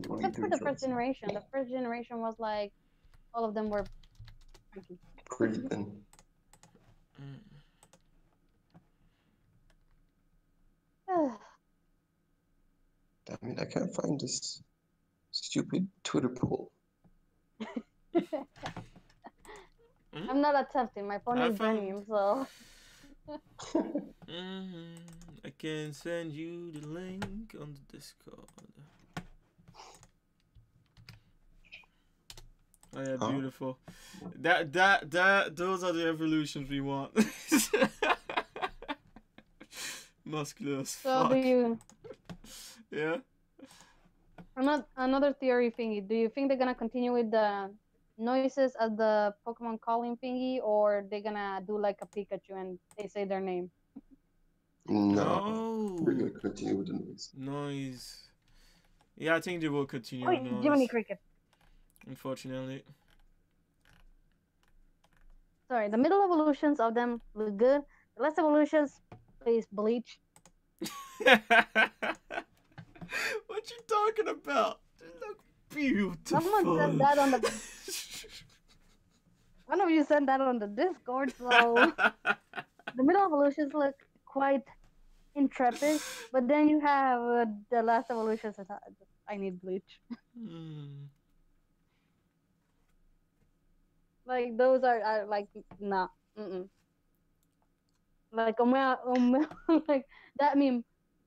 Except for the first generation. The first generation was like, all of them were chunky. Pretty thin. I mean, I can't find this stupid Twitter poll. I'm not attempting. My phone is burning, so. I can send you the link on the Discord. Oh yeah, beautiful. Those are the evolutions we want. Muscular as fuck. So do you? Yeah. Another theory thingy. Do you think they're gonna continue with the noises as the Pokemon calling thingy, or they're gonna do like a Pikachu and they say their name? No. We're gonna continue with the noise. Noise. Yeah, I think they will continue with noise. Jiminy Cricket. Unfortunately. Sorry, the middle evolutions of them look good. The last evolutions, please bleach. What you talking about? They look beautiful. Someone said that on the. One of you said that on the Discord, so the middle evolutions look quite intrepid, but then you have the last evolutions that I need bleach. Like those are like nah. Like like that meme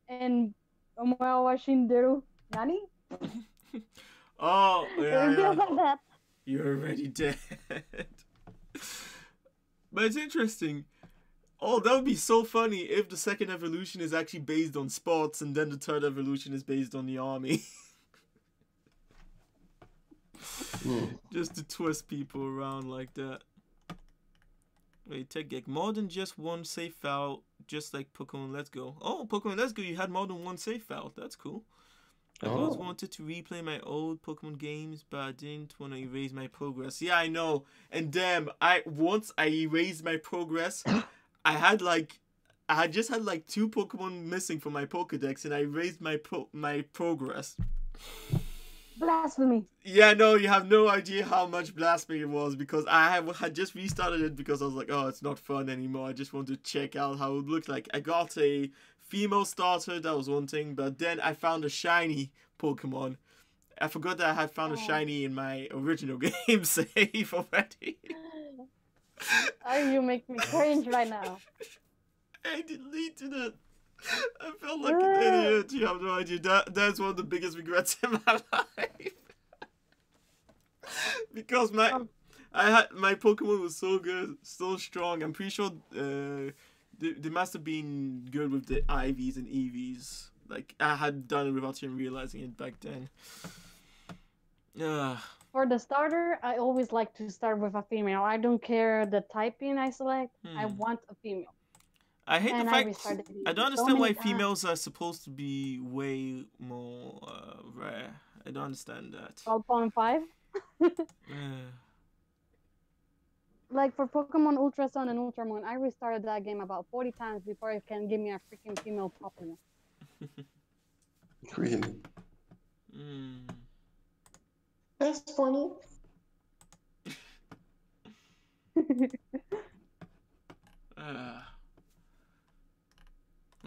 and Shinderu Nani? Oh yeah, It feels like that. You're already dead. But it's interesting. Oh, that would be so funny if the second evolution is actually based on sports and then the third evolution is based on the army. Just to twist people around like that. Wait, Tegek, more than just one save file just like Pokemon Let's Go. Oh, Pokemon Let's Go, you had more than one save file. That's cool. I've always wanted to replay my old Pokemon games, but I didn't want to erase my progress. Yeah, I know. And damn, once I erased my progress, I had just had like 2 Pokemon missing from my Pokedex, and I erased my progress. Blasphemy. Yeah, no, you have no idea how much blasphemy it was, because I had just restarted it because I was like, oh, it's not fun anymore. I just want to check out how it looked like. I got a female starter, that was one thing, but then I found a shiny Pokemon. I forgot that I had found a shiny in my original game save already. You make me cringe right now. I deleted it. I felt like an idiot. You have no idea. That's one of the biggest regrets in my life. Because my Pokemon was so good, so strong. I'm pretty sure they must have been good with the IVs and EVs. Like, I had done it without even realizing it back then. For the starter, I always like to start with a female. I don't care the typing I select. I want a female. I hate the fact I don't understand why females are supposed to be way more rare. I don't understand that. 12.5? Like for Pokemon Ultra Sun and Ultra Moon, I restarted that game about 40 times before it can give me a freaking female Pokemon. Really? That's funny.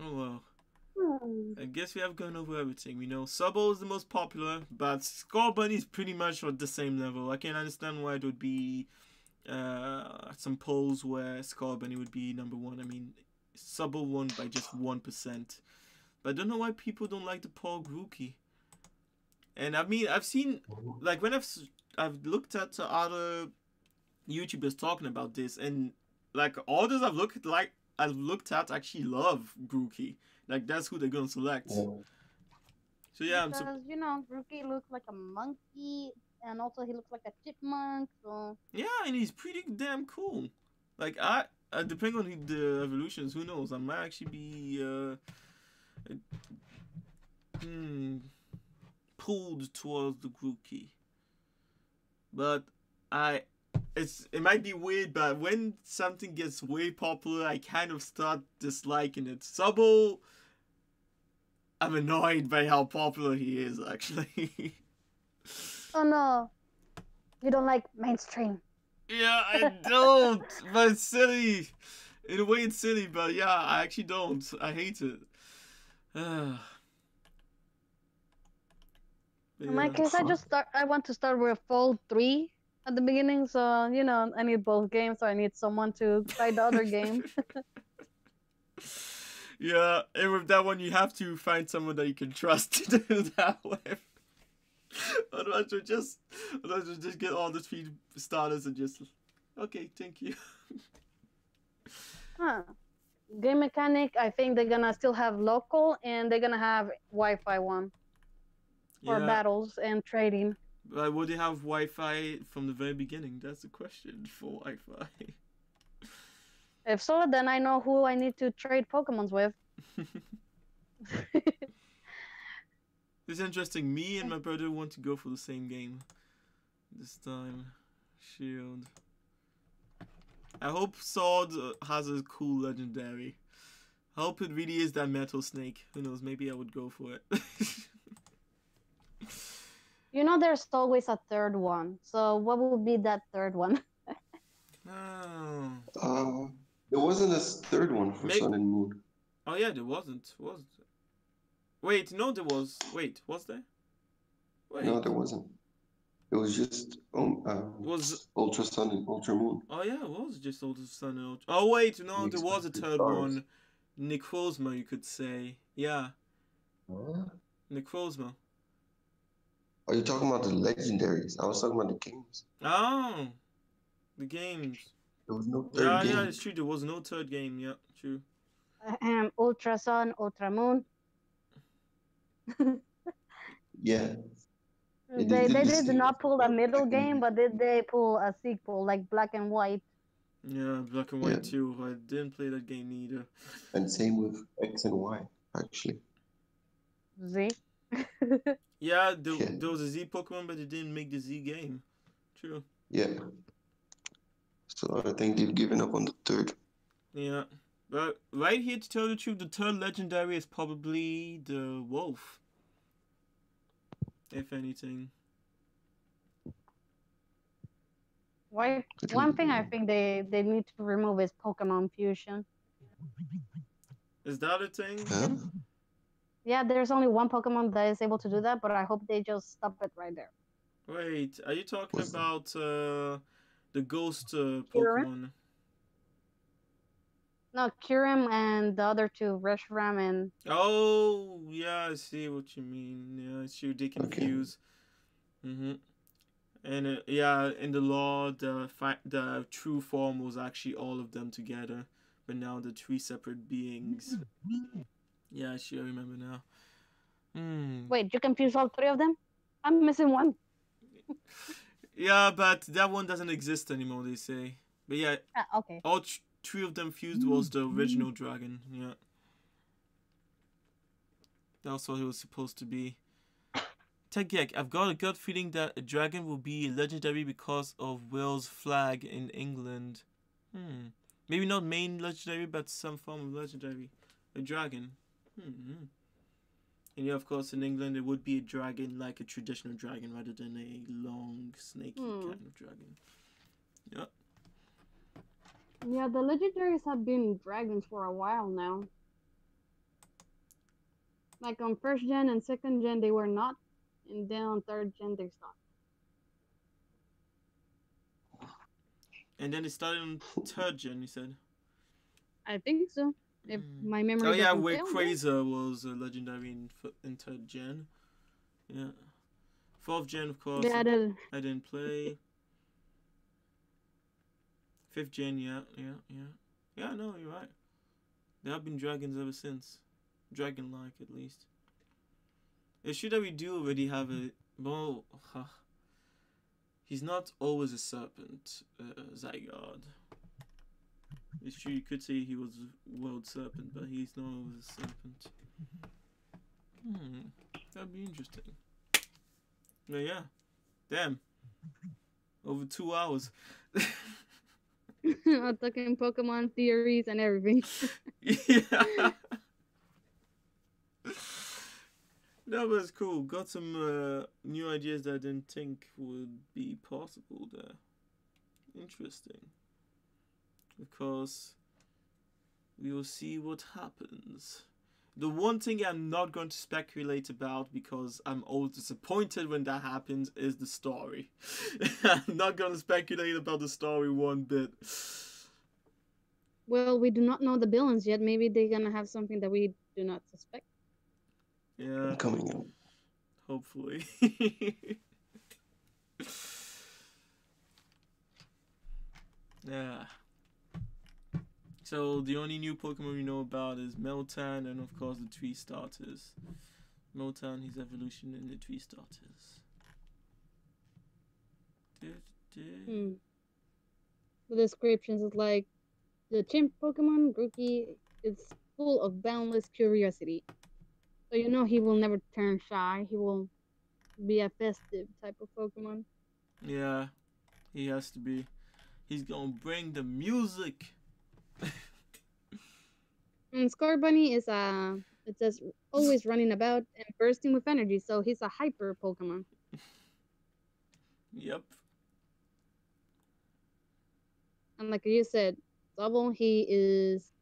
Oh well. I guess we have gone over everything. We know Subble is the most popular, but Scorbunny is pretty much at the same level. I can understand why it would be some polls where Scorbunny would be number 1. I mean, Subble won by just 1%. But I don't know why people don't like the Paul Grookey. And I mean, I've seen, like, when I've looked at other YouTubers talking about this, and like all those I've looked at actually love Grookey. Like, that's who they're gonna select. Yeah. So yeah, because you know, Grookey looks like a monkey, and also he looks like a chipmunk. So yeah, and he's pretty damn cool. Like, depending on the evolutions, who knows? I might actually be pulled towards the Grookey. But it might be weird, but when something gets way popular, I kind of start disliking it. Subble, I'm annoyed by how popular he is, actually. Oh no, you don't like mainstream. Yeah, I don't, but it's silly. In a way, it's silly, but yeah, I actually don't. I hate it. In my case, I want to start with Fold 3 at the beginning, so you know, I need both games, so I need someone to try the other game. Yeah, and with that one, you have to find someone that you can trust to do that with. Otherwise, you'll just get all the 3 starters and just, okay, thank you. Game mechanic, I think they're gonna still have local, and they're gonna have Wi-Fi one for battles and trading. But would they have Wi-Fi from the very beginning? That's the question for Wi-Fi. If so, then I know who I need to trade Pokemons with. It's interesting. Me and my brother want to go for the same game this time. Shield. I hope Sword has a cool legendary. I hope it really is that Metal Snake. Who knows? Maybe I would go for it. You know, there's always a third one. So what would be that third one? There wasn't a third one for Sun and Moon. Oh yeah, there wasn't. Was there? Wait, no, there was. Wait, was there? Wait. No, there wasn't. It was just was Ultra Sun and Ultra Moon. Oh yeah, it was just Ultra Sun and Ultra. Oh wait, no, there was a third one. Necrozma, you could say. Yeah. What? Necrozma. Are you talking about the legendaries? I was talking about the games. Oh, the games. There was no third game. Yeah, it's true. There was no third game. Yeah, true. Ultra Sun, Ultra Moon. Yeah. They did not pull a middle game, but did they pull a sequel like Black and White? Yeah, Black and Yeah, White too. I didn't play that game either. and same with X and Y, actually. Z. Yeah, Yeah, there was a Z Pokemon, but they didn't make the Z game. True. yeah. So I think they've given up on the third. Yeah. But right here, to tell the truth, the third legendary is probably the wolf, if anything. Why? It One thing I will- think they need to remove is Pokemon fusion. Is that a thing? Huh? Yeah, there's only one Pokemon that is able to do that, but I hope they just stop it right there. Wait, are you talking What's that? about the ghost Kyurem? Pokemon? No, Kyurem and the other two, Reshiram and Oh, yeah, I see what you mean. Yeah, I see they Okay. confuse. Mm-hmm. And yeah, in the law, the true form was actually all of them together, but now the three separate beings. Yeah, I sure remember now. Hmm. wait, you confuse all three of them? I'm missing one. Yeah, but that one doesn't exist anymore, they say. But yeah, Ah, okay. all three of them fused was the original dragon. Yeah, that's what it was supposed to be. Tegek, I've got a gut feeling that a dragon will be legendary because of Will's flag in England. Maybe not main legendary, but some form of legendary. A dragon. And yeah, of course, in England, it would be a dragon, like a traditional dragon, rather than a long, snaky kind of dragon. Yeah. Yeah, the legendaries have been dragons for a while now. Like on first gen and second gen, they were not, and then on third gen, they stopped. And then it started on third gen, you said. I think so. If my memory Oh yeah, doesn't where fail. Quasar was a legendary in third gen. Yeah. Fourth gen, of course, They added. I didn't play. Fifth gen, yeah. Yeah, no, you're right. There have been dragons ever since. Dragon-like, at least. It's true that we do already have a... Well, he's not always a serpent, Zygarde. It's true, you could say he was a world serpent, but he's not always a serpent. That'd be interesting. But yeah. Damn. Over 2 hours. I'm talking Pokemon theories and everything. Yeah. No, but it's cool. Got some new ideas that I didn't think would be possible there. Interesting. Of course, we will see what happens. The one thing I'm not going to speculate about, because I'm always disappointed when that happens, is the story. I'm not going to speculate about the story one bit. Well, we do not know the villains yet. Maybe they're gonna have something that we do not suspect. Yeah, Coming in. hopefully. Yeah. So the only new Pokemon we know about is Meltan and of course the three starters. Meltan, his evolution, and the three starters. The descriptions is like the chimp Pokemon Grookey is full of boundless curiosity. So you know he will never turn shy. He will be a festive type of Pokemon. Yeah, he has to be. He's gonna bring the music. And Scorbunny is it says always running about and bursting with energy, so he's a hyper Pokemon. Yep. And like you said, Double, he is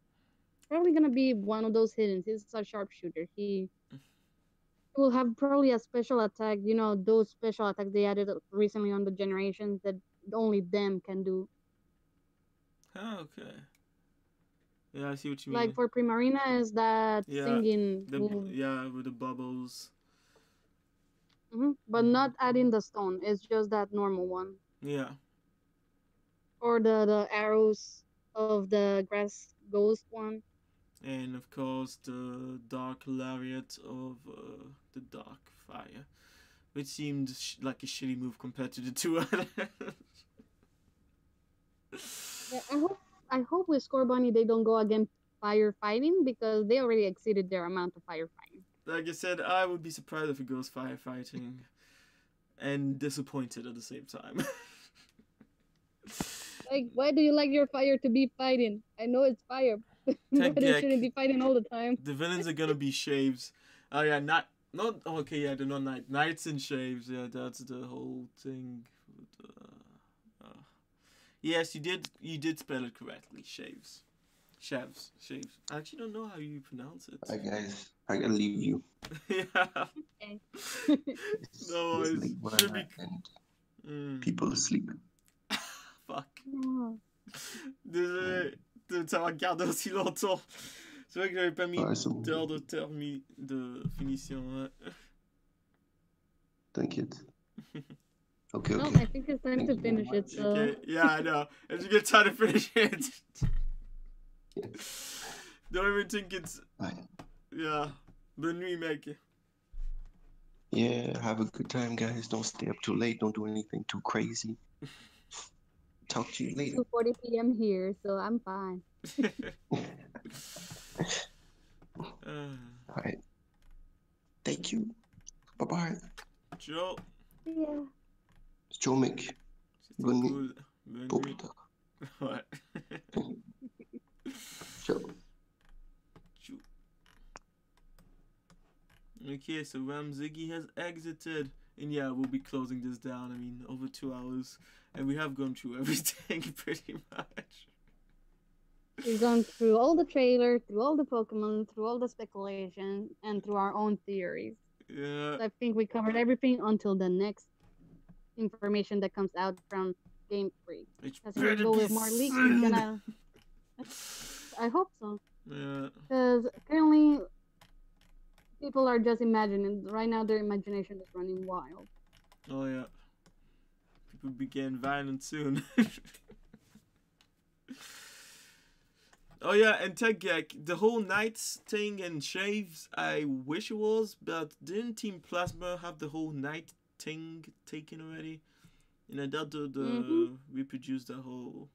probably gonna be one of those hiddens. He's a sharpshooter. He will have probably a special attack. You know, those special attacks they added recently on the generations that only them can do. Oh, okay. Yeah, I see what you mean. Like for Primarina is that Yeah, singing yeah, with the bubbles. but not adding the stone. It's just that normal one. Yeah. Or the arrows of the grass ghost one. And of course the dark lariat of the dark fire, which seemed like a shitty move compared to the two others. Yeah, I hope with Score Bunny they don't go against firefighting because they already exceeded their amount of firefighting. Like I said, I would be surprised if it goes firefighting and disappointed at the same time. Like, why do you like your fire to be fighting? I know it's fire, but it shouldn't be fighting all the time. The villains are gonna be shaves. Oh yeah, not okay. Yeah, they're not knights and shaves. Yeah, that's the whole thing. Yes, you did spell it correctly. Shaves. Shaves. I actually don't know how you pronounce it. Alright, guys, I gotta leave you. Yeah. Okay. No, It's it late where should I'm be. at and people asleep. Fuck. Oh. Désolé de t'avoir gardé aussi longtemps. C'est vrai que j'avais pas mis Ouais, c'est bon. d'heure de finition. Ouais. T'inquiète. Okay, No, okay. I think it's time Thank to you very finish it. much. So Okay, yeah, I know. It's a good time to finish it. Don't even think it's. Bye. Yeah. Bonne nuit, mec. Yeah, have a good time, guys. Don't stay up too late. Don't do anything too crazy. Talk to you later. 2:40 p.m. here, so I'm fine. All right. Thank you. Bye-bye. Ciao. Yeah. Ciao, mec. C'était Bonne nuit. cool. Bonne Pour nuit. plus tard. Ouais. Ciao. Okay, so Ziggy has exited. And yeah, we'll be closing this down. I mean, over 2 hours. And we have gone through everything pretty much. We've gone through all the trailer, through all the Pokemon, through all the speculation, and through our own theories. Yeah. So I think we covered everything until the next information that comes out from Game Freak. It's Because if we go with more leaks, it's gonna. I hope so. Yeah. Because currently, people are just imagining. Right now, their imagination is running wild. Oh yeah. People begin violent soon. Oh yeah, and TechGek, the whole Knights thing and shaves, I wish it was, but didn't Team Plasma have the whole Knight thing taken already? And I doubt the reproduce the whole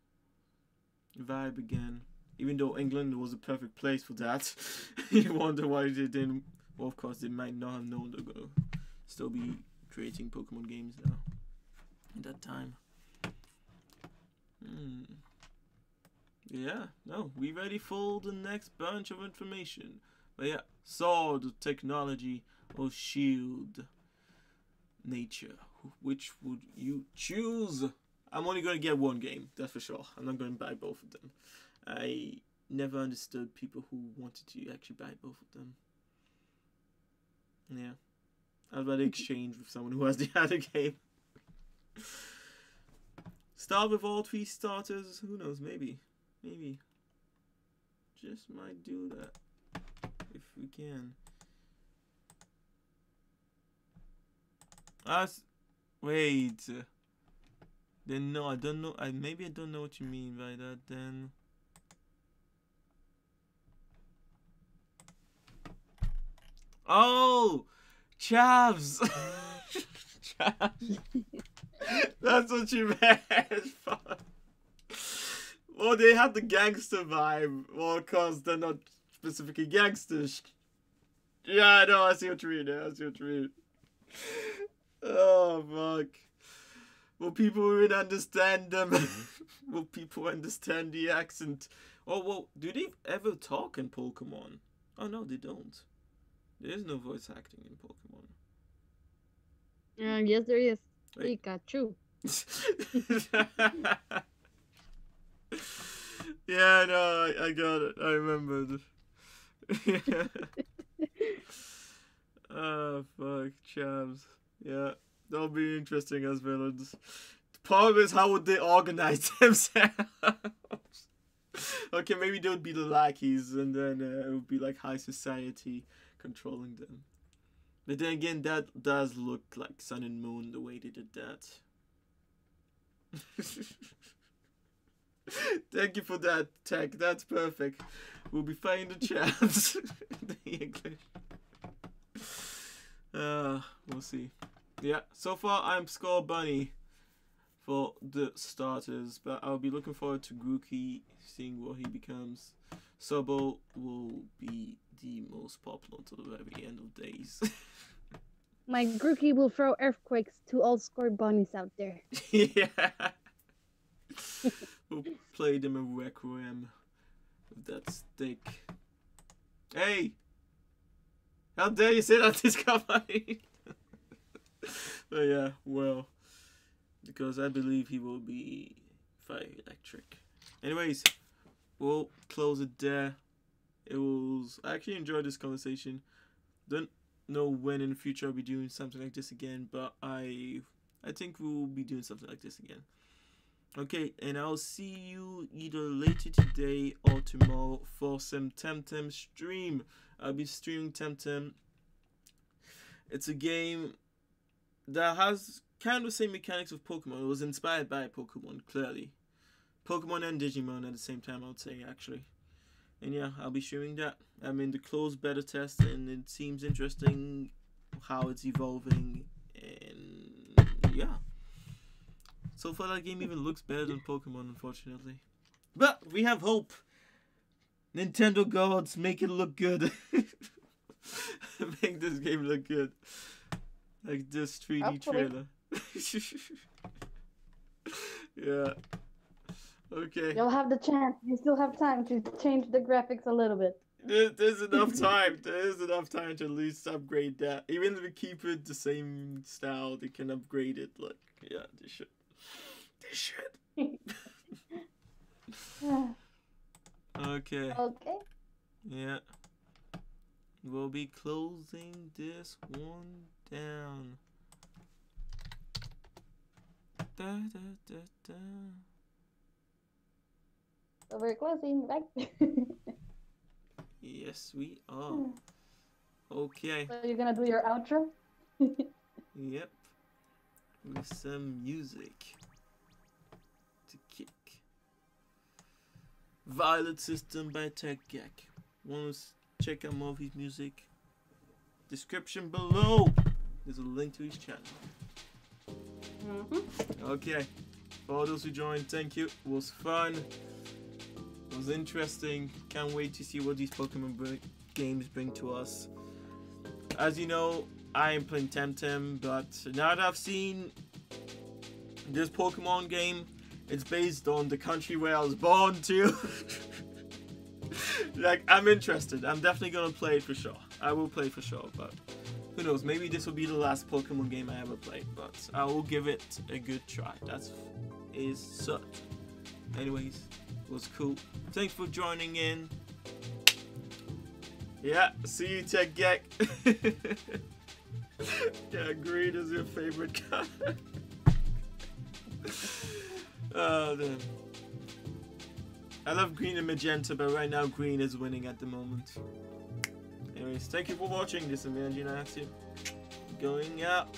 vibe again. Even though England was a perfect place for that. You wonder why they didn't. Well, of course, they might not have known they're gonna still be creating Pokemon games now. At that time. Yeah, no, we ready for the next bunch of information. But yeah, sword, technology, or shield, nature. Which would you choose? I'm only gonna get one game, that's for sure. I'm not gonna buy both of them. I never understood people who wanted to actually buy both of them. Yeah, I'd rather exchange with someone who has the other game. Start with all 3 starters. Who knows? Maybe. Just might do that if we can. Wait. Then no, I don't know. Maybe I don't know what you mean by that. Then. Oh, Chavs. Chavs. That's what you meant. Well, they have the gangster vibe. Well, because they're not specifically gangsters. Yeah, I know. I see what you mean. Oh, fuck. Will people even understand them? Will people understand the accent? Oh, well, do they ever talk in Pokemon? Oh, no, they don't. There is no voice acting in Pokemon. Yes, there is. Wait. Pikachu. Yeah, no, I got it. I remembered. Oh, fuck. Chavs. Yeah, that'll be interesting as villains. The problem is, how would they organize themselves? Okay, maybe they would be the lackeys, and then it would be like high society controlling them. But then again, that does look like Sun and Moon, the way they did that. Thank you for that, Tech. That's perfect. We'll be fighting the champs. The English. We'll see. Yeah, so far I'm Skull Bunny for the starters, but I'll be looking forward to Grookey, seeing what he becomes. Subbo will be the most popular until the very end of days. My Grookey will throw earthquakes to all scored bunnies out there. Yeah. We'll play them a requiem with that stick. Hey! How dare you say that, Discovery? But yeah, well, because I believe he will be fire electric. Anyways, we'll close it there. I actually enjoyed this conversation. Don't know when in the future I'll be doing something like this again, but I think we'll be doing something like this again. Okay, and I'll see you either later today or tomorrow for some Temtem stream. I'll be streaming Temtem. It's a game that has kind of the same mechanics of Pokemon. It was inspired by Pokemon, clearly. Pokemon and Digimon at the same time, I would say, actually. And yeah, I'll be streaming that. I'm in the closed beta test, and it seems interesting how it's evolving. And yeah. So far, that game even looks better than Pokemon, unfortunately. But we have hope. Nintendo gods, make it look good. Make this game look good. Like this 3D trailer. Yeah. Okay. You'll have the chance. You still have time to change the graphics a little bit. There's enough time. There is enough time to at least upgrade that. Even if we keep it the same style, they can upgrade it. Like, yeah, they should. They should. Okay. Okay. Yeah. We'll be closing this one down. Da, da, da, da. So we're closing, right? Yes, we are. Okay. So you're gonna do your outro? Yep. With some music to kick. Violet System by TechGek. Want to check out more of his music? Description below. There's a link to his channel. Okay. For all those who joined, thank you. It was fun. It was interesting. Can't wait to see what these Pokemon games bring to us. As you know, I am playing Temtem, but now that I've seen this Pokemon game, it's based on the country where I was born too. Like, I'm interested. I'm definitely gonna play it for sure. I will play for sure, but who knows? Maybe this will be the last Pokemon game I ever played, but I will give it a good try. That is such. Anyways, it was cool. Thanks for joining in. Yeah, see you, TechGek. Yeah, green is your favorite color. Oh, damn. I love green and magenta, but right now green is winning at the moment. Anyways, thank you for watching. This is Manjinaxi. Going out.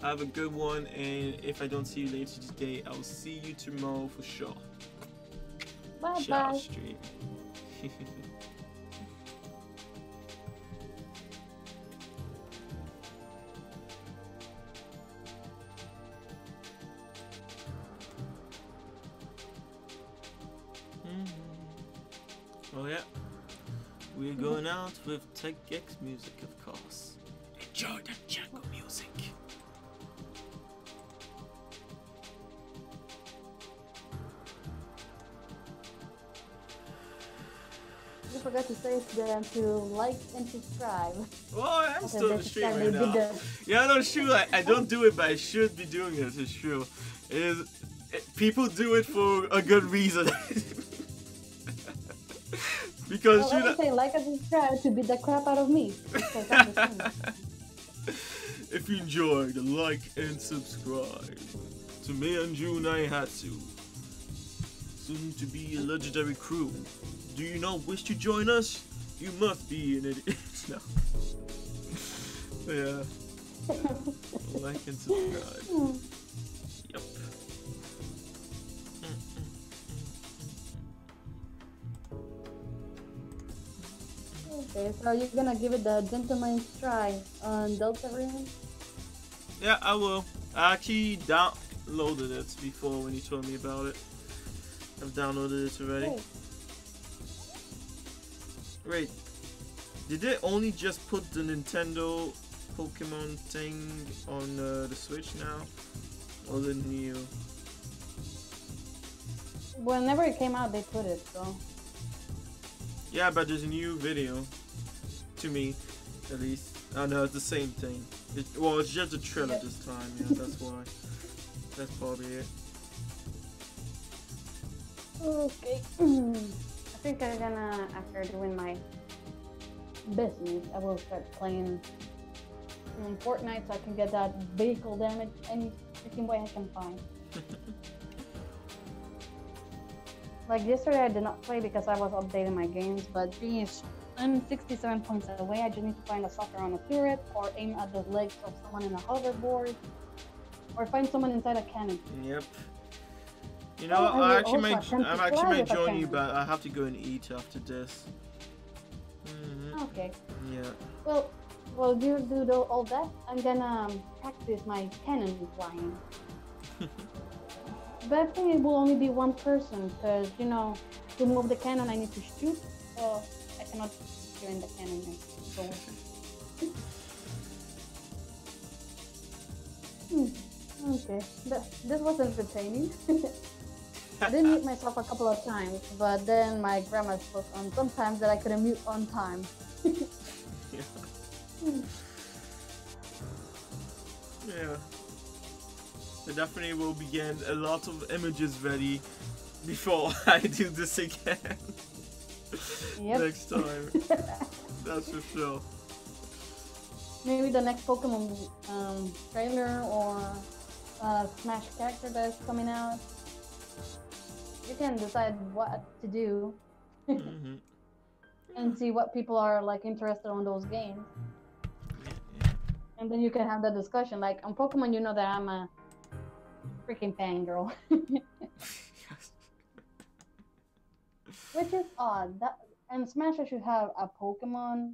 Have a good one, and if I don't see you later today, I'll see you tomorrow for sure. Bye Ciao, bye. stream. Oh yeah, we're going out with TechGek's music, of course. Enjoy the jungle music. You forgot to say to them to like and subscribe. Oh, I'm still in the stream right now. Video. Yeah, no, it's true. I don't do it, but I should be doing it. It's true. People do it for a good reason. Because Well, I say like and subscribe to beat the crap out of me. Because I'm the king. if you enjoyed, like and subscribe to me and June Naihatsu. Soon to be a legendary crew. Do you not wish to join us? You must be an idiot. No. Yeah. Like and subscribe. Yep. Okay, so you're gonna give it the gentleman's try on Delta Ring? Yeah, I will. I actually loaded it before when you told me about it. I've downloaded it already. Hey. Wait, did they only just put the Nintendo Pokemon thing on the Switch now? Or the new? Whenever it came out, they put it, so. Yeah, but there's a new video. To me, at least. Oh no, it's the same thing. Well, it's just a trailer Yep. this time, yeah, that's why. That's probably it. Okay. I think I'm gonna, after doing my business, I will start playing Fortnite so I can get that vehicle damage any freaking way I can find. Like yesterday, I did not play because I was updating my games, but geez, I'm 67 points away. I just need to find a sucker on a turret, or aim at the legs of someone in a hoverboard, or find someone inside a cannon. Yep. You know, Oh, I will I actually also might, attempt I to actually fly might with a join you, cannon. but I have to go and eat after this. Okay. Yeah. Well, you do all that. I'm gonna practice my cannon flying. But I think it will only be one person, because you know, to move the cannon, I need to shoot, so I cannot join the cannon. So. Okay, this was entertaining. I did mute myself a couple of times, but then my grammar spoke on sometimes that I couldn't mute on time. Yeah. Yeah. I definitely will begin a lot of images ready before I do this again. Yep. Next time. That's for sure. Maybe the next Pokemon trailer or Smash character that is coming out. You can decide what to do Mm-hmm. and see what people are like interested on those games. And then you can have that discussion. Like on Pokemon, you know that I'm a freaking fangirl. Which is odd. That and Smash I should have a Pokemon